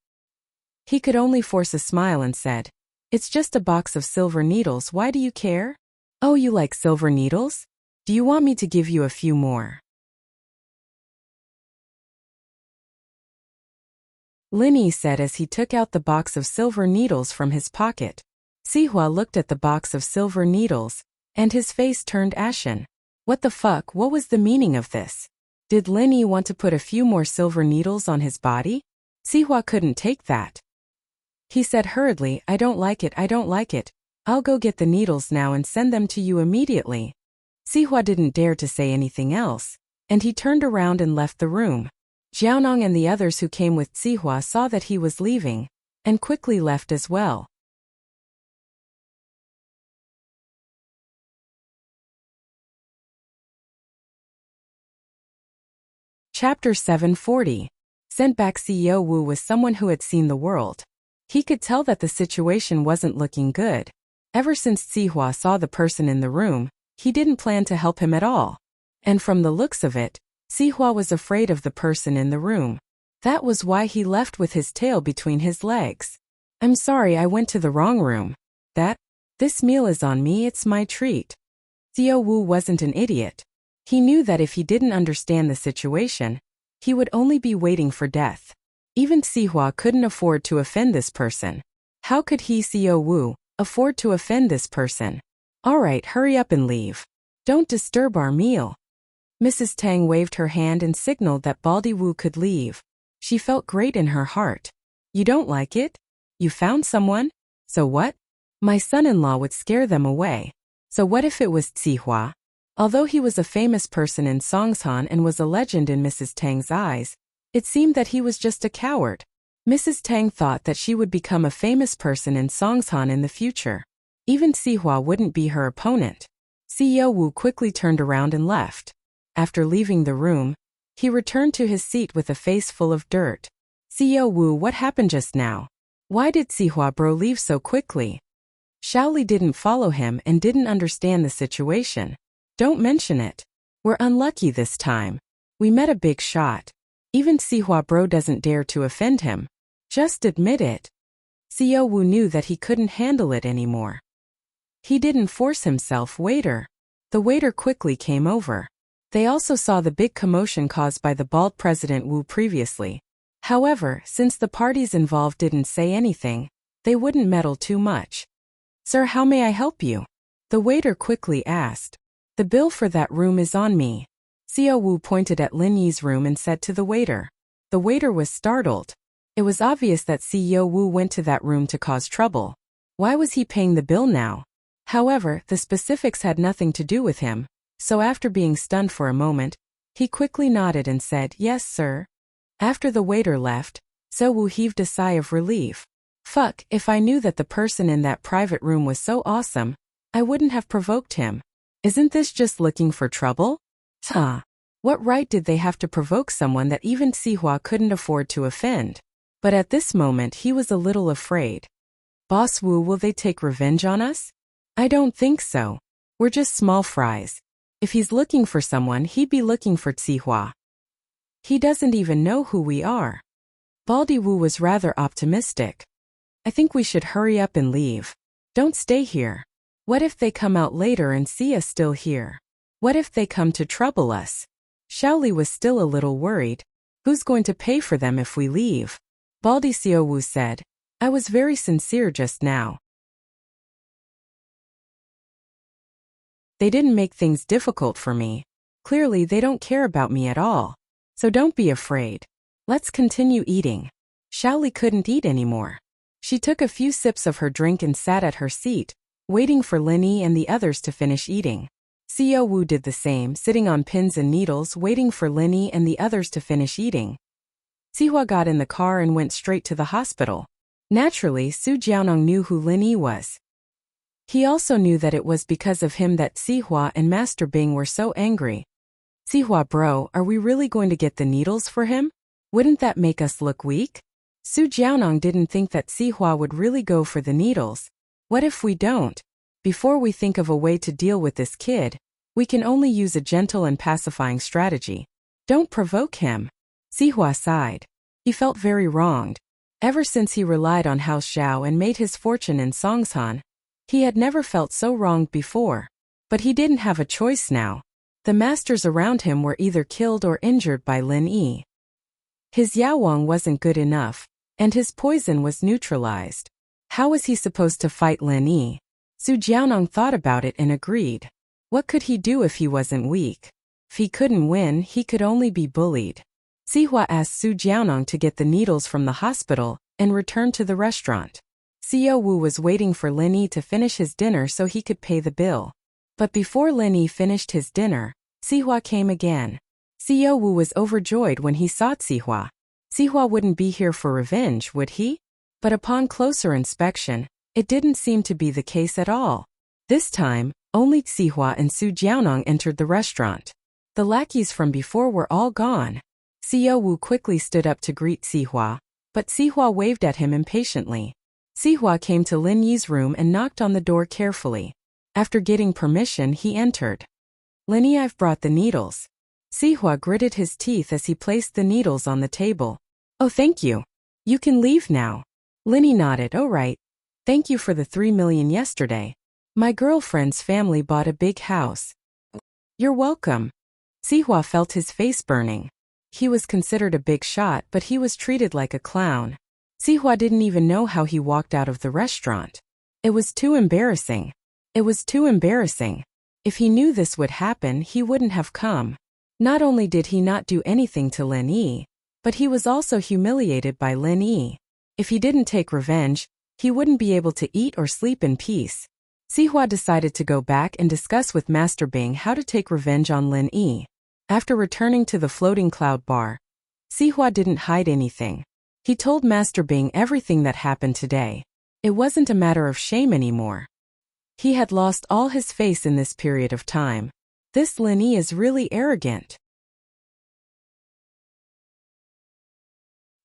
He could only force a smile and said, it's just a box of silver needles, why do you care? Oh, you like silver needles? Do you want me to give you a few more? Lin Yi said as he took out the box of silver needles from his pocket. Sihua looked at the box of silver needles, and his face turned ashen. What the fuck, what was the meaning of this? Did Lin Yi want to put a few more silver needles on his body? Sihua couldn't take that. He said hurriedly, I don't like it, I don't like it. I'll go get the needles now and send them to you immediately. Sihua didn't dare to say anything else, and he turned around and left the room. Jiaonong and the others who came with Sihua saw that he was leaving, and quickly left as well. Chapter 740. Sent back CEO Wu was someone who had seen the world. He could tell that the situation wasn't looking good. Ever since Sihua saw the person in the room, he didn't plan to help him at all. And from the looks of it, Sihua was afraid of the person in the room. That was why he left with his tail between his legs. I'm sorry, I went to the wrong room. This meal is on me, it's my treat. Xiao Wu wasn't an idiot. He knew that if he didn't understand the situation, he would only be waiting for death. Even Sihua couldn't afford to offend this person. How could he, Xiao Wu, afford to offend this person? Alright, hurry up and leave. Don't disturb our meal. Mrs. Tang waved her hand and signaled that Baldy Wu could leave. She felt great in her heart. You don't like it? You found someone? So what? My son-in-law would scare them away. So what if it was Sihua? Although he was a famous person in Songshan and was a legend in Mrs. Tang's eyes, it seemed that he was just a coward. Mrs. Tang thought that she would become a famous person in Songshan in the future. Even Sihua wouldn't be her opponent. CEO Wu quickly turned around and left. After leaving the room, he returned to his seat with a face full of dirt. CEO Wu, what happened just now? Why did Sihua bro leave so quickly? Shaoli didn't follow him and didn't understand the situation. Don't mention it. We're unlucky this time. We met a big shot. Even Sihua bro doesn't dare to offend him. Just admit it. Xiao Wu knew that he couldn't handle it anymore. He didn't force himself. Waiter. The waiter quickly came over. They also saw the big commotion caused by the bald President Wu previously. However, since the parties involved didn't say anything, they wouldn't meddle too much. Sir, how may I help you? The waiter quickly asked. The bill for that room is on me. Xiao Wu pointed at Lin Yi's room and said to the waiter. The waiter was startled. It was obvious that Xiao Wu went to that room to cause trouble. Why was he paying the bill now? However, the specifics had nothing to do with him, so after being stunned for a moment, he quickly nodded and said, "Yes, sir." After the waiter left, Xiao Wu heaved a sigh of relief. Fuck, if I knew that the person in that private room was so awesome, I wouldn't have provoked him. Isn't this just looking for trouble? What right did they have to provoke someone that even Sihua couldn't afford to offend? But at this moment he was a little afraid. Boss Wu, will they take revenge on us? I don't think so. We're just small fries. If he's looking for someone, he'd be looking for Sihua. He doesn't even know who we are. Baldy Wu was rather optimistic. I think we should hurry up and leave. Don't stay here. What if they come out later and see us still here? What if they come to trouble us? Shaoli was still a little worried. Who's going to pay for them if we leave? Baldy Xiao Wu said. I was very sincere just now. They didn't make things difficult for me. Clearly they don't care about me at all. So don't be afraid. Let's continue eating. Shaoli couldn't eat anymore. She took a few sips of her drink and sat at her seat, waiting for Lin Yi and the others to finish eating. Xiao Wu did the same, sitting on pins and needles, waiting for Lin Yi and the others to finish eating. Sihua got in the car and went straight to the hospital. Naturally, Su Jiaonong knew who Lin Yi was. He also knew that it was because of him that Sihua and Master Bing were so angry. Sihua bro, are we really going to get the needles for him? Wouldn't that make us look weak? Su Jiaonong didn't think that Sihua would really go for the needles. What if we don't? Before we think of a way to deal with this kid, we can only use a gentle and pacifying strategy. Don't provoke him. Sihua sighed. He felt very wronged. Ever since he relied on Hao Xiao and made his fortune in Songshan, he had never felt so wronged before. But he didn't have a choice now. The masters around him were either killed or injured by Lin Yi. His Yaowang wasn't good enough, and his poison was neutralized. How was he supposed to fight Lin Yi? Su Jiaonong thought about it and agreed. What could he do if he wasn't weak? If he couldn't win, he could only be bullied. Sihua asked Su Jiaonong to get the needles from the hospital and return to the restaurant. Xiao Wu was waiting for Lin Yi to finish his dinner so he could pay the bill. But before Lin Yi finished his dinner, Sihua came again. Xiao Wu was overjoyed when he saw Sihua. Sihua wouldn't be here for revenge, would he? But upon closer inspection, it didn't seem to be the case at all. This time, only Sihua and Su Jiaonong entered the restaurant. The lackeys from before were all gone. Xiao Wu quickly stood up to greet Sihua, but Sihua waved at him impatiently. Sihua came to Lin Yi's room and knocked on the door carefully. After getting permission, he entered. Lin Yi, I've brought the needles. Sihua gritted his teeth as he placed the needles on the table. Oh, thank you. You can leave now. Lin Yi nodded. Oh, right. Thank you for the 3 million yesterday. My girlfriend's family bought a big house. You're welcome. Sihua felt his face burning. He was considered a big shot, but he was treated like a clown. Sihua didn't even know how he walked out of the restaurant. It was too embarrassing. It was too embarrassing. If he knew this would happen, he wouldn't have come. Not only did he not do anything to Lin Yi, but he was also humiliated by Lin Yi. If he didn't take revenge, he wouldn't be able to eat or sleep in peace. Sihua decided to go back and discuss with Master Bing how to take revenge on Lin Yi. After returning to the floating cloud bar, Sihua didn't hide anything. He told Master Bing everything that happened today. It wasn't a matter of shame anymore. He had lost all his face in this period of time. This Lin Yi is really arrogant.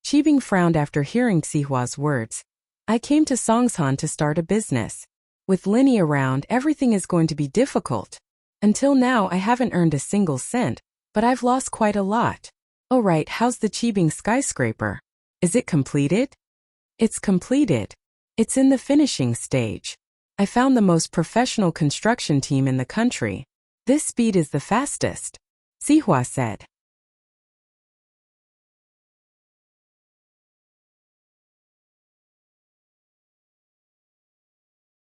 Qibing frowned after hearing Sihua's words. I came to Songshan to start a business. With Linny around, everything is going to be difficult. Until now, I haven't earned a single cent, but I've lost quite a lot. Oh right, how's the Qibing skyscraper? Is it completed? It's completed. It's in the finishing stage. I found the most professional construction team in the country. This speed is the fastest, Sihua said.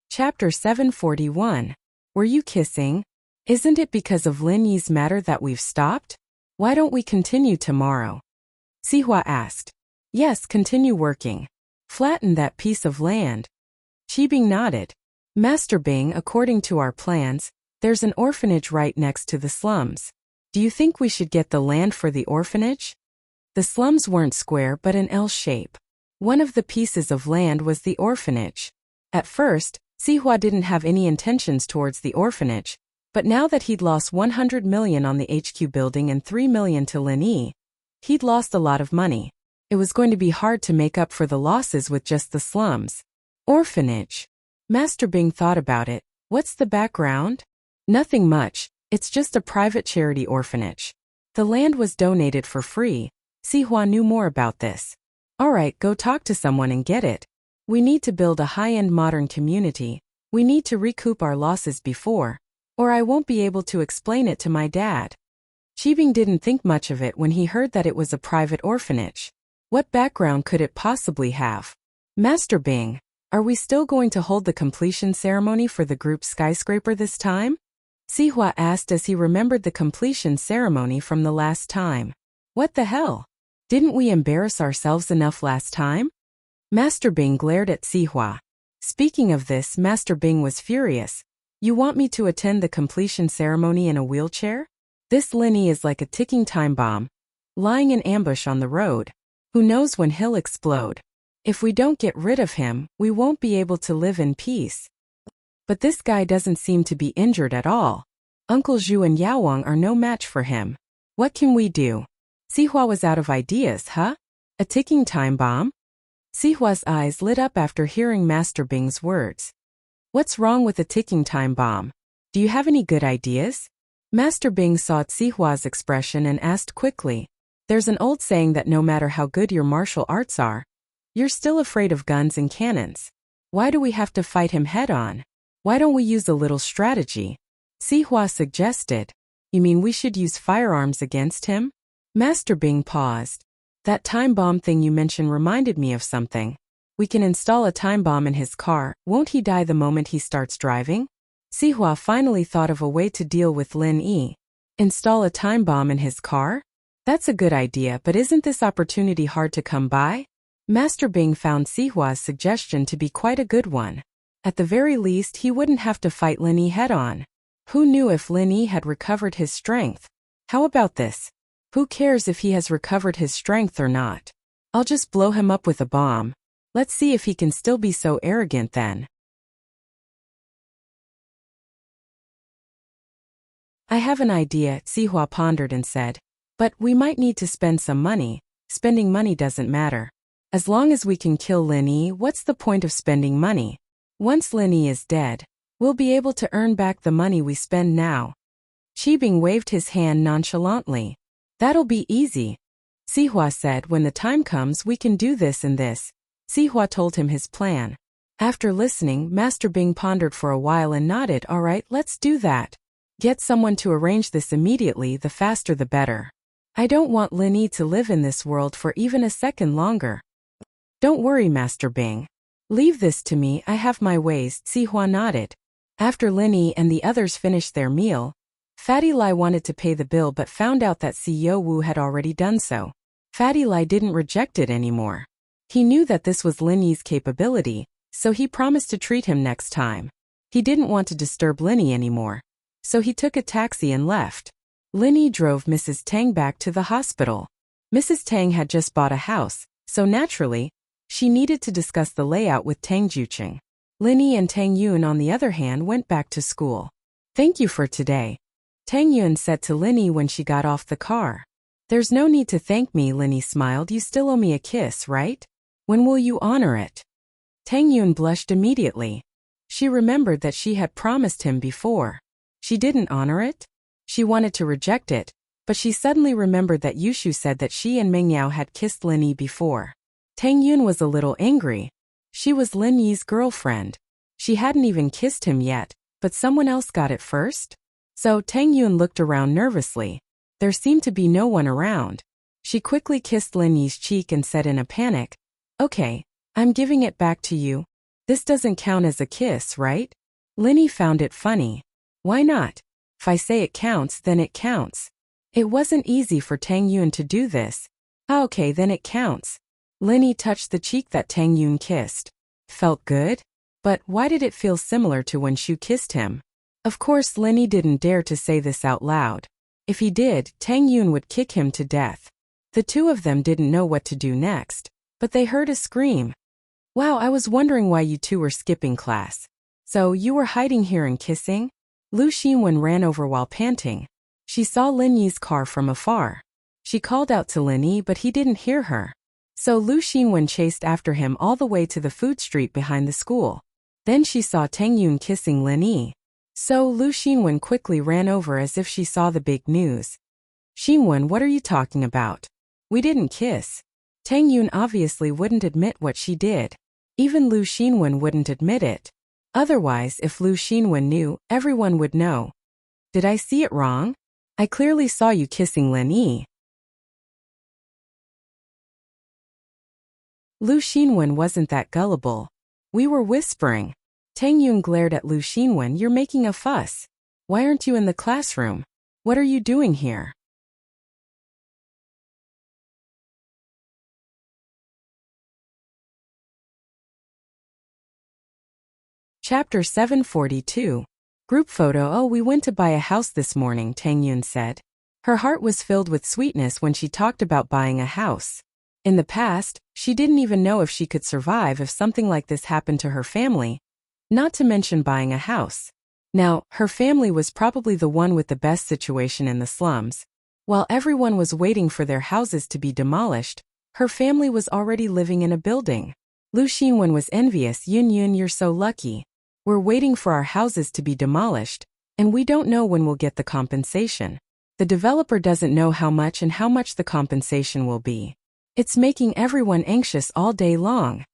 Chapter 741. Were you kissing? Isn't it because of Lin Yi's matter that we've stopped? Why don't we continue tomorrow? Sihua asked. Yes, continue working. Flatten that piece of land. Qibing nodded. Master Bing, according to our plans, there's an orphanage right next to the slums. Do you think we should get the land for the orphanage? The slums weren't square but an L shape. One of the pieces of land was the orphanage. At first, Sihua didn't have any intentions towards the orphanage, but now that he'd lost 100 million on the HQ building and 3 million to Lin Yi, he'd lost a lot of money. It was going to be hard to make up for the losses with just the slums. Orphanage. Master Bing thought about it. What's the background? Nothing much, it's just a private charity orphanage. The land was donated for free. Sihua knew more about this. Alright, go talk to someone and get it. We need to build a high-end modern community. We need to recoup our losses before, or I won't be able to explain it to my dad. Qibing didn't think much of it when he heard that it was a private orphanage. What background could it possibly have? Master Bing, are we still going to hold the completion ceremony for the group skyscraper this time? Sihua asked as he remembered the completion ceremony from the last time. What the hell? Didn't we embarrass ourselves enough last time? Master Bing glared at Sihua. Speaking of this, Master Bing was furious. You want me to attend the completion ceremony in a wheelchair? This Lin Yi is like a ticking time bomb, lying in ambush on the road. Who knows when he'll explode? If we don't get rid of him, we won't be able to live in peace. But this guy doesn't seem to be injured at all. Uncle Zhu and Yao Wang are no match for him. What can we do? Sihua was out of ideas, huh? A ticking time bomb? Sihua's eyes lit up after hearing Master Bing's words. What's wrong with a ticking time bomb? Do you have any good ideas? Master Bing saw Sihua's expression and asked quickly. There's an old saying that no matter how good your martial arts are, you're still afraid of guns and cannons. Why do we have to fight him head-on? Why don't we use a little strategy? Sihua suggested. You mean we should use firearms against him? Master Bing paused. That time bomb thing you mentioned reminded me of something. We can install a time bomb in his car. Won't he die the moment he starts driving? Sihua finally thought of a way to deal with Lin Yi. Install a time bomb in his car? That's a good idea, but isn't this opportunity hard to come by? Master Bing found Sihua's suggestion to be quite a good one. At the very least, he wouldn't have to fight Lin Yi head-on. Who knew if Lin Yi had recovered his strength? How about this? Who cares if he has recovered his strength or not? I'll just blow him up with a bomb. Let's see if he can still be so arrogant then. I have an idea, Sihua pondered and said. But we might need to spend some money. Spending money doesn't matter. As long as we can kill Lin Yi, what's the point of spending money? Once Lin Yi is dead, we'll be able to earn back the money we spend now. Qibing waved his hand nonchalantly. That'll be easy. Sihua said, when the time comes we can do this and this. Sihua told him his plan. After listening, Master Bing pondered for a while and nodded. Alright, let's do that. Get someone to arrange this immediately, the faster the better. I don't want Lin Yi to live in this world for even a second longer. Don't worry, Master Bing. Leave this to me, I have my ways, Sihua nodded. After Lin Yi and the others finished their meal, Fatty Lai wanted to pay the bill but found out that CEO Wu had already done so. Fatty Lai didn't reject it anymore. He knew that this was Lin Yi's capability, so he promised to treat him next time. He didn't want to disturb Lin Yi anymore, so he took a taxi and left. Lin Yi drove Mrs. Tang back to the hospital. Mrs. Tang had just bought a house, so naturally, she needed to discuss the layout with Tang Juqing. Lin Yi and Tang Yun, on the other hand, went back to school. Thank you for today, Tang Yun said to Lin Yi when she got off the car. There's no need to thank me, Lin Yi smiled. You still owe me a kiss, right? When will you honor it? Tang Yun blushed immediately. She remembered that she had promised him before. She didn't honor it? She wanted to reject it, but she suddenly remembered that Yushu said that she and Ming Yao had kissed Lin Yi before. Tang Yun was a little angry. She was Lin Yi's girlfriend. She hadn't even kissed him yet, but someone else got it first? So Tang Yun looked around nervously. There seemed to be no one around. She quickly kissed Lin Yi's cheek and said in a panic, "Okay, I'm giving it back to you. This doesn't count as a kiss, right?" Lin Yi found it funny. Why not? If I say it counts, then it counts. It wasn't easy for Tang Yun to do this. Okay, then it counts. Lin Yi touched the cheek that Tang Yun kissed. Felt good? But why did it feel similar to when Shu kissed him? Of course, Lin Yi didn't dare to say this out loud. If he did, Tang Yun would kick him to death. The two of them didn't know what to do next, but they heard a scream. "Wow, I was wondering why you two were skipping class. So you were hiding here and kissing?" Lu Xinwen ran over while panting. She saw Lin Yi's car from afar. She called out to Lin Yi, but he didn't hear her. So Lu Xinwen chased after him all the way to the food street behind the school. Then she saw Tang Yun kissing Lin Yi. So Lu Xinwen quickly ran over as if she saw the big news. "Xinwen, what are you talking about? We didn't kiss." Tang Yun obviously wouldn't admit what she did. Even Lu Xinwen wouldn't admit it. Otherwise, if Lu Xinwen knew, everyone would know. "Did I see it wrong? I clearly saw you kissing Lin Yi." Lu Xinwen wasn't that gullible. "We were whispering." Tang Yun glared at Lu Xinwen. "You're making a fuss. Why aren't you in the classroom? What are you doing here?" Chapter 742. Group photo. "Oh, we went to buy a house this morning," Tang Yun said. Her heart was filled with sweetness when she talked about buying a house. In the past, she didn't even know if she could survive if something like this happened to her family, not to mention buying a house. Now, her family was probably the one with the best situation in the slums. While everyone was waiting for their houses to be demolished, her family was already living in a building. Lu Xinwen was envious. "Yun Yun, you're so lucky. We're waiting for our houses to be demolished, and we don't know when we'll get the compensation. The developer doesn't know how much the compensation will be. It's making everyone anxious all day long."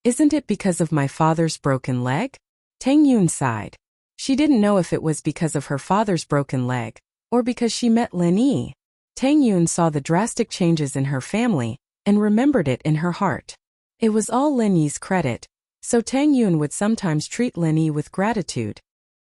"Isn't it because of my father's broken leg?" Tang Yun sighed. She didn't know if it was because of her father's broken leg, or because she met Lin Yi. Tang Yun saw the drastic changes in her family, and remembered it in her heart. It was all Lin Yi's credit, so Tang Yun would sometimes treat Lin Yi with gratitude.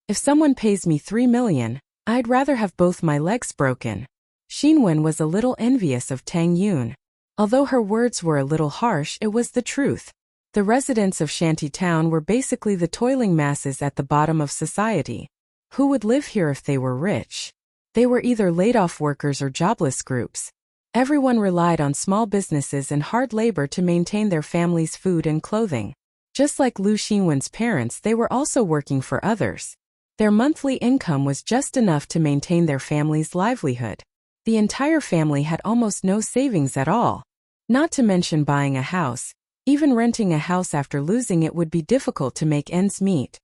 "If someone pays me 3 million, I'd rather have both my legs broken." Xinwen was a little envious of Tang Yun. Although her words were a little harsh, it was the truth. The residents of Shanty Town were basically the toiling masses at the bottom of society. Who would live here if they were rich? They were either laid-off workers or jobless groups. Everyone relied on small businesses and hard labor to maintain their family's food and clothing. Just like Lu Xinwen's parents, they were also working for others. Their monthly income was just enough to maintain their family's livelihood. The entire family had almost no savings at all. Not to mention buying a house. Even renting a house after losing it would be difficult to make ends meet.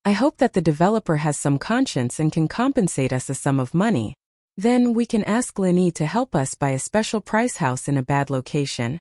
"I hope that the developer has some conscience and can compensate us a sum of money. Then we can ask Lin Yi to help us buy a special price house in a bad location."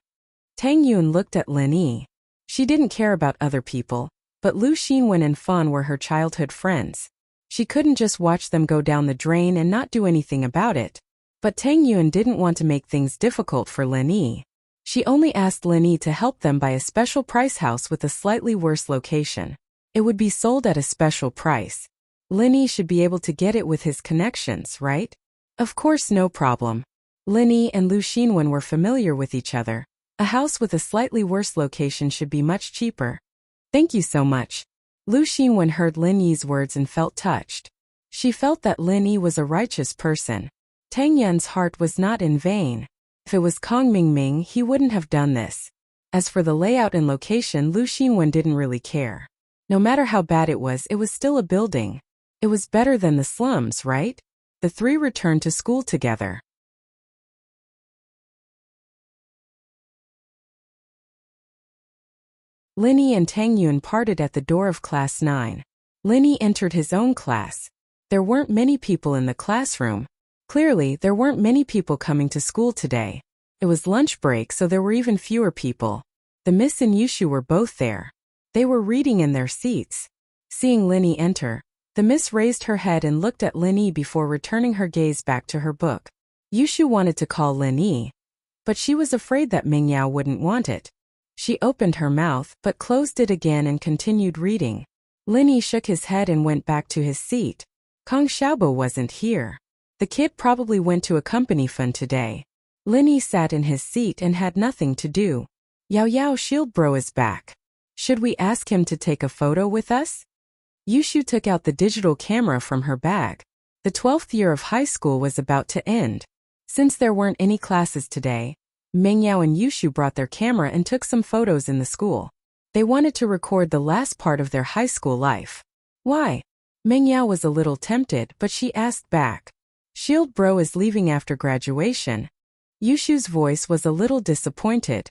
Tang Yun looked at Lin Yi. She didn't care about other people, but Lu Xinwen and Fan were her childhood friends. She couldn't just watch them go down the drain and not do anything about it. But Tang Yun didn't want to make things difficult for Lin Yi. She only asked Lin Yi to help them buy a special price house with a slightly worse location. It would be sold at a special price. Lin Yi should be able to get it with his connections, right? Of course, no problem. Lin Yi and Lu Xinwen were familiar with each other. A house with a slightly worse location should be much cheaper. "Thank you so much." Lu Xinwen heard Lin Yi's words and felt touched. She felt that Lin Yi was a righteous person. Tang Yun's heart was not in vain. If it was Kong Mingming, he wouldn't have done this. As for the layout and location, Lu Xinwen didn't really care. No matter how bad it was still a building. It was better than the slums, right? The three returned to school together. Linny and Tang Yun parted at the door of Class 9. Linny entered his own class. There weren't many people in the classroom. Clearly, there weren't many people coming to school today. It was lunch break, so there were even fewer people. The Miss and Yushu were both there. They were reading in their seats. Seeing Linny enter, the Miss raised her head and looked at Linny before returning her gaze back to her book. Yushu wanted to call Linny, but she was afraid that Mingyao wouldn't want it. She opened her mouth but closed it again and continued reading. Linny shook his head and went back to his seat. Kong Xiaobo wasn't here. The kid probably went to a company fun today. Linny sat in his seat and had nothing to do. Yao Yao Shield Bro is back. Should we ask him to take a photo with us? Yushu took out the digital camera from her bag. The 12th year of high school was about to end. Since there weren't any classes today, Mingyao and Yushu brought their camera and took some photos in the school. They wanted to record the last part of their high school life. Why? Mingyao was a little tempted, but she asked back. Shield Bro is leaving after graduation. Yushu's voice was a little disappointed.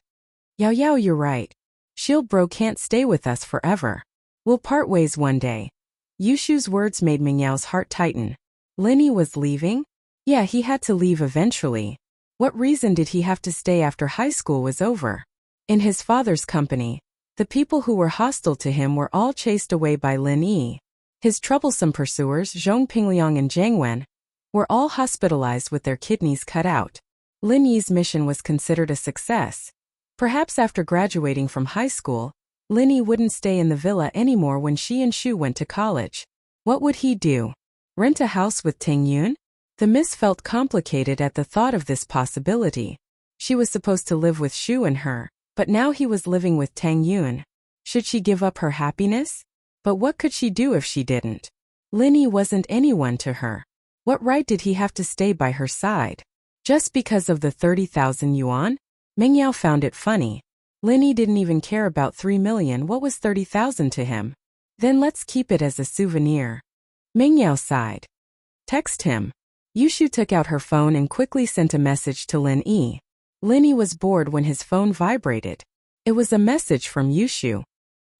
Yao Yao, you're right. Shield Bro can't stay with us forever. We'll part ways one day. Yushu's words made Mingyao's heart tighten. Linny was leaving? Yeah, he had to leave eventually. What reason did he have to stay after high school was over? In his father's company, the people who were hostile to him were all chased away by Lin Yi. His troublesome pursuers, Zhong Pingliang and Zhang Wen, were all hospitalized with their kidneys cut out. Lin Yi's mission was considered a success. Perhaps after graduating from high school, Lin Yi wouldn't stay in the villa anymore when she and Shu went to college. What would he do? Rent a house with Tang Yun? The Miss felt complicated at the thought of this possibility. She was supposed to live with Shu and her, but now he was living with Tang Yun. Should she give up her happiness? But what could she do if she didn't? Lin Yi wasn't anyone to her. What right did he have to stay by her side? Just because of the 30,000 yuan? Mingyao found it funny. Lin Yi didn't even care about 3 million. What was 30,000 to him? Then let's keep it as a souvenir. Mingyao sighed. Text him. Yushu took out her phone and quickly sent a message to Lin Yi. Lin Yi was bored when his phone vibrated. It was a message from Yushu.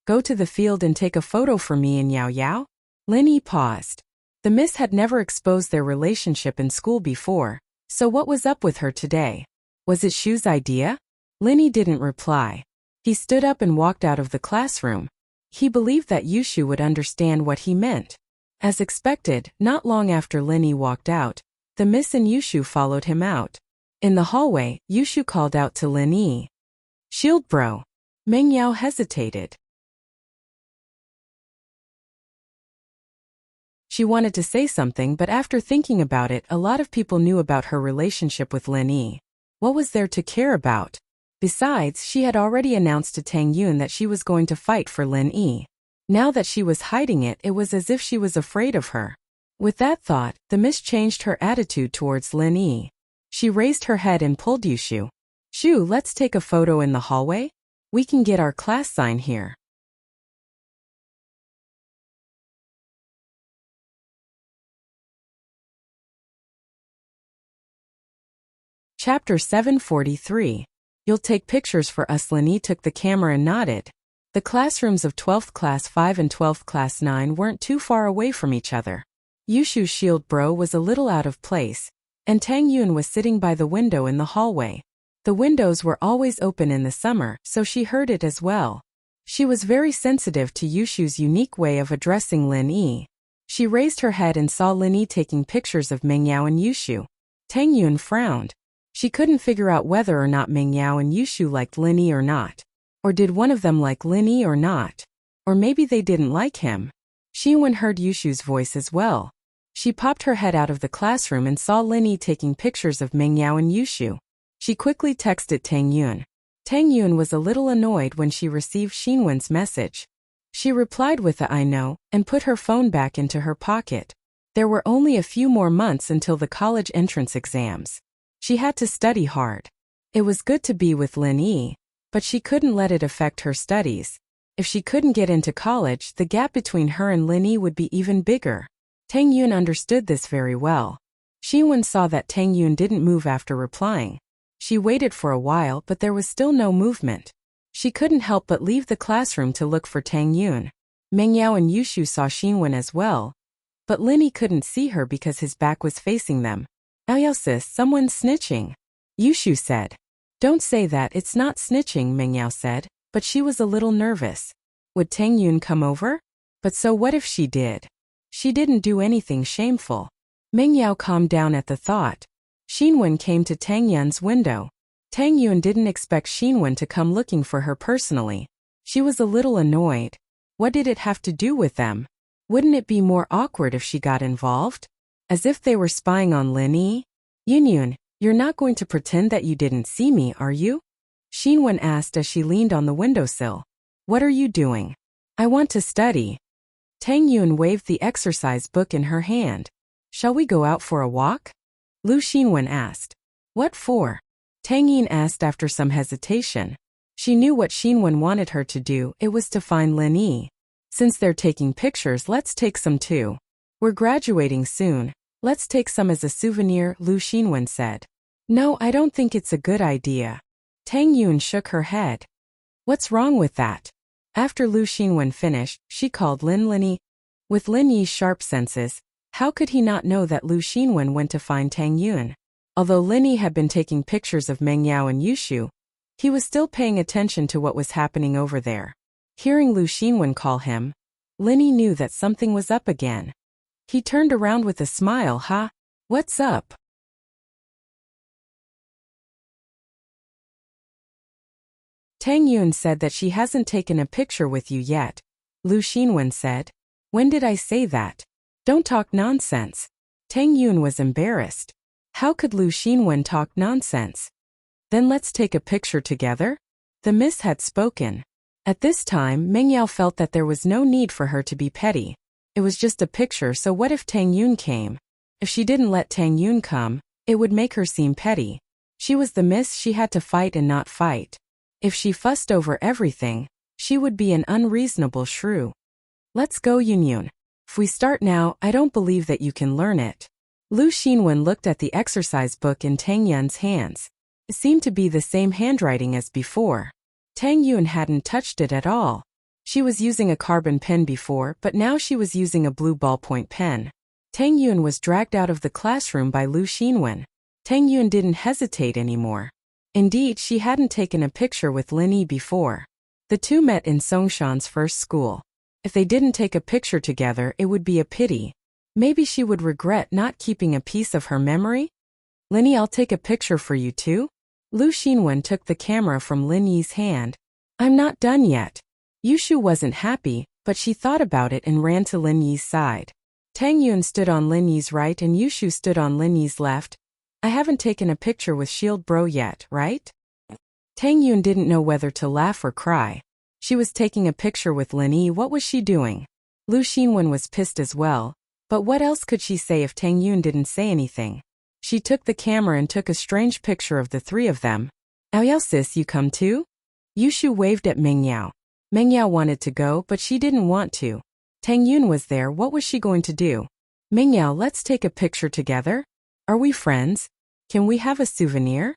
Go to the field and take a photo for me and Yao Yao? Lin Yi paused. The Miss had never exposed their relationship in school before, so what was up with her today? Was it Shu's idea? Lin Yi didn't reply. He stood up and walked out of the classroom. He believed that Yushu would understand what he meant. As expected, not long after Lin Yi walked out, the Miss and Yushu followed him out. In the hallway, Yushu called out to Lin Yi. Shield Bro. Mingyao hesitated. She wanted to say something, but after thinking about it, a lot of people knew about her relationship with Lin Yi. What was there to care about? Besides, she had already announced to Tang Yun that she was going to fight for Lin Yi. Now that she was hiding it, it was as if she was afraid of her. With that thought, the Miss changed her attitude towards Lin Yi. She raised her head and pulled Yushu. Shu, let's take a photo in the hallway? We can get our class sign here. Chapter 743. You'll take pictures for us. Lin Yi took the camera and nodded. The classrooms of 12th Class 5 and 12th Class 9 weren't too far away from each other. Yushu's Shield Bro was a little out of place, and Tang Yun was sitting by the window in the hallway. The windows were always open in the summer, so she heard it as well. She was very sensitive to Yushu's unique way of addressing Lin Yi. She raised her head and saw Lin Yi taking pictures of Mingyao and Yushu. Tang Yun frowned. She couldn't figure out whether or not Mingyao and Yushu liked Lin Yi or not. Or did one of them like Lin Yi or not? Or maybe they didn't like him. Xinwen heard Yushu's voice as well. She popped her head out of the classroom and saw Lin Yi taking pictures of Mingyao and Yushu. She quickly texted Tang Yun. Tang Yun was a little annoyed when she received Xinwen's message. She replied with a "I know" and put her phone back into her pocket. There were only a few more months until the college entrance exams. She had to study hard. It was good to be with Lin Yi, but she couldn't let it affect her studies. If she couldn't get into college, the gap between her and Lin Yi would be even bigger. Tang Yun understood this very well. Xinwen saw that Tang Yun didn't move after replying. She waited for a while, but there was still no movement. She couldn't help but leave the classroom to look for Tang Yun. Meng Yao and Yushu saw Xinwen as well, but Linny couldn't see her because his back was facing them. Yao sis, someone's snitching. Yushu said. Don't say that, it's not snitching, Meng Yao said, but she was a little nervous. Would Tang Yun come over? But so what if she did? She didn't do anything shameful. Meng Yao calmed down at the thought. Xinwen came to Tang Yun's window. Tang Yun didn't expect Xinwen to come looking for her personally. She was a little annoyed. What did it have to do with them? Wouldn't it be more awkward if she got involved? As if they were spying on Linny? Yun, you're not going to pretend that you didn't see me, are you? Xinwen asked as she leaned on the windowsill. What are you doing? I want to study. Tang Yun waved the exercise book in her hand. Shall we go out for a walk? Lu Xinwen asked. What for? Tang Yun asked after some hesitation. She knew what Xinwen wanted her to do, it was to find Lin Yi. Since they're taking pictures, let's take some too. We're graduating soon. Let's take some as a souvenir, Lu Xinwen said. No, I don't think it's a good idea. Tang Yun shook her head. What's wrong with that? After Lu Xinwen finished, she called Lin Yi. With Lin Yi's sharp senses, how could he not know that Lu Xinwen went to find Tang Yun? Although Lin Yi had been taking pictures of Meng Yao and Yushu, he was still paying attention to what was happening over there. Hearing Lu Xinwen call him, Lin Yi knew that something was up again. He turned around with a smile. Huh? What's up? Tang Yun said that she hasn't taken a picture with you yet. Lu Xinwen said. When did I say that? Don't talk nonsense. Tang Yun was embarrassed. How could Lu Xinwen talk nonsense? Then let's take a picture together? The miss had spoken. At this time, Meng Yao felt that there was no need for her to be petty. It was just a picture, so what if Tang Yun came? If she didn't let Tang Yun come, it would make her seem petty. She was the miss, she had to fight and not fight. If she fussed over everything, she would be an unreasonable shrew. Let's go, Yun. If we start now, I don't believe that you can learn it. Lu Xinwen looked at the exercise book in Tang Yun's hands. It seemed to be the same handwriting as before. Tang Yun hadn't touched it at all. She was using a carbon pen before, but now she was using a blue ballpoint pen. Tang Yun was dragged out of the classroom by Lu Xinwen. Tang Yun didn't hesitate anymore. Indeed, she hadn't taken a picture with Lin Yi before. The two met in Songshan's first school. If they didn't take a picture together, it would be a pity. Maybe she would regret not keeping a piece of her memory? Lin Yi, I'll take a picture for you too? Lu Xinwen took the camera from Lin Yi's hand. I'm not done yet. Yushu wasn't happy, but she thought about it and ran to Lin Yi's side. Tang Yun stood on Lin Yi's right and Yushu stood on Lin Yi's left. I haven't taken a picture with Shield Bro yet, right? Tang Yun didn't know whether to laugh or cry. She was taking a picture with Lin Yi. What was she doing? Lu Xinwen was pissed as well, but what else could she say if Tang Yun didn't say anything? She took the camera and took a strange picture of the three of them. Yao sis, you come too? Yushu waved at Meng Yao. Meng Yao wanted to go, but she didn't want to. Tang Yun was there, what was she going to do? Meng Yao, let's take a picture together? Are we friends? Can we have a souvenir?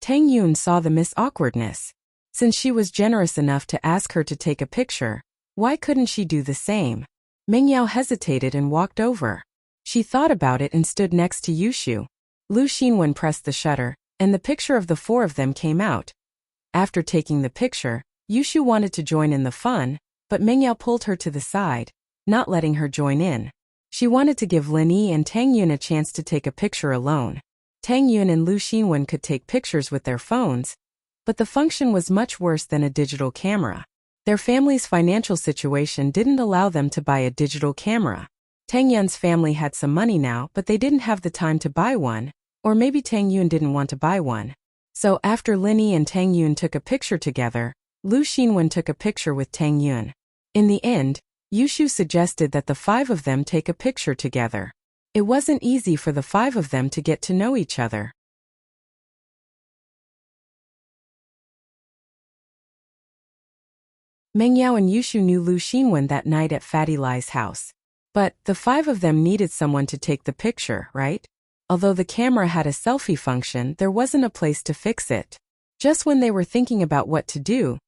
Tang Yun saw the miss awkwardness. Since she was generous enough to ask her to take a picture, why couldn't she do the same? Meng Yao hesitated and walked over. She thought about it and stood next to Yushu. Lu Xinwen pressed the shutter, and the picture of the four of them came out. After taking the picture, Yushu wanted to join in the fun, but Meng Yao pulled her to the side, not letting her join in. She wanted to give Lin Yi and Tang Yun a chance to take a picture alone. Tang Yun and Lu Xinwen could take pictures with their phones, but the function was much worse than a digital camera. Their family's financial situation didn't allow them to buy a digital camera. Tang Yun's family had some money now, but they didn't have the time to buy one, or maybe Tang Yun didn't want to buy one. So after Lin Yi and Tang Yun took a picture together, Lu Xinwen took a picture with Tang Yun. In the end, Yushu suggested that the five of them take a picture together. It wasn't easy for the five of them to get to know each other. Meng Yao and Yushu knew Lu Xinwen that night at Fatty Lai's house. But the five of them needed someone to take the picture, right? Although the camera had a selfie function, there wasn't a place to fix it. Just when they were thinking about what to do,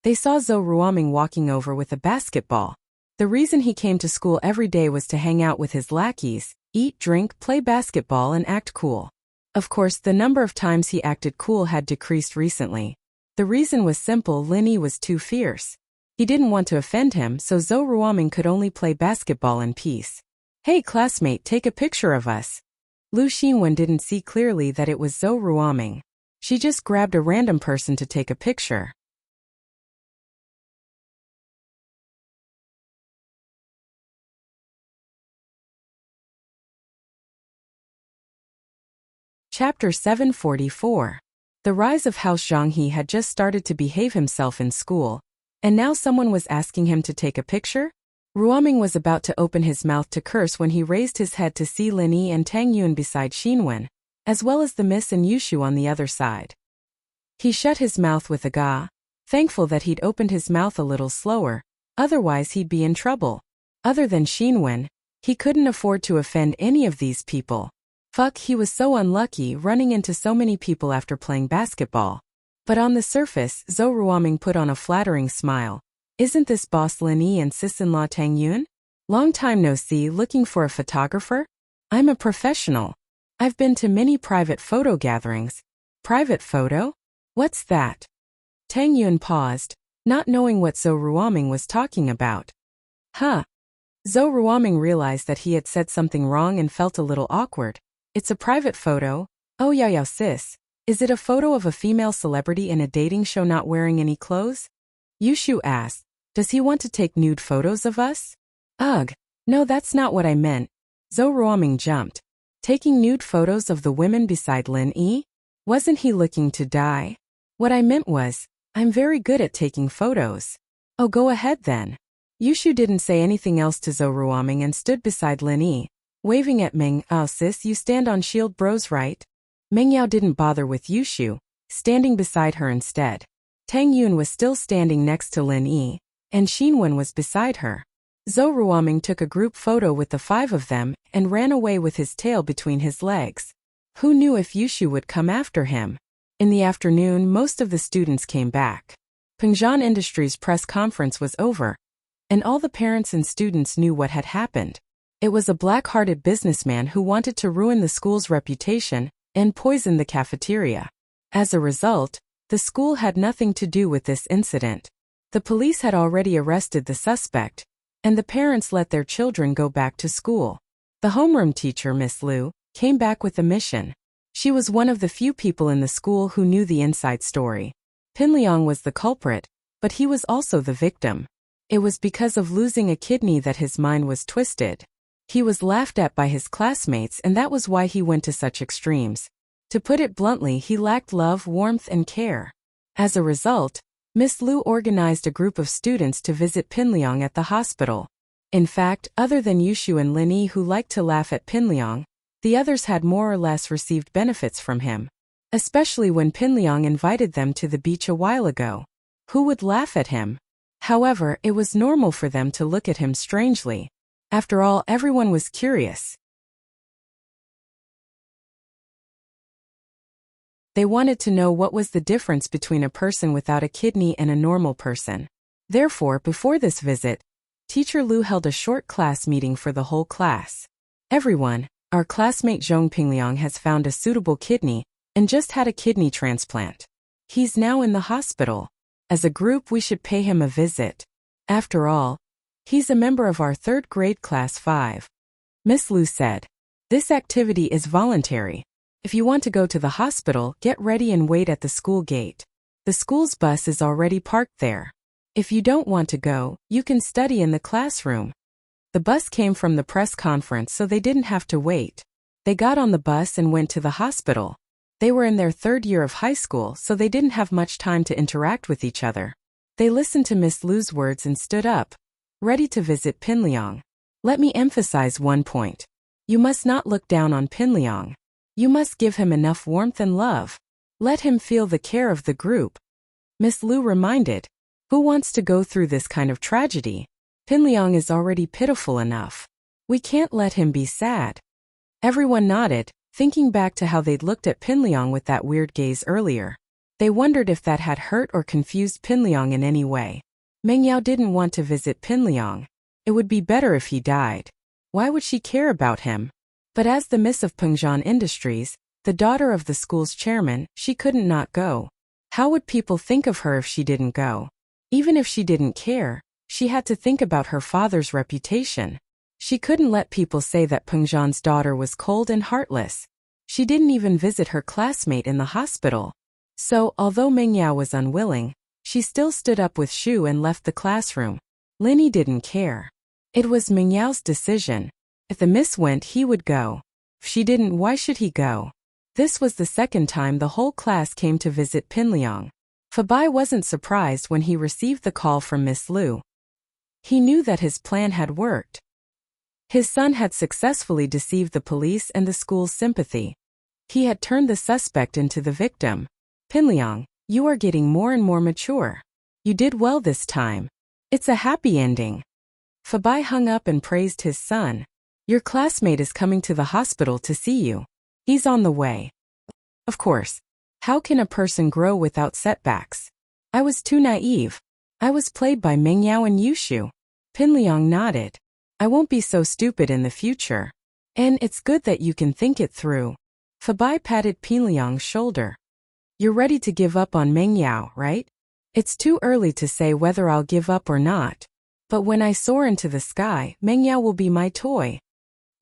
They saw Zhou Ruoming walking over with a basketball. The reason he came to school every day was to hang out with his lackeys, eat, drink, play basketball and act cool. Of course, the number of times he acted cool had decreased recently. The reason was simple: Lin Yi was too fierce. He didn't want to offend him, so Zhou Ruoming could only play basketball in peace. "Hey classmate, take a picture of us." Lu Xinwen didn't see clearly that it was Zhou Ruoming. She just grabbed a random person to take a picture. Chapter 744. The rise of House Zhanghe had just started to behave himself in school, and now someone was asking him to take a picture? Ruoming was about to open his mouth to curse when he raised his head to see Lin Yi and Tang Yun beside Xinwen, as well as the Miss and Yushu on the other side. He shut his mouth with a gah, thankful that he'd opened his mouth a little slower, otherwise he'd be in trouble. Other than Xinwen, he couldn't afford to offend any of these people. Fuck, he was so unlucky running into so many people after playing basketball. But on the surface, Zhou Ruoming put on a flattering smile. "Isn't this boss Lin Yi and sis-in-law Tang Yun? Long time no see, looking for a photographer? I'm a professional. I've been to many private photo gatherings." "Private photo? What's that?" Tang Yun paused, not knowing what Zhou Ruoming was talking about. Huh. Zhou Ruoming realized that he had said something wrong and felt a little awkward. "It's a private photo." "Oh yeah sis. Is it a photo of a female celebrity in a dating show not wearing any clothes?" Yushu asked. "Does he want to take nude photos of us?" "Ugh. No, that's not what I meant." Zhou Ruoming jumped. "Taking nude photos of the women beside Lin Yi? Wasn't he looking to die?" "What I meant was, I'm very good at taking photos." "Oh, go ahead then." Yushu didn't say anything else to Zhou Ruoming and stood beside Lin Yi, waving at Meng. "Oh sis, you stand on Shield Bros, right?" Meng Yao didn't bother with Yushu, standing beside her instead. Tang Yun was still standing next to Lin Yi, and Xinwen was beside her. Zhou Ruoming took a group photo with the five of them and ran away with his tail between his legs. Who knew if Yushu would come after him? In the afternoon, most of the students came back. Pengzhan Industries' press conference was over, and all the parents and students knew what had happened. It was a black-hearted businessman who wanted to ruin the school's reputation and poison the cafeteria. As a result, the school had nothing to do with this incident. The police had already arrested the suspect, and the parents let their children go back to school. The homeroom teacher, Miss Liu, came back with a mission. She was one of the few people in the school who knew the inside story. Pinliang was the culprit, but he was also the victim. It was because of losing a kidney that his mind was twisted. He was laughed at by his classmates, and that was why he went to such extremes. To put it bluntly, he lacked love, warmth, and care. As a result, Miss Liu organized a group of students to visit Pinliang at the hospital. In fact, other than Yushu and Lin Yi, who liked to laugh at Pinliang, the others had more or less received benefits from him. Especially when Pinliang invited them to the beach a while ago. Who would laugh at him? However, it was normal for them to look at him strangely. After all, everyone was curious. They wanted to know what was the difference between a person without a kidney and a normal person. Therefore, before this visit, Teacher Liu held a short class meeting for the whole class. "Everyone, our classmate Zhong Pingliang has found a suitable kidney and just had a kidney transplant. He's now in the hospital. As a group, we should pay him a visit. After all, he's a member of our third grade class 5. Miss Liu said, "This activity is voluntary. If you want to go to the hospital, get ready and wait at the school gate. The school's bus is already parked there. If you don't want to go, you can study in the classroom." The bus came from the press conference, so they didn't have to wait. They got on the bus and went to the hospital. They were in their third year of high school, so they didn't have much time to interact with each other. They listened to Miss Liu's words and stood up, ready to visit Pinliang. Let me emphasize one point. You must not look down on Pinliang. You must give him enough warmth and love. Let him feel the care of the group. Miss Liu reminded, who wants to go through this kind of tragedy? Pinliang is already pitiful enough. We can't let him be sad. Everyone nodded, thinking back to how they'd looked at Pinliang with that weird gaze earlier. They wondered if that had hurt or confused Pinliang in any way. Meng Yao didn't want to visit Pinliang. It would be better if he died. Why would she care about him? But as the Miss of Pengzhan Industries, the daughter of the school's chairman, she couldn't not go. How would people think of her if she didn't go? Even if she didn't care, she had to think about her father's reputation. She couldn't let people say that Pengzhan's daughter was cold and heartless. She didn't even visit her classmate in the hospital. So, although Meng Yao was unwilling, she still stood up with Shu and left the classroom. Linny didn't care. It was Meng Yao's decision. If the miss went, he would go. If she didn't, why should he go? This was the second time the whole class came to visit Pinliang. Fabai wasn't surprised when he received the call from Miss Liu. He knew that his plan had worked. His son had successfully deceived the police and the school's sympathy. He had turned the suspect into the victim. Pinliang, you are getting more and more mature. You did well this time. It's a happy ending. Fabai hung up and praised his son. Your classmate is coming to the hospital to see you. He's on the way. Of course. How can a person grow without setbacks? I was too naive. I was played by Meng Yao and Yushu. Pinliang nodded. I won't be so stupid in the future. And it's good that you can think it through. Fabai patted Pinliang's shoulder. You're ready to give up on Meng Yao, right? It's too early to say whether I'll give up or not. But when I soar into the sky, Meng Yao will be my toy.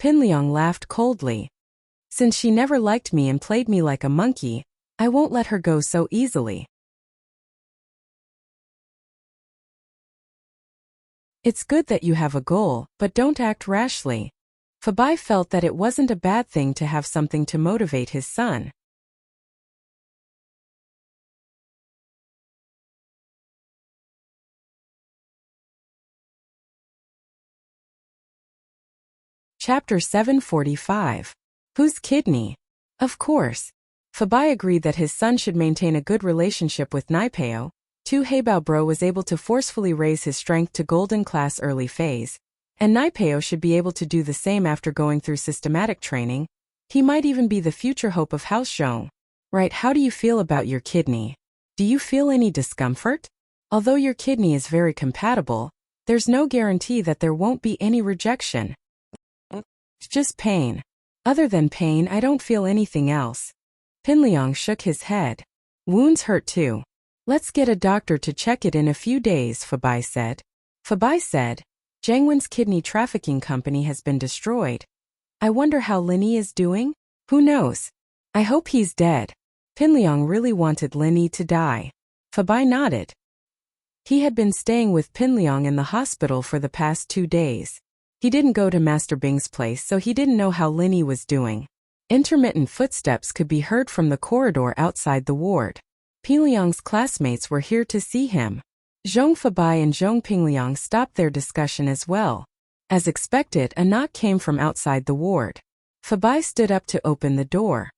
Pinliang laughed coldly. Since she never liked me and played me like a monkey, I won't let her go so easily. It's good that you have a goal, but don't act rashly. Fabai felt that it wasn't a bad thing to have something to motivate his son. Chapter 745. Whose kidney? Of course. Fabai agreed that his son should maintain a good relationship with Naipeo. Heibao Bro was able to forcefully raise his strength to golden class early phase, and Naipeo should be able to do the same after going through systematic training. He might even be the future hope of House Zhong. Right, how do you feel about your kidney? Do you feel any discomfort? Although your kidney is very compatible, there's no guarantee that there won't be any rejection. It's just pain. Other than pain, I don't feel anything else. Pinliang shook his head. Wounds hurt too. Let's get a doctor to check it in a few days, Fabai said. Fabai said, Jiangwen's kidney trafficking company has been destroyed. I wonder how Linny is doing? Who knows? I hope he's dead. Pinliang really wanted Linny to die. Fabai nodded. He had been staying with Pinliang in the hospital for the past 2 days. He didn't go to Master Bing's place, so he didn't know how Linny was doing. Intermittent footsteps could be heard from the corridor outside the ward. Pinliang's classmates were here to see him. Zhong Fabai and Zhong Pinliang stopped their discussion as well. As expected, a knock came from outside the ward. Fabai stood up to open the door.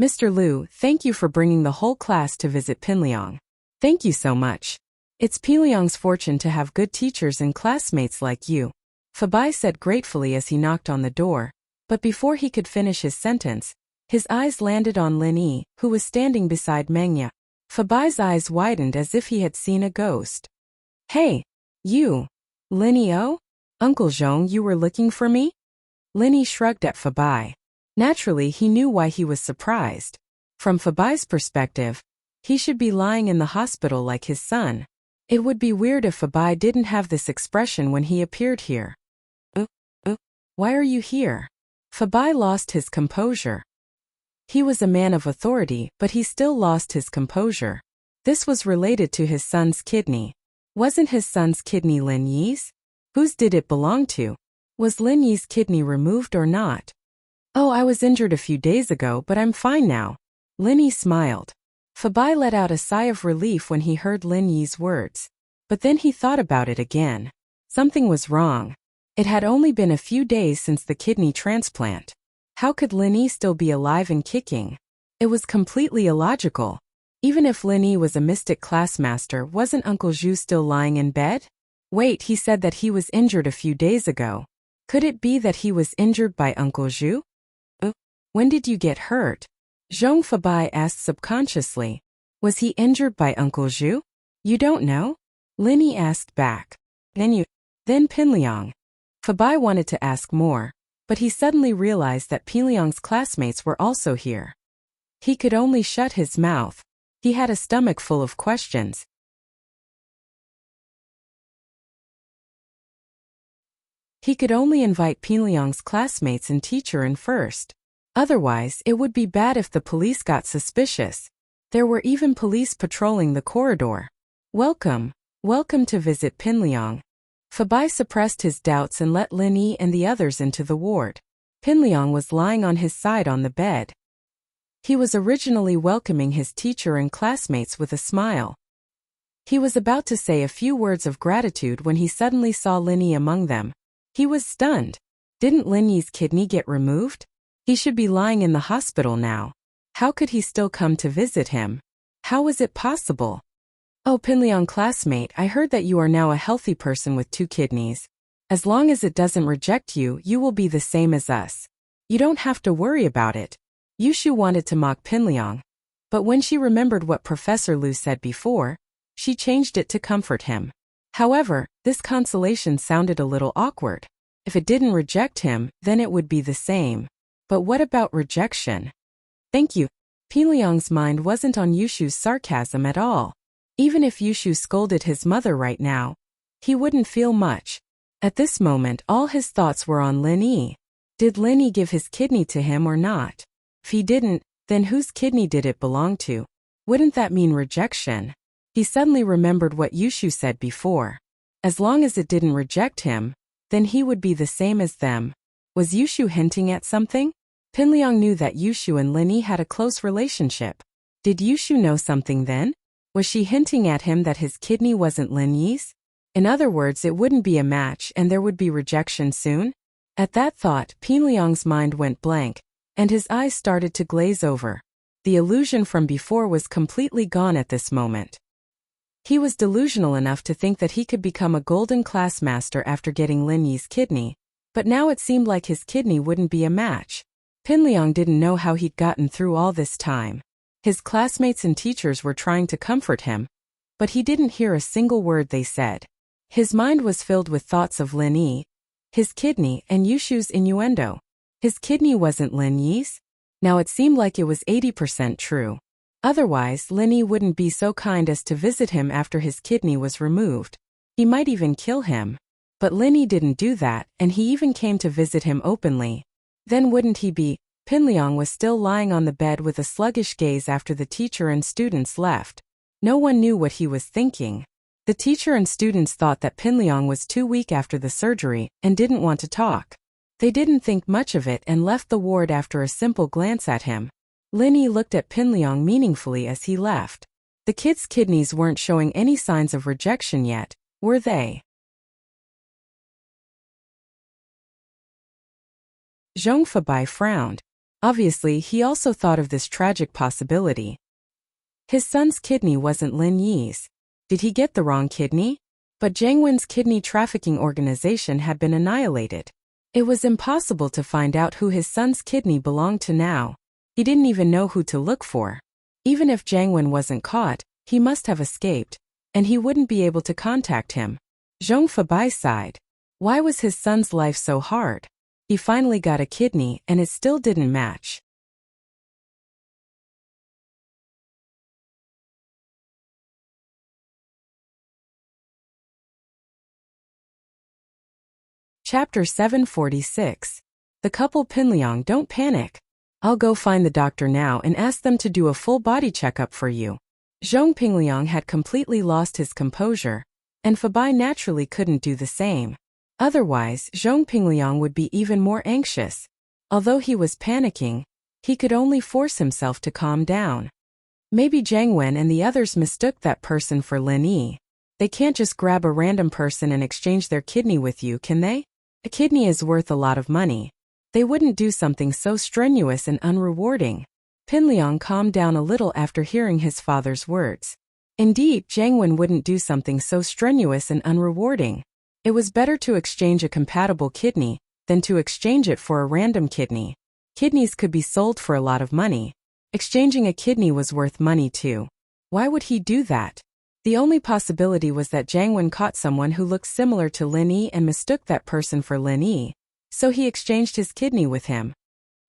Mr. Liu, thank you for bringing the whole class to visit Pinliang. Thank you so much. It's Pinliang's fortune to have good teachers and classmates like you. Fabai said gratefully as he knocked on the door, but before he could finish his sentence, his eyes landed on Lin Yi, who was standing beside Meng Yao. Fabai's eyes widened as if he had seen a ghost. Hey, you. Lin Yi, oh? Uncle Zhong, you were looking for me? Lin Yi shrugged at Fabai. Naturally, he knew why he was surprised. From Fabai's perspective, he should be lying in the hospital like his son. It would be weird if Fabai didn't have this expression when he appeared here. Why are you here? Fabai lost his composure. He was a man of authority, but he still lost his composure. This was related to his son's kidney. Wasn't his son's kidney Lin Yi's? Whose did it belong to? Was Lin Yi's kidney removed or not? Oh, I was injured a few days ago, but I'm fine now. Lin Yi smiled. Fabai let out a sigh of relief when he heard Lin Yi's words. But then he thought about it again. Something was wrong. It had only been a few days since the kidney transplant. How could Lin Yi still be alive and kicking? It was completely illogical. Even if Lin Yi was a mystic classmaster, wasn't Uncle Zhu still lying in bed? Wait, he said that he was injured a few days ago. Could it be that he was injured by Uncle Zhu? When did you get hurt? Zhong Fabai asked subconsciously. Was he injured by Uncle Zhu? You don't know? Linny asked back. Then Pinliang. Fabai wanted to ask more, but he suddenly realized that Pinliang's classmates were also here. He could only shut his mouth. He had a stomach full of questions. He could only invite Pinliang's classmates and teacher in first. Otherwise, it would be bad if the police got suspicious. There were even police patrolling the corridor. Welcome to visit Pinliang. Fabai suppressed his doubts and let Linny and the others into the ward. Pinliang was lying on his side on the bed. He was originally welcoming his teacher and classmates with a smile. He was about to say a few words of gratitude when he suddenly saw Linny among them. He was stunned. Didn't Linny's kidney get removed? He should be lying in the hospital now. How could he still come to visit him? How was it possible? Oh, Pinliang classmate, I heard that you are now a healthy person with 2 kidneys. As long as it doesn't reject you, you will be the same as us. You don't have to worry about it. Yushu wanted to mock Pinliang, but when she remembered what Professor Lu said before, she changed it to comfort him. However, this consolation sounded a little awkward. If it didn't reject him, then it would be the same. But what about rejection? Thank you. Pinliang's mind wasn't on Yushu's sarcasm at all. Even if Yushu scolded his mother right now, he wouldn't feel much. At this moment, all his thoughts were on Linny. Did Linny give his kidney to him or not? If he didn't, then whose kidney did it belong to? Wouldn't that mean rejection? He suddenly remembered what Yushu said before. As long as it didn't reject him, then he would be the same as them. Was Yushu hinting at something? Pinliang knew that Yushu and Linny had a close relationship. Did Yushu know something then? Was she hinting at him that his kidney wasn't Linny's? In other words, it wouldn't be a match and there would be rejection soon? At that thought, Pinliang's mind went blank, and his eyes started to glaze over. The illusion from before was completely gone at this moment. He was delusional enough to think that he could become a golden class master after getting Linny's kidney, but now it seemed like his kidney wouldn't be a match. Pinliang didn't know how he'd gotten through all this time. His classmates and teachers were trying to comfort him, but he didn't hear a single word they said. His mind was filled with thoughts of Linny, his kidney, and Yushu's innuendo. His kidney wasn't Linny's? Now it seemed like it was 80% true. Otherwise, Linny wouldn't be so kind as to visit him after his kidney was removed. He might even kill him. But Linny didn't do that, and he even came to visit him openly. Then wouldn't he be? Pinliang was still lying on the bed with a sluggish gaze after the teacher and students left. No one knew what he was thinking. The teacher and students thought that Pinliang was too weak after the surgery and didn't want to talk. They didn't think much of it and left the ward after a simple glance at him. Linny looked at Pinliang meaningfully as he left. The kid's kidneys weren't showing any signs of rejection yet, were they? Zhong Fabai frowned. Obviously, he also thought of this tragic possibility. His son's kidney wasn't Lin Yi's. Did he get the wrong kidney? But Jiang Wen's kidney trafficking organization had been annihilated. It was impossible to find out who his son's kidney belonged to now. He didn't even know who to look for. Even if Jiang Wen wasn't caught, he must have escaped, and he wouldn't be able to contact him. Zhong Fabai sighed. Why was his son's life so hard? He finally got a kidney, and it still didn't match. Chapter 746. The couple Pinliang, don't panic. I'll go find the doctor now and ask them to do a full body checkup for you. Zhong Pinliang had completely lost his composure, and Fabai naturally couldn't do the same. Otherwise, Zhong Pingliang would be even more anxious. Although he was panicking, he could only force himself to calm down. Maybe Jiang Wen and the others mistook that person for Lin Yi. They can't just grab a random person and exchange their kidney with you, can they? A kidney is worth a lot of money. They wouldn't do something so strenuous and unrewarding. Pinliang calmed down a little after hearing his father's words. Indeed, Jiang Wen wouldn't do something so strenuous and unrewarding. It was better to exchange a compatible kidney than to exchange it for a random kidney. Kidneys could be sold for a lot of money. Exchanging a kidney was worth money too. Why would he do that? The only possibility was that Jangwon caught someone who looked similar to Lin Yi and mistook that person for Lin Yi, so he exchanged his kidney with him.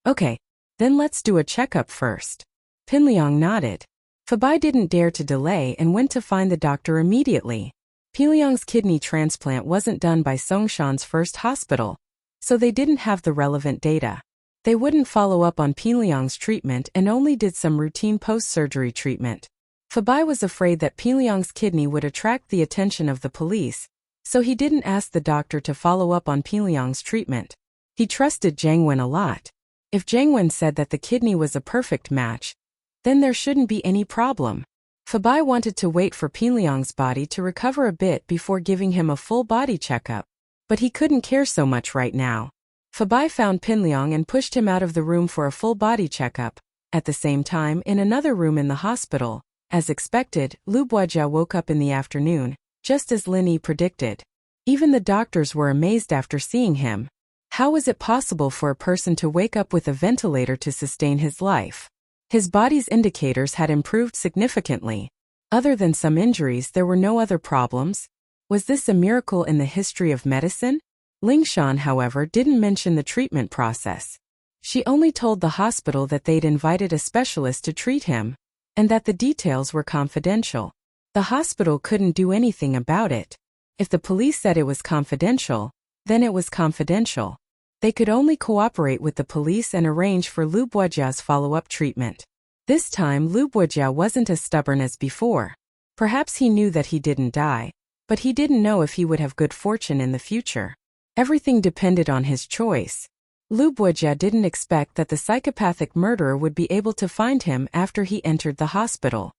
Okay, then let's do a checkup first. Pin Liang nodded. Fabai didn't dare to delay and went to find the doctor immediately. Pin Liang's kidney transplant wasn't done by Songshan's first hospital, so they didn't have the relevant data. They wouldn't follow up on Pin Liang's treatment and only did some routine post-surgery treatment. Fabai was afraid that Pin Liang's kidney would attract the attention of the police, so he didn't ask the doctor to follow up on Pin Liang's treatment. He trusted Jangwon a lot. If Jangwon said that the kidney was a perfect match, then there shouldn't be any problem. Fabai wanted to wait for Pin Liang's body to recover a bit before giving him a full body checkup, but he couldn't care so much right now. Fabai found Pin Liang and pushed him out of the room for a full body checkup. At the same time, in another room in the hospital, as expected, Lu Buojia woke up in the afternoon, just as Lin Yi predicted. Even the doctors were amazed after seeing him. How was it possible for a person to wake up with a ventilator to sustain his life? His body's indicators had improved significantly. Other than some injuries, there were no other problems. Was this a miracle in the history of medicine? Ling Shan, however, didn't mention the treatment process. She only told the hospital that they'd invited a specialist to treat him, and that the details were confidential. The hospital couldn't do anything about it. If the police said it was confidential, then it was confidential. They could only cooperate with the police and arrange for Lu Buojia's follow-up treatment. This time Lu Buojia wasn't as stubborn as before. Perhaps he knew that he didn't die, but he didn't know if he would have good fortune in the future. Everything depended on his choice. Lu Buojia didn't expect that the psychopathic murderer would be able to find him after he entered the hospital.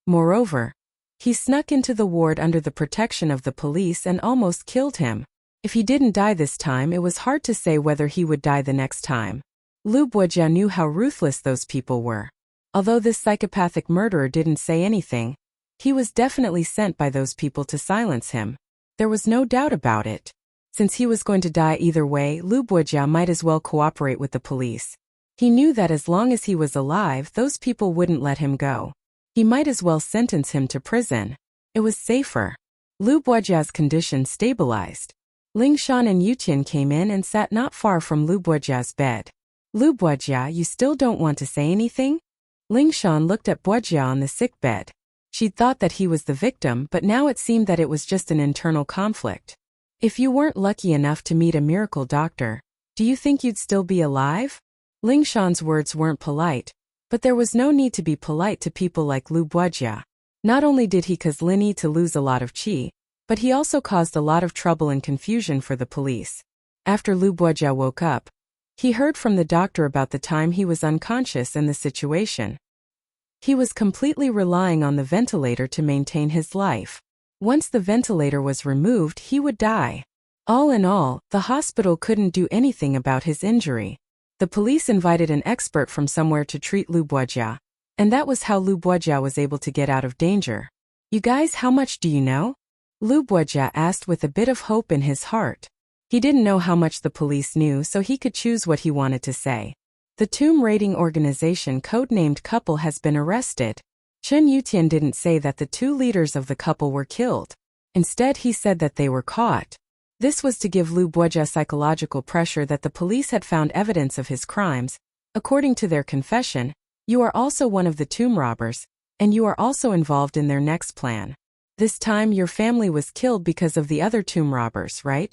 Moreover, he snuck into the ward under the protection of the police and almost killed him. If he didn't die this time, it was hard to say whether he would die the next time. Lu Buojia knew how ruthless those people were. Although this psychopathic murderer didn't say anything, he was definitely sent by those people to silence him. There was no doubt about it. Since he was going to die either way, Lu Buojia might as well cooperate with the police. He knew that as long as he was alive, those people wouldn't let him go. He might as well sentence him to prison. It was safer. Lu Buojia's condition stabilized. Ling Shan and Yutian came in and sat not far from Lu Buojia's bed. Lu Buojia, you still don't want to say anything? Ling Shan looked at Buojia on the sick bed. She'd thought that he was the victim, but now it seemed that it was just an internal conflict. If you weren't lucky enough to meet a miracle doctor, do you think you'd still be alive? Ling Shan's words weren't polite, but there was no need to be polite to people like Lu Buojia. Not only did he cause Lin Yi to lose a lot of qi, but he also caused a lot of trouble and confusion for the police. After Lu Buojia woke up, he heard from the doctor about the time he was unconscious and the situation. He was completely relying on the ventilator to maintain his life. Once the ventilator was removed, he would die. All in all, the hospital couldn't do anything about his injury. The police invited an expert from somewhere to treat Lu Buojia, and that was how Lu Buojia was able to get out of danger. You guys, how much do you know? Lu Buojia asked with a bit of hope in his heart. He didn't know how much the police knew, so he could choose what he wanted to say. The tomb raiding organization codenamed Couple has been arrested. Chen Yutian didn't say that the two leaders of the couple were killed. Instead, he said that they were caught. This was to give Lu Buojia psychological pressure that the police had found evidence of his crimes. According to their confession, you are also one of the tomb robbers, and you are also involved in their next plan. This time your family was killed because of the other tomb robbers, right?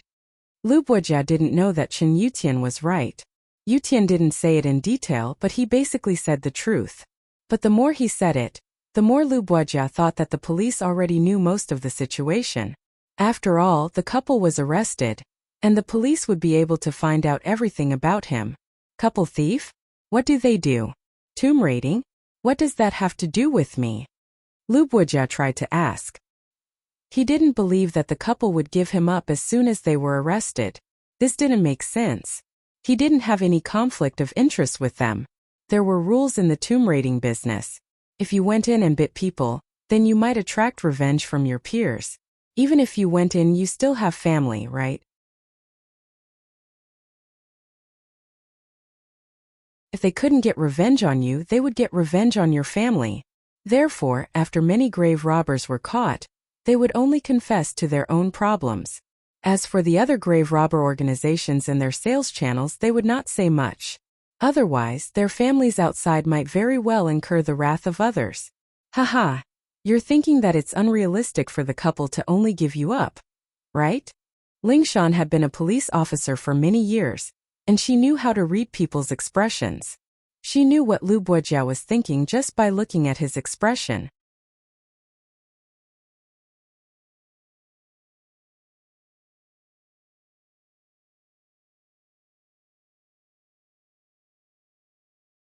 Lu Buojia didn't know that Chen Yutian was right. Yutian didn't say it in detail, but he basically said the truth. But the more he said it, the more Lu Buojia thought that the police already knew most of the situation. After all, the couple was arrested, and the police would be able to find out everything about him. Couple thief? What do they do? Tomb raiding? What does that have to do with me? Lu Buojia tried to ask. He didn't believe that the couple would give him up as soon as they were arrested. This didn't make sense. He didn't have any conflict of interest with them. There were rules in the tomb raiding business. If you went in and bit people, then you might attract revenge from your peers. Even if you went in, you still have family, right? If they couldn't get revenge on you, they would get revenge on your family. Therefore, after many grave robbers were caught, they would only confess to their own problems. As for the other grave robber organizations and their sales channels, they would not say much. Otherwise, their families outside might very well incur the wrath of others. Haha. You're thinking that it's unrealistic for the couple to only give you up, right? Lingshan had been a police officer for many years, and she knew how to read people's expressions. She knew what Lu Buojia was thinking just by looking at his expression.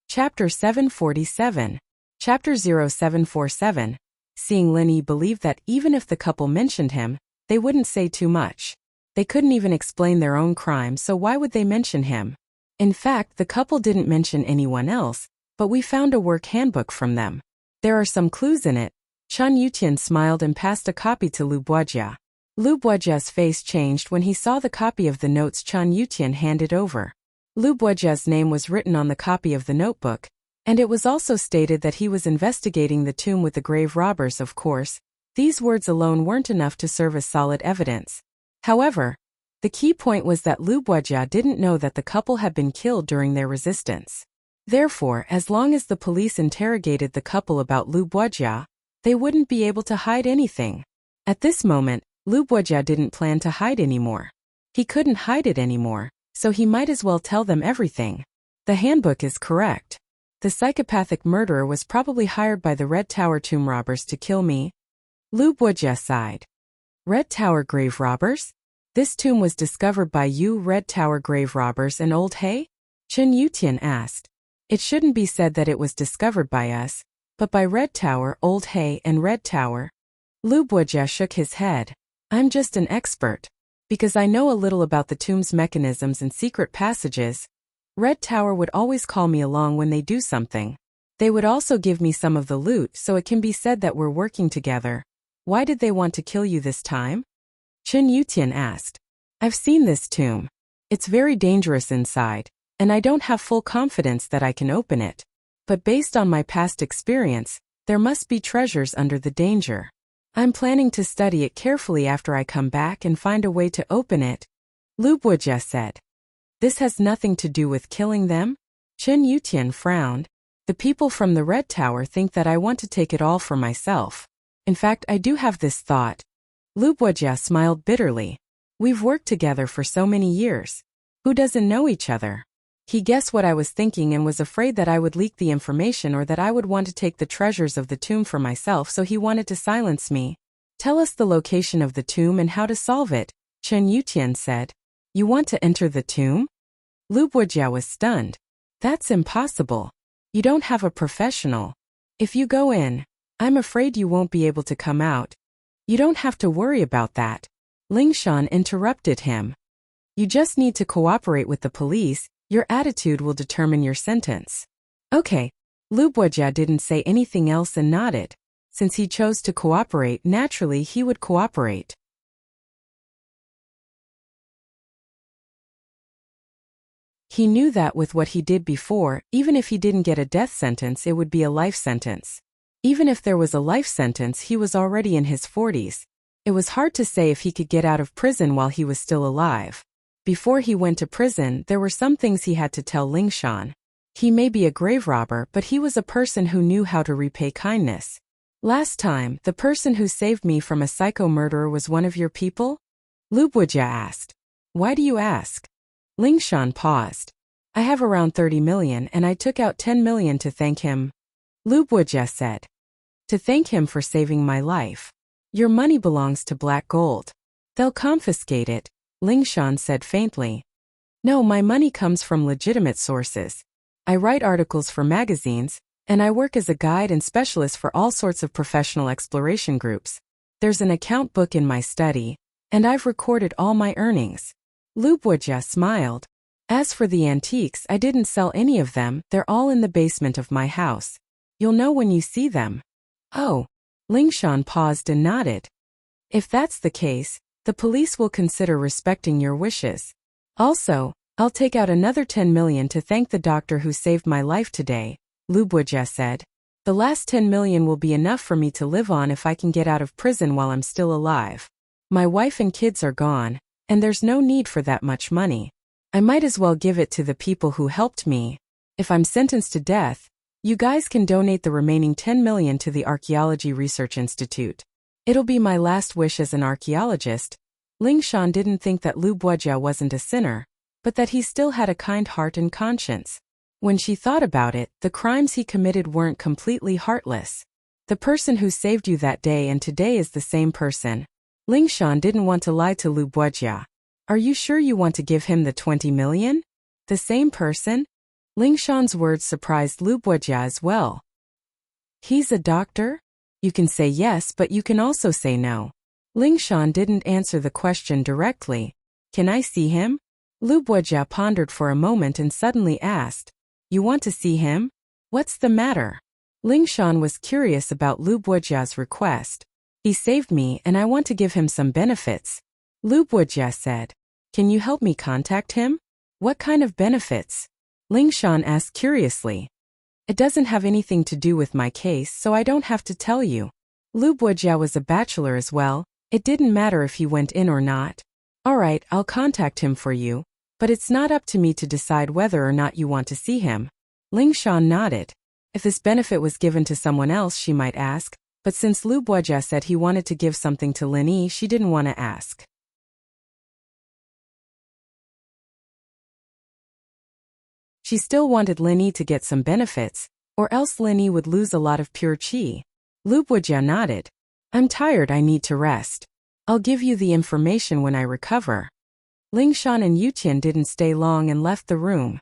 Chapter 747. Chapter 0747. Seeing Lin Yi believed that even if the couple mentioned him, they wouldn't say too much. They couldn't even explain their own crime, so why would they mention him? In fact, the couple didn't mention anyone else, but we found a work handbook from them. There are some clues in it. Chen Yutian smiled and passed a copy to Lu Buojia. Lu Buojia's face changed when he saw the copy of the notes Chen Yutian handed over. Lu Buojia's name was written on the copy of the notebook, and it was also stated that he was investigating the tomb with the grave robbers. Of course, these words alone weren't enough to serve as solid evidence. However, the key point was that Lu Buojia didn't know that the couple had been killed during their resistance. Therefore, as long as the police interrogated the couple about Lu Buojia, they wouldn't be able to hide anything. At this moment, Lu Buojia didn't plan to hide anymore. He couldn't hide it anymore, so he might as well tell them everything. The handbook is correct. The psychopathic murderer was probably hired by the Red Tower tomb robbers to kill me. Lu Buojia sighed. Red Tower grave robbers? This tomb was discovered by you Red Tower grave robbers and Old Hay? Chen Yutian asked. It shouldn't be said that it was discovered by us, but by Red Tower, Old Hay, and Red Tower. Lu Buojia shook his head. I'm just an expert. Because I know a little about the tomb's mechanisms and secret passages. Red Tower would always call me along when they do something. They would also give me some of the loot, so it can be said that we're working together. Why did they want to kill you this time? Chen Yutian asked. I've seen this tomb. It's very dangerous inside, and I don't have full confidence that I can open it. But based on my past experience, there must be treasures under the danger. I'm planning to study it carefully after I come back and find a way to open it. Lu Buojia said. This has nothing to do with killing them? Chen Yutian frowned. The people from the Red Tower think that I want to take it all for myself. In fact, I do have this thought. Lu Buojia smiled bitterly. We've worked together for so many years. Who doesn't know each other? He guessed what I was thinking and was afraid that I would leak the information or that I would want to take the treasures of the tomb for myself, so he wanted to silence me. Tell us the location of the tomb and how to solve it, Chen Yutian said. You want to enter the tomb? Lu Buojia was stunned. That's impossible. You don't have a professional. If you go in, I'm afraid you won't be able to come out. You don't have to worry about that. Lingshan interrupted him. You just need to cooperate with the police. Your attitude will determine your sentence. Okay. Lu Buojia didn't say anything else and nodded. Since he chose to cooperate, naturally he would cooperate. He knew that with what he did before, even if he didn't get a death sentence, it would be a life sentence. Even if there was a life sentence, he was already in his 40s. It was hard to say if he could get out of prison while he was still alive. Before he went to prison, there were some things he had to tell Lingshan. He may be a grave robber, but he was a person who knew how to repay kindness. Last time, the person who saved me from a psycho murderer was one of your people? Lu Buojia asked. Why do you ask? Lingshan paused. I have around 30 million and I took out 10 million to thank him. Lu Buojia said. To thank him for saving my life. Your money belongs to Black Gold. They'll confiscate it, Lingshan said faintly. No, my money comes from legitimate sources. I write articles for magazines, and I work as a guide and specialist for all sorts of professional exploration groups. There's an account book in my study, and I've recorded all my earnings. Lu Buojia smiled. As for the antiques, I didn't sell any of them, they're all in the basement of my house. You'll know when you see them. Oh. Lingshan paused and nodded. If that's the case, the police will consider respecting your wishes. Also, I'll take out another 10 million to thank the doctor who saved my life today, Lu Buojia said. The last 10 million will be enough for me to live on if I can get out of prison while I'm still alive. My wife and kids are gone, and there's no need for that much money. I might as well give it to the people who helped me. If I'm sentenced to death, you guys can donate the remaining 10 million to the Archaeology Research Institute. It'll be my last wish as an archaeologist. Lingshan didn't think that Lu Buojia wasn't a sinner, but that he still had a kind heart and conscience. When she thought about it, the crimes he committed weren't completely heartless. The person who saved you that day and today is the same person. Lingshan didn't want to lie to Lu Buojia. Are you sure you want to give him the 20 million? The same person? Lingshan's words surprised Lu Buojia as well. He's a doctor? You can say yes, but you can also say no. Lingshan didn't answer the question directly. Can I see him? Lu Buojia pondered for a moment and suddenly asked, You want to see him? What's the matter? Lingshan was curious about Lu Buojia's request. He saved me and I want to give him some benefits. Lu Buojia said, Can you help me contact him? What kind of benefits? Lingshan asked curiously. It doesn't have anything to do with my case, so I don't have to tell you. Lu Buojia was a bachelor as well. It didn't matter if he went in or not. All right, I'll contact him for you. But it's not up to me to decide whether or not you want to see him. Lingshan nodded. If this benefit was given to someone else, she might ask, but since Lu Buojia said he wanted to give something to Lin Yi, she didn't want to ask. She still wanted Lin Yi to get some benefits, or else Lin Yi would lose a lot of pure qi. Lu Buojia nodded. I'm tired, I need to rest. I'll give you the information when I recover. Lingshan and Yutian didn't stay long and left the room.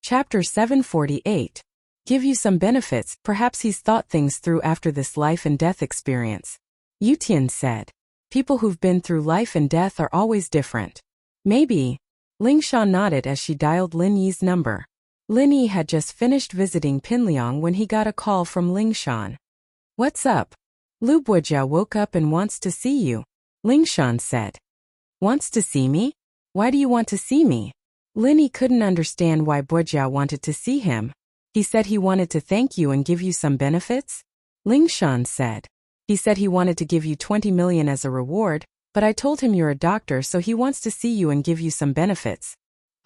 Chapter 748. Give you some benefits, perhaps he's thought things through after this life and death experience. Yutian said. People who've been through life and death are always different. Maybe. Lingshan nodded as she dialed Lin Yi's number. Lin Yi had just finished visiting Pinliang when he got a call from Lingshan. What's up? Lu Buojia woke up and wants to see you. Lingshan said. Wants to see me? Why do you want to see me? Lin Yi couldn't understand why Buojia wanted to see him. He said he wanted to thank you and give you some benefits? Lingshan said. He said he wanted to give you 20 million as a reward, but I told him you're a doctor, so he wants to see you and give you some benefits.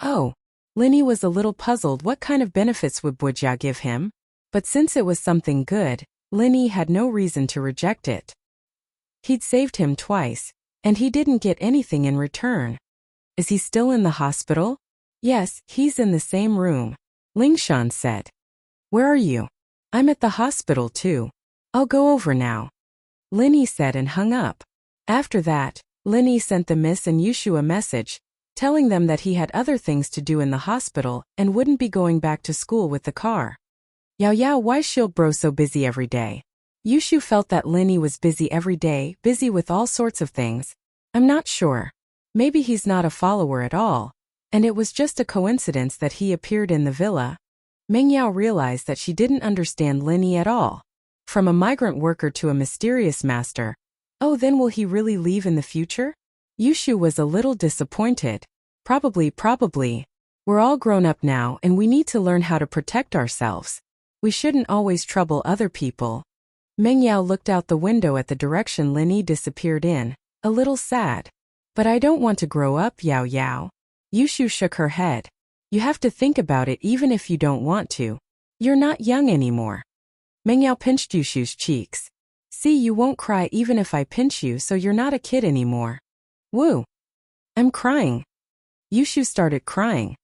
Oh. Lin Yi was a little puzzled. What kind of benefits would Buojia give him? But since it was something good, Lin Yi had no reason to reject it. He'd saved him twice, and he didn't get anything in return. Is he still in the hospital? Yes, he's in the same room. Lingshan said. Where are you? I'm at the hospital too. I'll go over now. Lin Yi said and hung up. After that, Lin Yi sent the Miss and Yushu a message, telling them that he had other things to do in the hospital and wouldn't be going back to school with the car. Yao, why's Shield Bro so busy every day? Yushu felt that Lin Yi was busy every day, busy with all sorts of things. I'm not sure. Maybe he's not a follower at all, and it was just a coincidence that he appeared in the villa. Meng Yao realized that she didn't understand Lin Yi at all. From a migrant worker to a mysterious master. Oh, then will he really leave in the future? Yushu was a little disappointed. Probably. We're all grown up now and we need to learn how to protect ourselves. We shouldn't always trouble other people. Meng Yao looked out the window at the direction Lin Yi disappeared in, a little sad. But I don't want to grow up, Yao. Yushu shook her head. You have to think about it even if you don't want to. You're not young anymore. Meng Yao pinched Yushu's cheeks. See, you won't cry even if I pinch you, so you're not a kid anymore. Woo. I'm crying. Yushu started crying.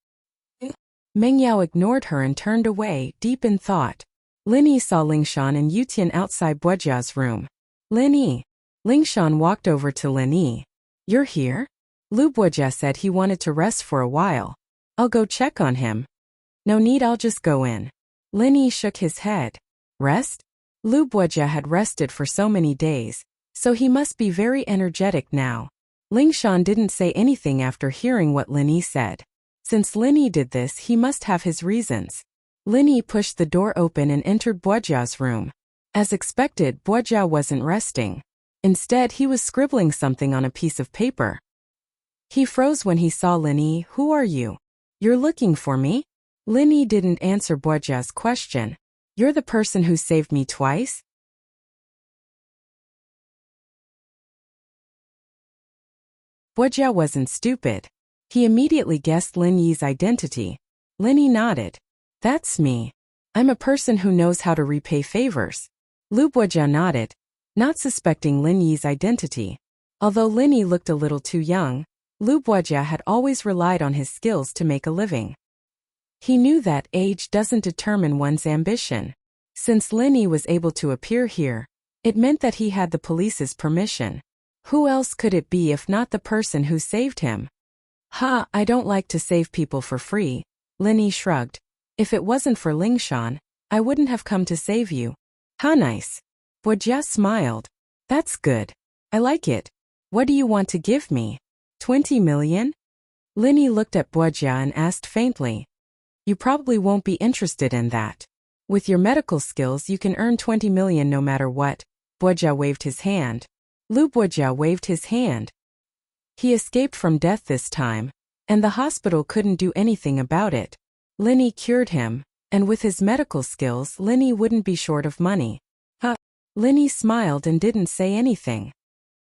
Meng Yao ignored her and turned away, deep in thought. Lin Yi saw Lingshan and Yutian outside Buojia's room. Lin Yi. Lingshan walked over to Lin Yi. You're here? Lu Buojia said he wanted to rest for a while. I'll go check on him. No need, I'll just go in. Lin Yi shook his head. Rest? Lu Buojia had rested for so many days, so he must be very energetic now. Lingshan didn't say anything after hearing what Lin Yi said. Since Lin Yi did this, he must have his reasons. Linny pushed the door open and entered Boja's room. As expected, Boja wasn't resting. Instead, he was scribbling something on a piece of paper. He froze when he saw Linny. "Who are you? You're looking for me?" Linny didn't answer Boja's question. "You're the person who saved me twice?" Boja wasn't stupid. He immediately guessed Linny's identity. Linny nodded. "That's me. I'm a person who knows how to repay favors." Boja nodded, not suspecting Linny's identity. Although Linny looked a little too young, Boja had always relied on his skills to make a living. He knew that age doesn't determine one's ambition. Since Linny was able to appear here, it meant that he had the police's permission. Who else could it be if not the person who saved him? I don't like to save people for free," Linny shrugged. "If it wasn't for Lingshan, I wouldn't have come to save you." Nice." Boja smiled. "That's good. I like it. What do you want to give me? 20 million? Linny looked at Boja and asked faintly. "You probably won't be interested in that. With your medical skills you can earn 20 million no matter what." Boja waved his hand. Boja waved his hand. He escaped from death this time, and the hospital couldn't do anything about it. Linny cured him, and with his medical skills Linny wouldn't be short of money. Linny smiled and didn't say anything.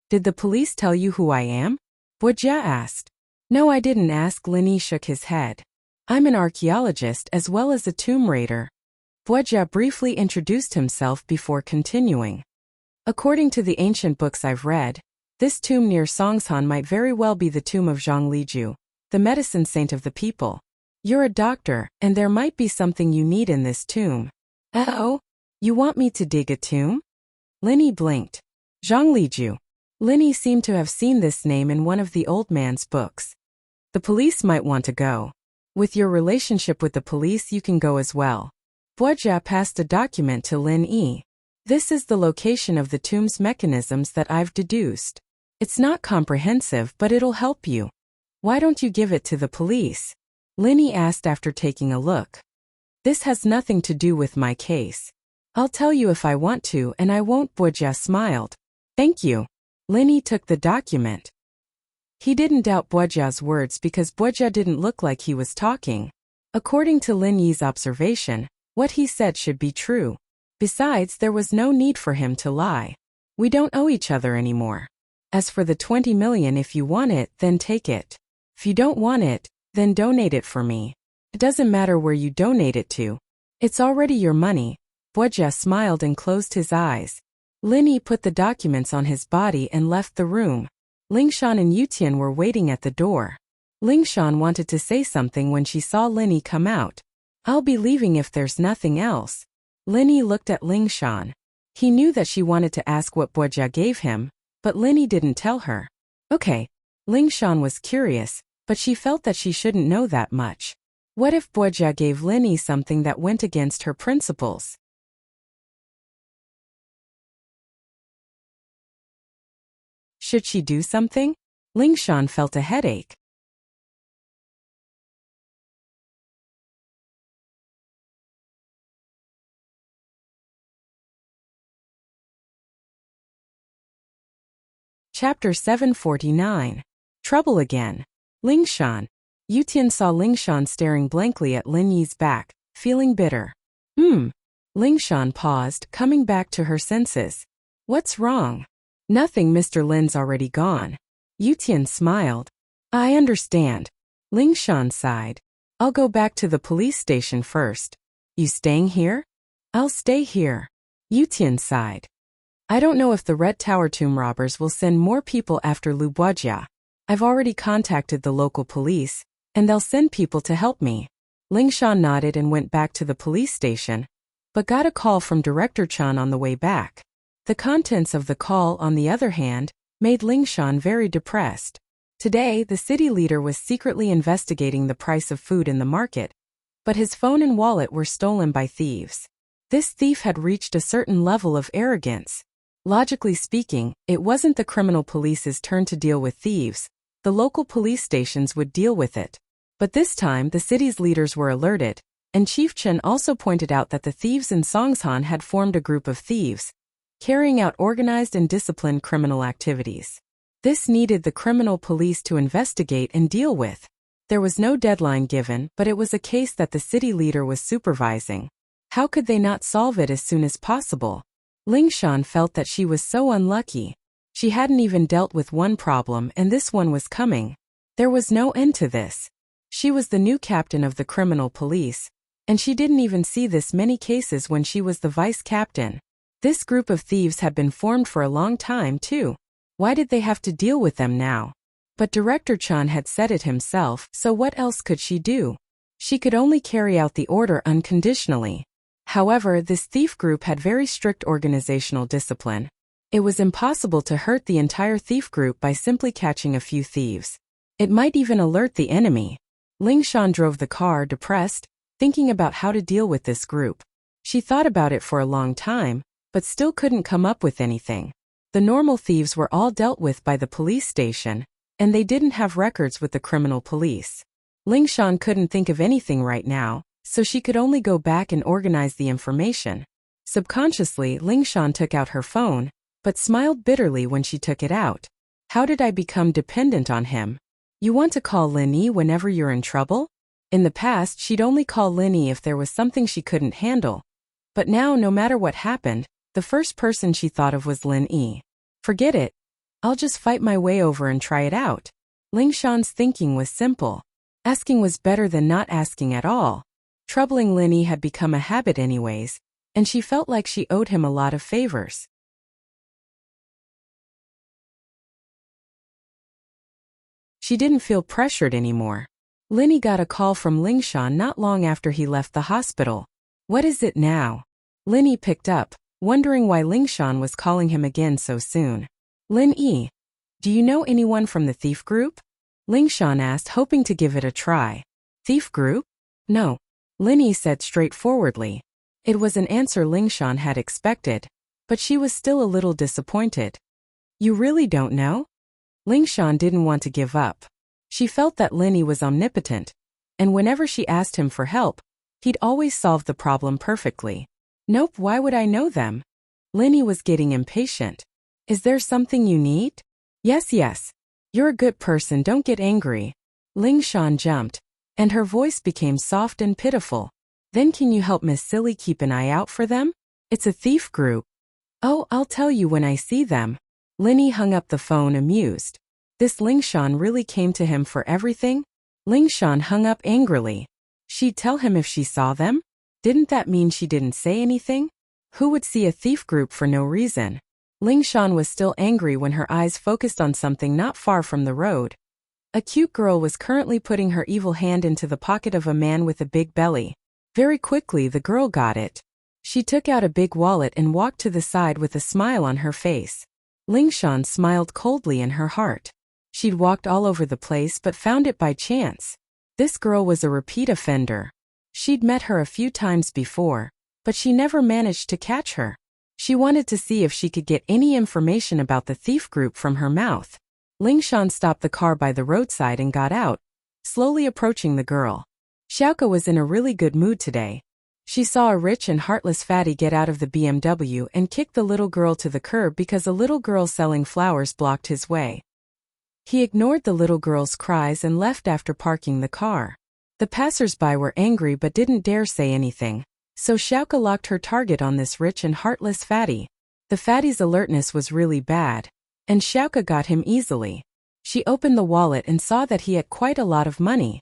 "Did the police tell you who I am?" Boja asked. "No, I didn't ask." Linny shook his head. "I'm an archaeologist as well as a tomb raider." Boja briefly introduced himself before continuing. "According to the ancient books I've read, this tomb near Songshan might very well be the tomb of Zhongliju, the medicine saint of the people. You're a doctor, and there might be something you need in this tomb." "Oh? You want me to dig a tomb?" Linny blinked. Zhongliju. Linny seemed to have seen this name in one of the old man's books. "The police might want to go. With your relationship with the police you can go as well." Boja passed a document to Linny. "This is the location of the tomb's mechanisms that I've deduced. It's not comprehensive, but it'll help you. Why don't you give it to the police?" Linny asked after taking a look. "This has nothing to do with my case. I'll tell you if I want to and I won't." Boja smiled. "Thank you." Linny took the document. He didn't doubt Boja's words because Boja didn't look like he was talking. According to Linny's observation, what he said should be true. Besides, there was no need for him to lie. "We don't owe each other anymore. As for the 20 million, if you want it, then take it. If you don't want it, then donate it for me. It doesn't matter where you donate it to. It's already your money." Boja smiled and closed his eyes. Linny put the documents on his body and left the room. Lingshan and Yutian were waiting at the door. Lingshan wanted to say something when she saw Linny come out. "I'll be leaving if there's nothing else." Linny looked at Lingshan. He knew that she wanted to ask what Boja gave him, but Linny didn't tell her. Okay. Lingshan was curious, but she felt that she shouldn't know that much. What if Boja gave Linny something that went against her principles? Should she do something? Lingshan felt a headache. Chapter 749. Trouble Again. Lingshan. Yutian saw Lingshan staring blankly at Lin Yi's back, feeling bitter. Lingshan paused, coming back to her senses. "What's wrong?" "Nothing, Mr. Lin's already gone." Yutian smiled. "I understand." Lingshan sighed. "I'll go back to the police station first." "You staying here?" "I'll stay here." Yutian sighed. "I don't know if the Red Tower tomb robbers will send more people after Boja. I've already contacted the local police, and they'll send people to help me." Lingshan nodded and went back to the police station, but got a call from Director Chan on the way back. The contents of the call, on the other hand, made Lingshan very depressed. Today, the city leader was secretly investigating the price of food in the market, but his phone and wallet were stolen by thieves. This thief had reached a certain level of arrogance. Logically speaking, it wasn't the criminal police's turn to deal with thieves. The local police stations would deal with it. But this time, the city's leaders were alerted, and Chief Chen also pointed out that the thieves in Songshan had formed a group of thieves, carrying out organized and disciplined criminal activities. This needed the criminal police to investigate and deal with. There was no deadline given, but it was a case that the city leader was supervising. How could they not solve it as soon as possible? Ling Shan felt that she was so unlucky. She hadn't even dealt with one problem and this one was coming. There was no end to this. She was the new captain of the criminal police, and she didn't even see this many cases when she was the vice captain. This group of thieves had been formed for a long time too. Why did they have to deal with them now? But Director Chan had said it himself, so what else could she do? She could only carry out the order unconditionally. However, this thief group had very strict organizational discipline. It was impossible to hurt the entire thief group by simply catching a few thieves. It might even alert the enemy. Ling Shan drove the car depressed, thinking about how to deal with this group. She thought about it for a long time, but still couldn't come up with anything. The normal thieves were all dealt with by the police station, and they didn't have records with the criminal police. Ling Shan couldn't think of anything right now, so she could only go back and organize the information. Subconsciously, Ling Shan took out her phone, but smiled bitterly when she took it out. How did I become dependent on him? You want to call Lin Yi whenever you're in trouble? In the past, she'd only call Lin Yi if there was something she couldn't handle. But now, no matter what happened, the first person she thought of was Lin Yi. Forget it. I'll just fight my way over and try it out. Ling Shan's thinking was simple. Asking was better than not asking at all. Troubling Lin Yi had become a habit anyways, and she felt like she owed him a lot of favors. She didn't feel pressured anymore. Lin Yi got a call from Ling Shan not long after he left the hospital. What is it now? Lin Yi picked up, wondering why Ling Shan was calling him again so soon. Lin Yi, do you know anyone from the thief group? Ling Shan asked, hoping to give it a try. Thief group? No. Lin Yi said straightforwardly. It was an answer Ling Shan had expected, but she was still a little disappointed. You really don't know? Ling Shan didn't want to give up. She felt that Lin Yi was omnipotent, and whenever she asked him for help, he'd always solve the problem perfectly. Nope, why would I know them? Lin Yi was getting impatient. Is there something you need? Yes. You're a good person, don't get angry. Ling Shan jumped, and her voice became soft and pitiful. Then can you help Miss Silly keep an eye out for them? It's a thief group. Oh, I'll tell you when I see them. Lin Yi hung up the phone amused. This Ling Shan really came to him for everything? Ling Shan hung up angrily. She'd tell him if she saw them? Didn't that mean she didn't say anything? Who would see a thief group for no reason? Ling Shan was still angry when her eyes focused on something not far from the road. A cute girl was currently putting her evil hand into the pocket of a man with a big belly. Very quickly the girl got it. She took out a big wallet and walked to the side with a smile on her face. Ling Shan smiled coldly in her heart. She'd walked all over the place but found it by chance. This girl was a repeat offender. She'd met her a few times before, but she never managed to catch her. She wanted to see if she could get any information about the thief group from her mouth. Ling Shan stopped the car by the roadside and got out, slowly approaching the girl. Xiaoke was in a really good mood today. She saw a rich and heartless fatty get out of the BMW and kick the little girl to the curb because a little girl selling flowers blocked his way. He ignored the little girl's cries and left after parking the car. The passers-by were angry but didn't dare say anything, so Xiaoke locked her target on this rich and heartless fatty. The fatty's alertness was really bad, and Xiaoke got him easily. She opened the wallet and saw that he had quite a lot of money.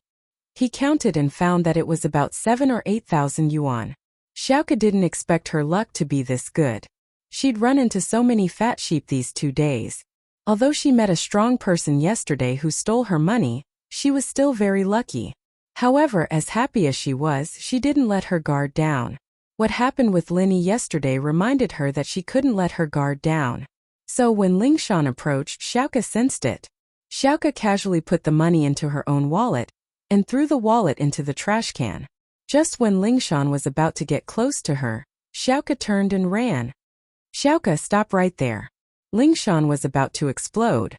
He counted and found that it was about 7,000 or 8,000 yuan. Xiaoke didn't expect her luck to be this good. She'd run into so many fat sheep these 2 days. Although she met a strong person yesterday who stole her money, she was still very lucky. However, as happy as she was, she didn't let her guard down. What happened with Lin Yi yesterday reminded her that she couldn't let her guard down. So when Ling Shan approached, Xiaoke sensed it. Xiaoke casually put the money into her own wallet and threw the wallet into the trash can. Just when Ling Shan was about to get close to her, Xiaoke turned and ran. Xiaoke, stop right there. Ling Shan was about to explode.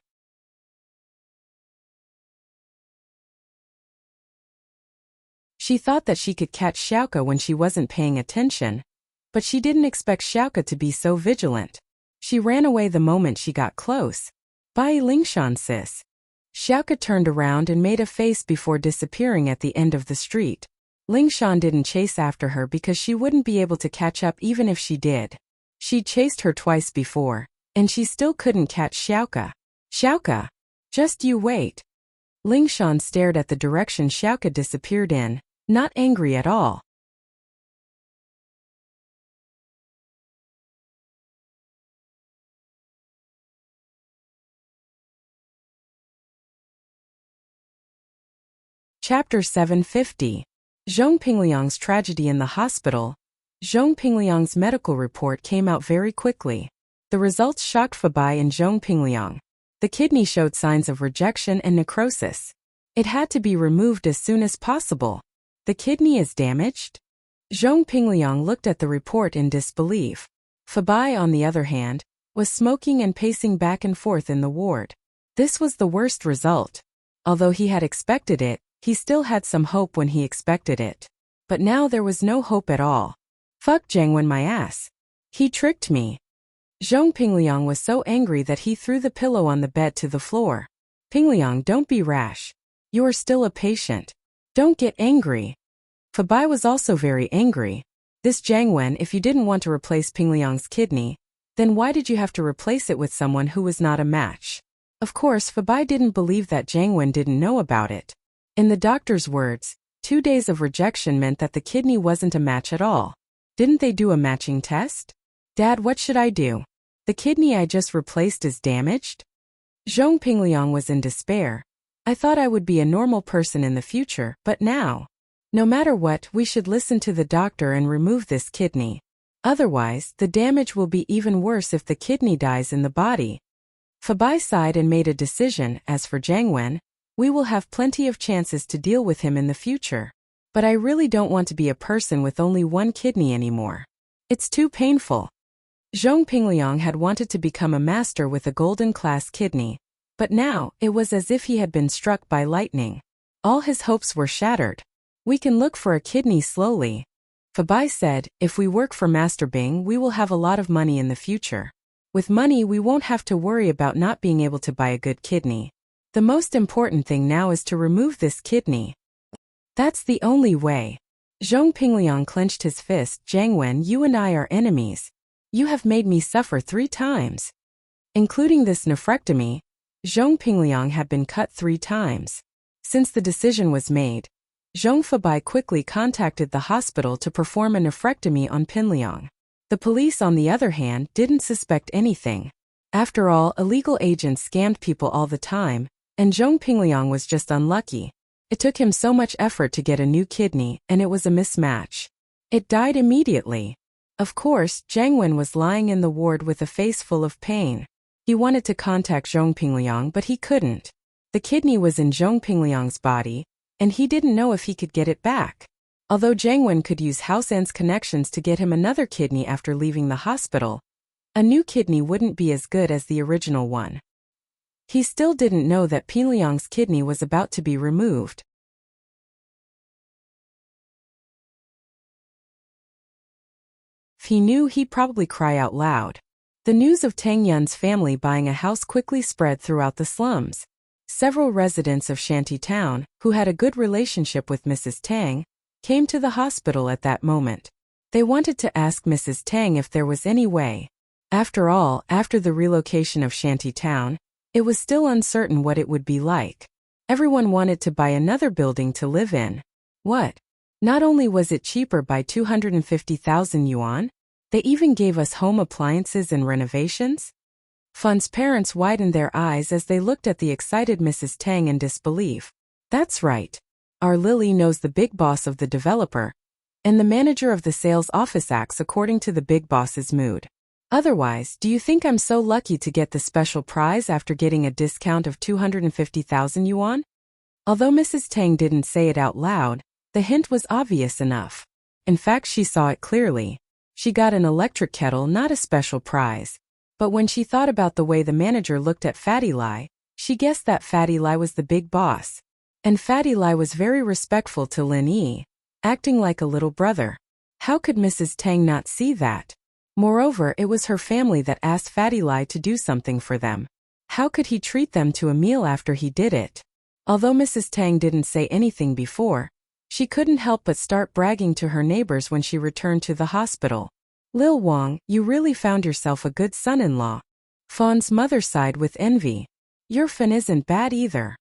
She thought that she could catch Xiaoke when she wasn't paying attention, but she didn't expect Xiaoke to be so vigilant. She ran away the moment she got close. Bye, Lingshan sis. Xiaoke turned around and made a face before disappearing at the end of the street. Lingshan didn't chase after her because she wouldn't be able to catch up even if she did. She'd chased her twice before, and she still couldn't catch Xiaoke. Xiaoke! Just you wait. Lingshan stared at the direction Xiaoke disappeared in, not angry at all. Chapter 750. Zhong Pingliang's tragedy in the hospital. Zhong Pingliang's medical report came out very quickly. The results shocked Fabai and Zhong Pingliang. The kidney showed signs of rejection and necrosis. It had to be removed as soon as possible. The kidney is damaged? Zhong Pingliang looked at the report in disbelief. Fabai, on the other hand, was smoking and pacing back and forth in the ward. This was the worst result. Although he had expected it, he still had some hope when he expected it. But now there was no hope at all. Fuck Jiangwen my ass. He tricked me. Zhong Pingliang was so angry that he threw the pillow on the bed to the floor. Pingliang, don't be rash. You are still a patient. Don't get angry. Fabai was also very angry. This Jiangwen, if you didn't want to replace Pingliang's kidney, then why did you have to replace it with someone who was not a match? Of course, Fabai didn't believe that Jiangwen didn't know about it. In the doctor's words, 2 days of rejection meant that the kidney wasn't a match at all. Didn't they do a matching test? Dad, what should I do? The kidney I just replaced is damaged? Zhong Pingliang was in despair. I thought I would be a normal person in the future, but now. No matter what, we should listen to the doctor and remove this kidney. Otherwise, the damage will be even worse if the kidney dies in the body. Fabai sighed and made a decision. As for Jiangwen, we will have plenty of chances to deal with him in the future. But I really don't want to be a person with only one kidney anymore. It's too painful. Zhong Pingliang had wanted to become a master with a golden class kidney, but now it was as if he had been struck by lightning. All his hopes were shattered. We can look for a kidney slowly. Fabai said, if we work for Master Bing, we will have a lot of money in the future. With money, we won't have to worry about not being able to buy a good kidney. The most important thing now is to remove this kidney. That's the only way. Zhong Pingliang clenched his fist. Jiangwen, you and I are enemies. You have made me suffer 3 times. Including this nephrectomy, Zhong Pingliang had been cut 3 times. Since the decision was made, Zhong Fabai quickly contacted the hospital to perform a nephrectomy on Pingliang. The police, on the other hand, didn't suspect anything. After all, illegal agents scammed people all the time, and Zhong Pingliang was just unlucky. It took him so much effort to get a new kidney, and it was a mismatch. It died immediately. Of course, Jiangwen was lying in the ward with a face full of pain. He wanted to contact Zhong Pingliang, but he couldn't. The kidney was in Zhong Pingliang's body, and he didn't know if he could get it back. Although Jiangwen could use House An's connections to get him another kidney after leaving the hospital, a new kidney wouldn't be as good as the original one. He still didn't know that Pingliang's kidney was about to be removed. If he knew, he'd probably cry out loud. The news of Tang Yun's family buying a house quickly spread throughout the slums. Several residents of Shanty Town, who had a good relationship with Mrs. Tang, came to the hospital at that moment. They wanted to ask Mrs. Tang if there was any way. After all, after the relocation of Shanty Town, it was still uncertain what it would be like. Everyone wanted to buy another building to live in. What? Not only was it cheaper by 250,000 yuan, they even gave us home appliances and renovations? Fun's parents widened their eyes as they looked at the excited Mrs. Tang in disbelief. That's right. Our Lily knows the big boss of the developer, and the manager of the sales office acts according to the big boss's mood. Otherwise, do you think I'm so lucky to get the special prize after getting a discount of 250,000 yuan? Although Mrs. Tang didn't say it out loud, the hint was obvious enough. In fact, she saw it clearly. She got an electric kettle, not a special prize. But when she thought about the way the manager looked at Fatty Lai, she guessed that Fatty Lai was the big boss. And Fatty Lai was very respectful to Lin Yi, acting like a little brother. How could Mrs. Tang not see that? Moreover, it was her family that asked Fatty Lai to do something for them. How could he treat them to a meal after he did it? Although Mrs. Tang didn't say anything before, she couldn't help but start bragging to her neighbors when she returned to the hospital. Lil Wang, you really found yourself a good son-in-law. Fawn's mother sighed with envy. Your Fan isn't bad either.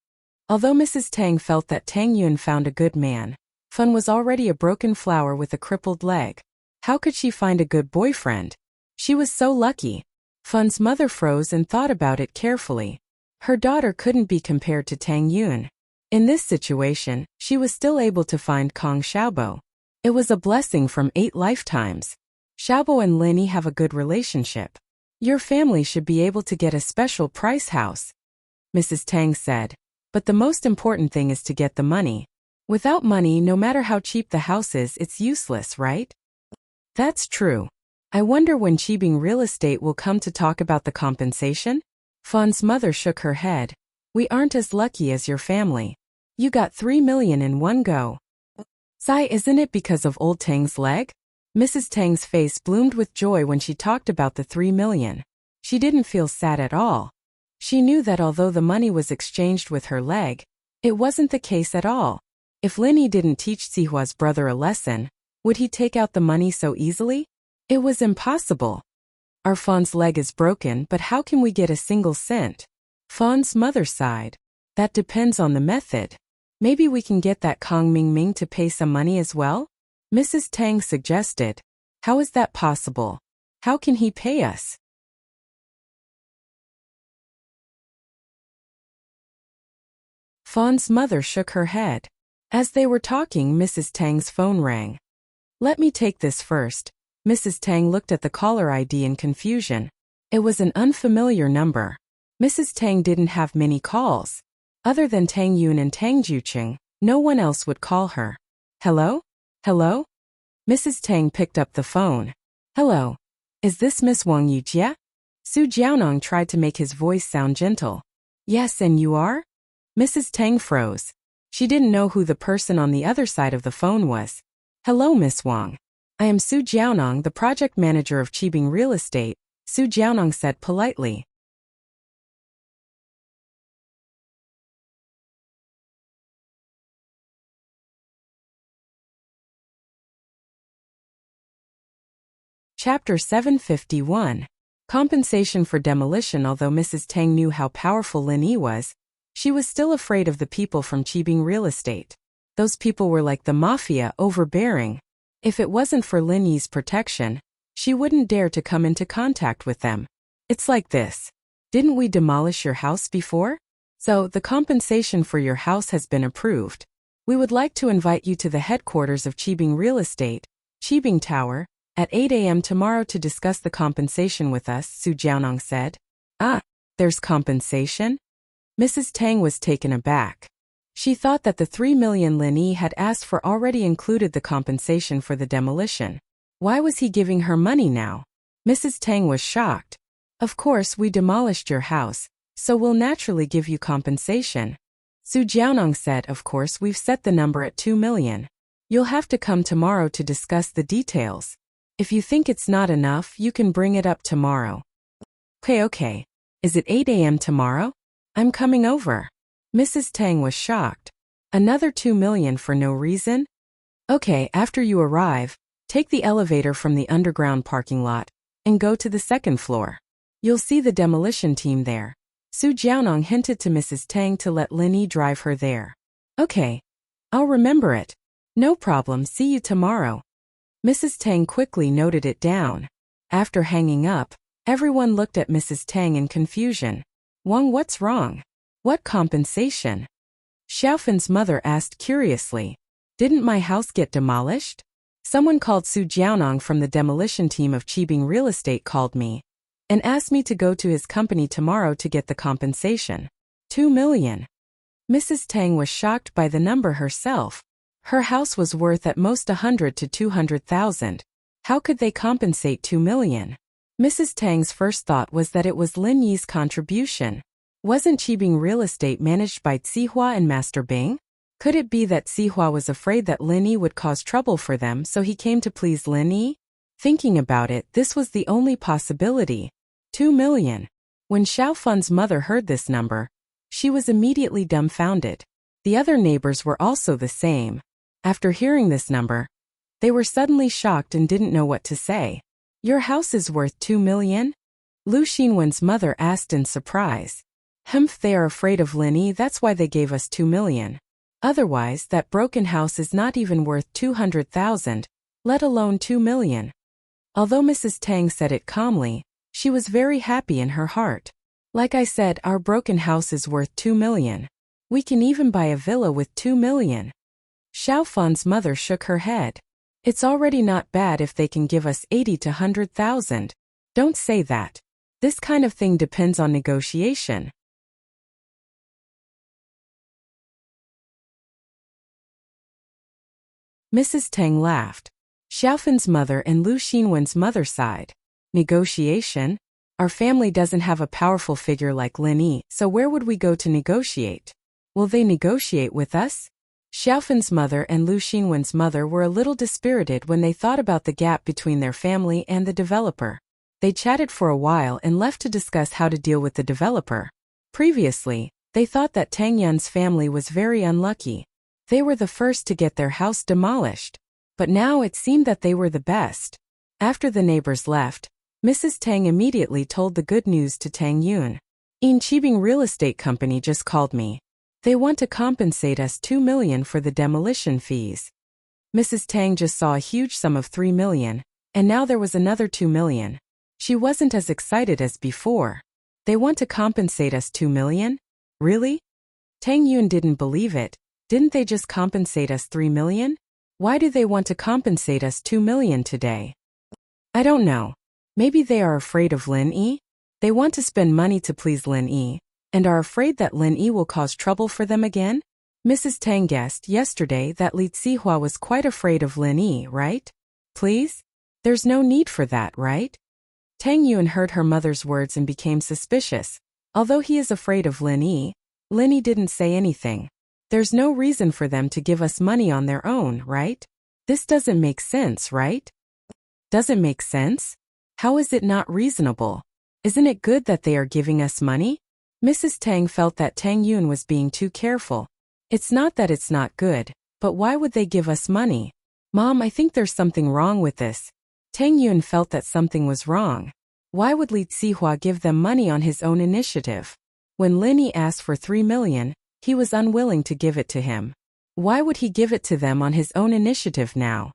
Although Mrs. Tang felt that Tang Yun found a good man, Fan was already a broken flower with a crippled leg. How could she find a good boyfriend? She was so lucky. Fan's mother froze and thought about it carefully. Her daughter couldn't be compared to Tang Yun. In this situation, she was still able to find Kong Xiaobo. It was a blessing from 8 lifetimes. Xiaobo and Linny have a good relationship. Your family should be able to get a special price house, Mrs. Tang said. But the most important thing is to get the money. Without money, no matter how cheap the house is, it's useless, right? That's true. I wonder when Qibing Real Estate will come to talk about the compensation? Fawn's mother shook her head. We aren't as lucky as your family. You got 3 million in one go. Sai, isn't it because of old Tang's leg? Mrs. Tang's face bloomed with joy when she talked about the 3 million. She didn't feel sad at all. She knew that although the money was exchanged with her leg, it wasn't the case at all. If Linny didn't teach Sihua's brother a lesson, would he take out the money so easily? It was impossible. Our Fawn's leg is broken, but how can we get a single cent? Fawn's mother sighed. That depends on the method. Maybe we can get that Kong Mingming to pay some money as well? Mrs. Tang suggested. How is that possible? How can he pay us? Fawn's mother shook her head. As they were talking, Mrs. Tang's phone rang. Let me take this first. Mrs. Tang looked at the caller ID in confusion. It was an unfamiliar number. Mrs. Tang didn't have many calls. Other than Tang Yun and Tang Juqing, no one else would call her. Hello? Hello? Mrs. Tang picked up the phone. Hello. Is this Miss Wang Yujie? Su Jiaonong tried to make his voice sound gentle. Yes, and you are? Mrs. Tang froze. She didn't know who the person on the other side of the phone was. Hello, Miss Wang. I am Su Jiaonong, the project manager of Qibing Real Estate, Su Jiaonong said politely. Chapter 751. Compensation for demolition. Although Mrs. Tang knew how powerful Lin Yi was, she was still afraid of the people from Qibing Real Estate. Those people were like the mafia, overbearing. If it wasn't for Lin Yi's protection, she wouldn't dare to come into contact with them. It's like this. Didn't we demolish your house before? So, the compensation for your house has been approved. We would like to invite you to the headquarters of Qibing Real Estate, Qibing Tower, at 8 a.m. tomorrow to discuss the compensation with us, Su Jiaonong said. Ah, there's compensation? Mrs. Tang was taken aback. She thought that the 3 million Lin Yi had asked for already included the compensation for the demolition. Why was he giving her money now? Mrs. Tang was shocked. Of course, we demolished your house, so we'll naturally give you compensation. Su Jiaonong said, of course, we've set the number at 2 million. You'll have to come tomorrow to discuss the details. If you think it's not enough, you can bring it up tomorrow. Okay. Is it 8 a.m. tomorrow? I'm coming over. Mrs. Tang was shocked. Another 2 million for no reason? Okay, after you arrive, take the elevator from the underground parking lot and go to the second floor. You'll see the demolition team there. Su Jiaonong hinted to Mrs. Tang to let Lin Yi drive her there. Okay. I'll remember it. No problem, see you tomorrow. Mrs. Tang quickly noted it down. After hanging up, everyone looked at Mrs. Tang in confusion. Wang, what's wrong? What compensation? Xiaofan's mother asked curiously. Didn't my house get demolished? Someone called Su Jiaonong from the demolition team of Qibing Real Estate called me and asked me to go to his company tomorrow to get the compensation. 2 million. Mrs. Tang was shocked by the number herself. Her house was worth at most 100 to 200,000. How could they compensate 2 million? Mrs. Tang's first thought was that it was Lin Yi's contribution. Wasn't Qibing Real Estate managed by Zihua and Master Bing? Could it be that Sihua was afraid that Lin Yi would cause trouble for them, so he came to please Lin Yi? Thinking about it, this was the only possibility. 2 million. When Xiaofun's mother heard this number, she was immediately dumbfounded. The other neighbors were also the same. After hearing this number, they were suddenly shocked and didn't know what to say. Your house is worth 2 million? Lu Xinwen's mother asked in surprise. Humph, they are afraid of Lin Yi, that's why they gave us 2 million. Otherwise, that broken house is not even worth 200,000, let alone 2 million. Although Mrs. Tang said it calmly, she was very happy in her heart. Like I said, our broken house is worth 2 million. We can even buy a villa with 2 million. Xiaofan's mother shook her head. It's already not bad if they can give us 80 to 100,000. Don't say that. This kind of thing depends on negotiation. Mrs. Tang laughed. Xiaofan's mother and Lu Xinwen's mother sighed. Negotiation? Our family doesn't have a powerful figure like Lin Yi, so where would we go to negotiate? Will they negotiate with us? Xiaofan's mother and Lu Xinwen's mother were a little dispirited when they thought about the gap between their family and the developer. They chatted for a while and left to discuss how to deal with the developer. Previously, they thought that Tang Yun's family was very unlucky. They were the first to get their house demolished. But now it seemed that they were the best. After the neighbors left, Mrs. Tang immediately told the good news to Tang Yun. Chibing Real Estate Company just called me. They want to compensate us 2 million for the demolition fees. Mrs. Tang just saw a huge sum of 3 million, and now there was another 2 million. She wasn't as excited as before. They want to compensate us 2 million? Really? Tang Yun didn't believe it. Didn't they just compensate us 3 million? Why do they want to compensate us 2 million today? I don't know. Maybe they are afraid of Lin Yi? They want to spend money to please Lin Yi, and are afraid that Lin Yi will cause trouble for them again? Mrs. Tang guessed yesterday that Li Zihua was quite afraid of Lin Yi, right? Please? There's no need for that, right? Tang Yun heard her mother's words and became suspicious. Although he is afraid of Lin Yi didn't say anything. There's no reason for them to give us money on their own, right? This doesn't make sense, right? Doesn't make sense? How is it not reasonable? Isn't it good that they are giving us money? Mrs. Tang felt that Tang Yun was being too careful. It's not that it's not good, but why would they give us money? Mom, I think there's something wrong with this. Tang Yun felt that something was wrong. Why would Li Zihua give them money on his own initiative? When Lin Yi asked for 3 million, he was unwilling to give it to him. Why would he give it to them on his own initiative now?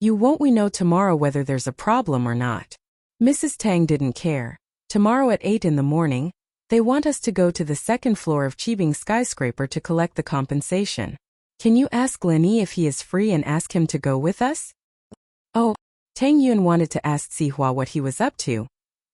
Won't we know tomorrow whether there's a problem or not? Mrs. Tang didn't care. Tomorrow at 8 in the morning, they want us to go to the second floor of Qibing skyscraper to collect the compensation. Can you ask Lin Yi if he is free and ask him to go with us? Oh, Tang Yun wanted to ask Sihua what he was up to,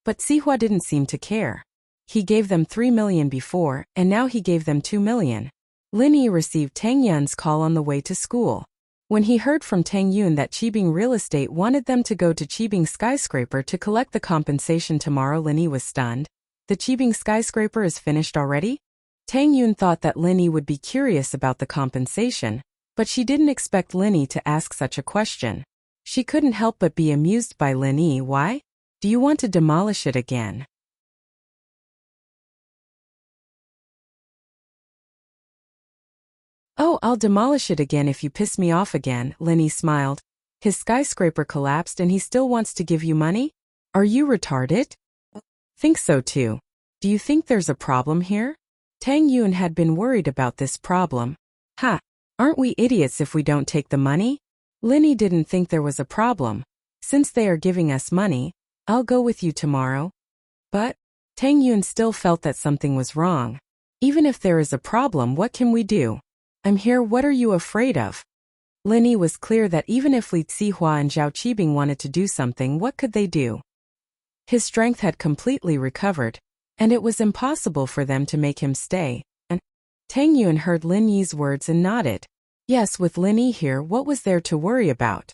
but Sihua didn't seem to care. He gave them 3 million before, and now he gave them 2 million. Lin Yi received Tang Yun's call on the way to school. When he heard from Tang Yun that Qibing Real Estate wanted them to go to Qibing skyscraper to collect the compensation tomorrow, Lin Yi was stunned. The Qibing skyscraper is finished already? Tang Yun thought that Lin Yi would be curious about the compensation, but she didn't expect Lin Yi to ask such a question. She couldn't help but be amused by Lin Yi. Why? Do you want to demolish it again? Oh, I'll demolish it again if you piss me off again, Lin Yi smiled. His skyscraper collapsed and he still wants to give you money? Are you retarded? Think so too. Do you think there's a problem here? Tang Yun had been worried about this problem. Ha! Aren't we idiots if we don't take the money? Lin Yi didn't think there was a problem. Since they are giving us money, I'll go with you tomorrow. But Tang Yun still felt that something was wrong. Even if there is a problem, what can we do? I'm here, what are you afraid of? Lin Yi was clear that even if Li Zihua and Zhao Qibing wanted to do something, what could they do? His strength had completely recovered, and it was impossible for them to make him stay. And Tang Yun heard Lin Yi's words and nodded. Yes, with Lin Yi here, what was there to worry about?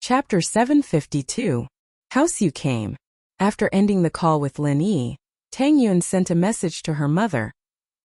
Chapter 752. House You Came. After ending the call with Lin Yi, Tang Yun sent a message to her mother,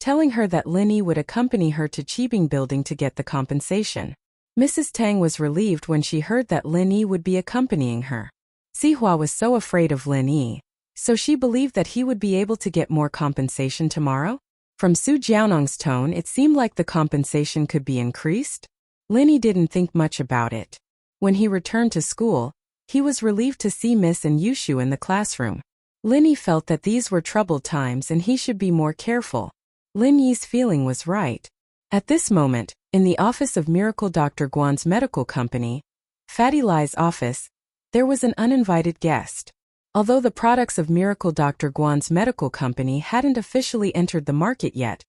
telling her that Lin Yi would accompany her to Qibing Building to get the compensation. Mrs. Tang was relieved when she heard that Lin Yi would be accompanying her. Sihua was so afraid of Lin Yi, so she believed that he would be able to get more compensation tomorrow. From Su Jiaonong's tone, it seemed like the compensation could be increased. Lin Yi didn't think much about it. When he returned to school, he was relieved to see Miss and Yushu in the classroom. Lin Yi felt that these were troubled times and he should be more careful. Lin Yi's feeling was right. At this moment, in the office of Miracle Dr. Guan's medical company, Fatty Lai's office, there was an uninvited guest. Although the products of Miracle Dr. Guan's medical company hadn't officially entered the market yet,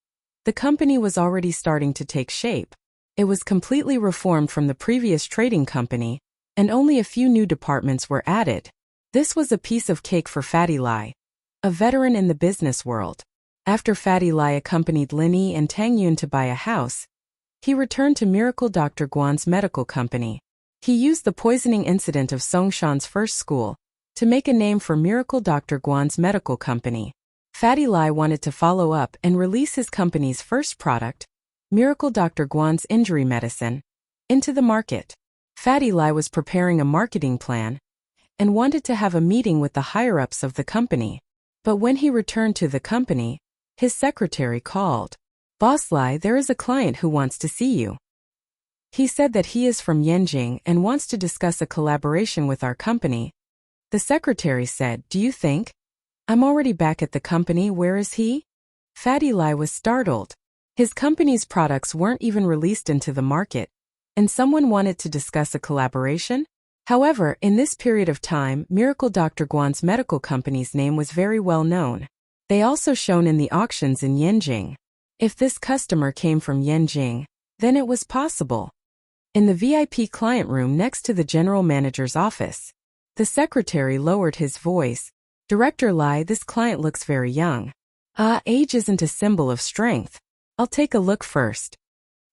the company was already starting to take shape. It was completely reformed from the previous trading company, and only a few new departments were added. This was a piece of cake for Fatty Lai, a veteran in the business world. After Fatty Lai accompanied Lin Yi and Tang Yun to buy a house, he returned to Miracle Dr. Guan's medical company. He used the poisoning incident of Songshan's first school to make a name for Miracle Dr. Guan's medical company. Fatty Lai wanted to follow up and release his company's first product, Miracle Dr. Guan's injury medicine, into the market. Fatty Lai was preparing a marketing plan and wanted to have a meeting with the higher-ups of the company. But when he returned to the company, his secretary called. "Boss Lai, there is a client who wants to see you. He said that he is from Yanjing and wants to discuss a collaboration with our company." The secretary said, "Do you think? I'm already back at the company, where is he?" Fatty Lai was startled. His company's products weren't even released into the market, and someone wanted to discuss a collaboration? However, in this period of time, Miracle Dr. Guan's medical company's name was very well known. They also shone in the auctions in Yanjing. If this customer came from Yanjing, then it was possible. In the VIP client room next to the general manager's office, the secretary lowered his voice. "Director Lai, this client looks very young. Age isn't a symbol of strength. I'll take a look first."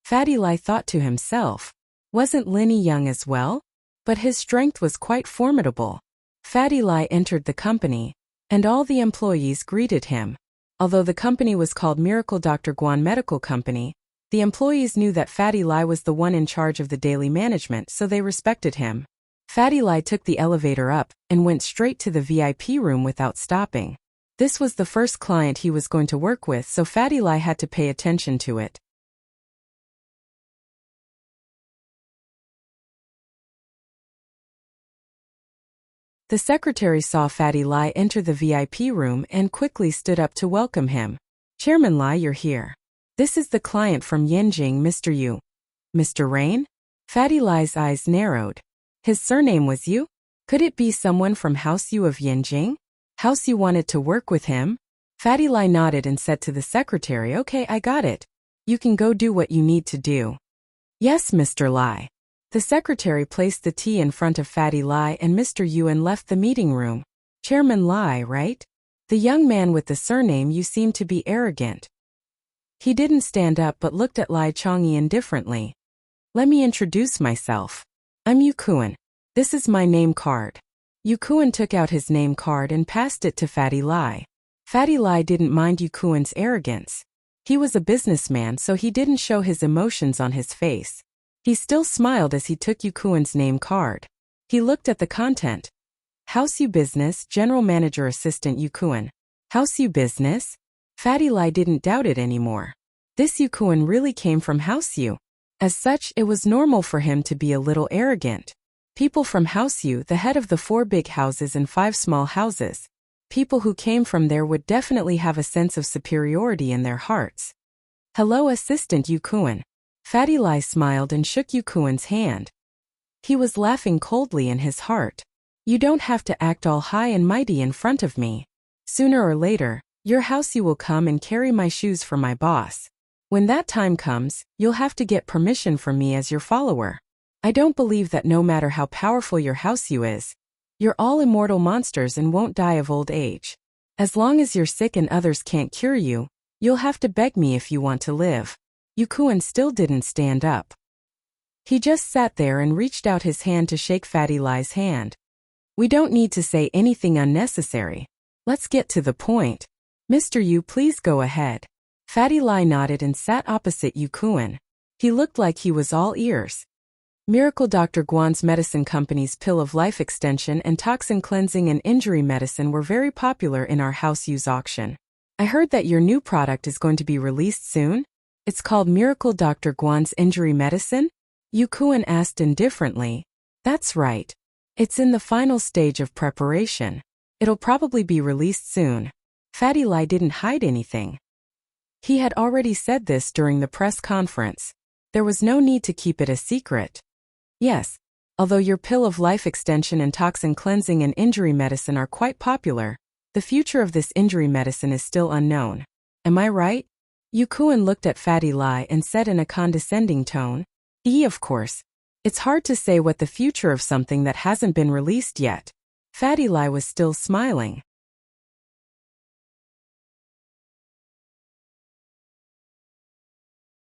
Fatty Lai thought to himself, wasn't Lin Yi young as well? But his strength was quite formidable. Fatty Lai entered the company, and all the employees greeted him. Although the company was called Miracle Dr. Guan Medical Company, the employees knew that Fatty Lai was the one in charge of the daily management, so they respected him. Fatty Lai took the elevator up and went straight to the VIP room without stopping. This was the first client he was going to work with, so Fatty Lai had to pay attention to it. The secretary saw Fatty Lai enter the VIP room and quickly stood up to welcome him. "Chairman Lai, you're here. This is the client from Yanjing, Mr. Yu." "Mr. Rain?" Fatty Lai's eyes narrowed. His surname was Yu? Could it be someone from House Yu of Yanjing? House Yu wanted to work with him? Fatty Lai nodded and said to the secretary, "Okay, I got it. You can go do what you need to do." "Yes, Mr. Lai." The secretary placed the tea in front of Fatty Lai and Mr. Yu and left the meeting room. "Chairman Lai, right? The young man with the surname Yu seemed to be arrogant." He didn't stand up but looked at Lai Chongyi indifferently. "Let me introduce myself. I'm Yu Kuan. This is my name card." Yu Kuan took out his name card and passed it to Fatty Lai. Fatty Lai didn't mind Yu Kuan's arrogance. He was a businessman, so he didn't show his emotions on his face. He still smiled as he took Yu Kuan's name card. He looked at the content. "House Yu Business, General Manager Assistant Yu Kuan." House Yu Business? Fatty Lai didn't doubt it anymore. This Yu Kuan really came from House Yu. As such, it was normal for him to be a little arrogant. People from House Yu, the head of the 4 big houses and 5 small houses, people who came from there would definitely have a sense of superiority in their hearts. "Hello, Assistant Yu Kuan." Fatty Lai smiled and shook Yu Kuan's hand. He was laughing coldly in his heart. "You don't have to act all high and mighty in front of me. Sooner or later, your House Yu will come and carry my shoes for my boss. When that time comes, you'll have to get permission from me as your follower. I don't believe that no matter how powerful your House Yu is, you're all immortal monsters and won't die of old age. As long as you're sick and others can't cure you, you'll have to beg me if you want to live." Yu Kuan still didn't stand up. He just sat there and reached out his hand to shake Fatty Lie's hand. We don't need to say anything unnecessary. Let's get to the point. Mr. Yu, please go ahead. Fatty Lie nodded and sat opposite Yu Kuan. He looked like he was all ears. Miracle Dr. Guan's medicine company's pill of life extension and toxin cleansing and injury medicine were very popular in our house use auction. I heard that your new product is going to be released soon? It's called Miracle Dr. Guan's injury medicine? Yu Kuan asked indifferently. That's right. It's in the final stage of preparation. It'll probably be released soon. Fatty Lie didn't hide anything. He had already said this during the press conference. There was no need to keep it a secret. Yes, although your pill of life extension and toxin cleansing and injury medicine are quite popular, the future of this injury medicine is still unknown. Am I right? Yu Kuan looked at Fatty Lie and said in a condescending tone, Of course. It's hard to say what the future of something that hasn't been released yet. Fatty Lie was still smiling.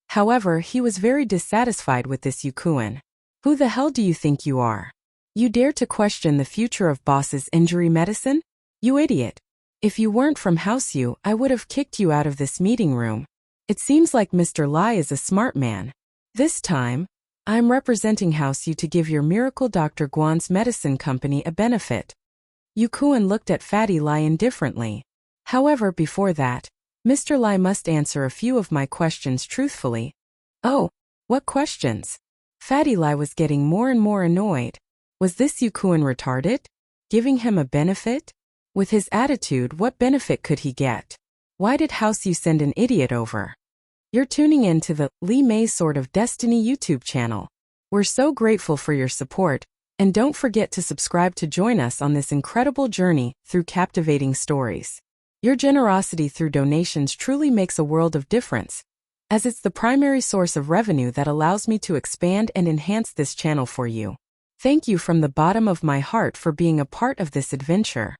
However, he was very dissatisfied with this Yu Kuan. Who the hell do you think you are? You dare to question the future of boss's injury medicine? You idiot. If you weren't from House Yu, I would have kicked you out of this meeting room. It seems like Mr. Lie is a smart man. This time, I'm representing House Yu to give your Miracle Dr. Guan's medicine company a benefit. Yu Kuan looked at Fatty Lie indifferently. However, before that, Mr. Lie must answer a few of my questions truthfully. Oh, what questions? Fatty Lie was getting more and more annoyed. Was this Yu Kuan retarded? Giving him a benefit? With his attitude, what benefit could he get? Why did House Yu send an idiot over? You're tuning in to the Li Mei Sword of Destiny YouTube channel. We're so grateful for your support, and don't forget to subscribe to join us on this incredible journey through captivating stories. Your generosity through donations truly makes a world of difference, as it's the primary source of revenue that allows me to expand and enhance this channel for you. Thank you from the bottom of my heart for being a part of this adventure.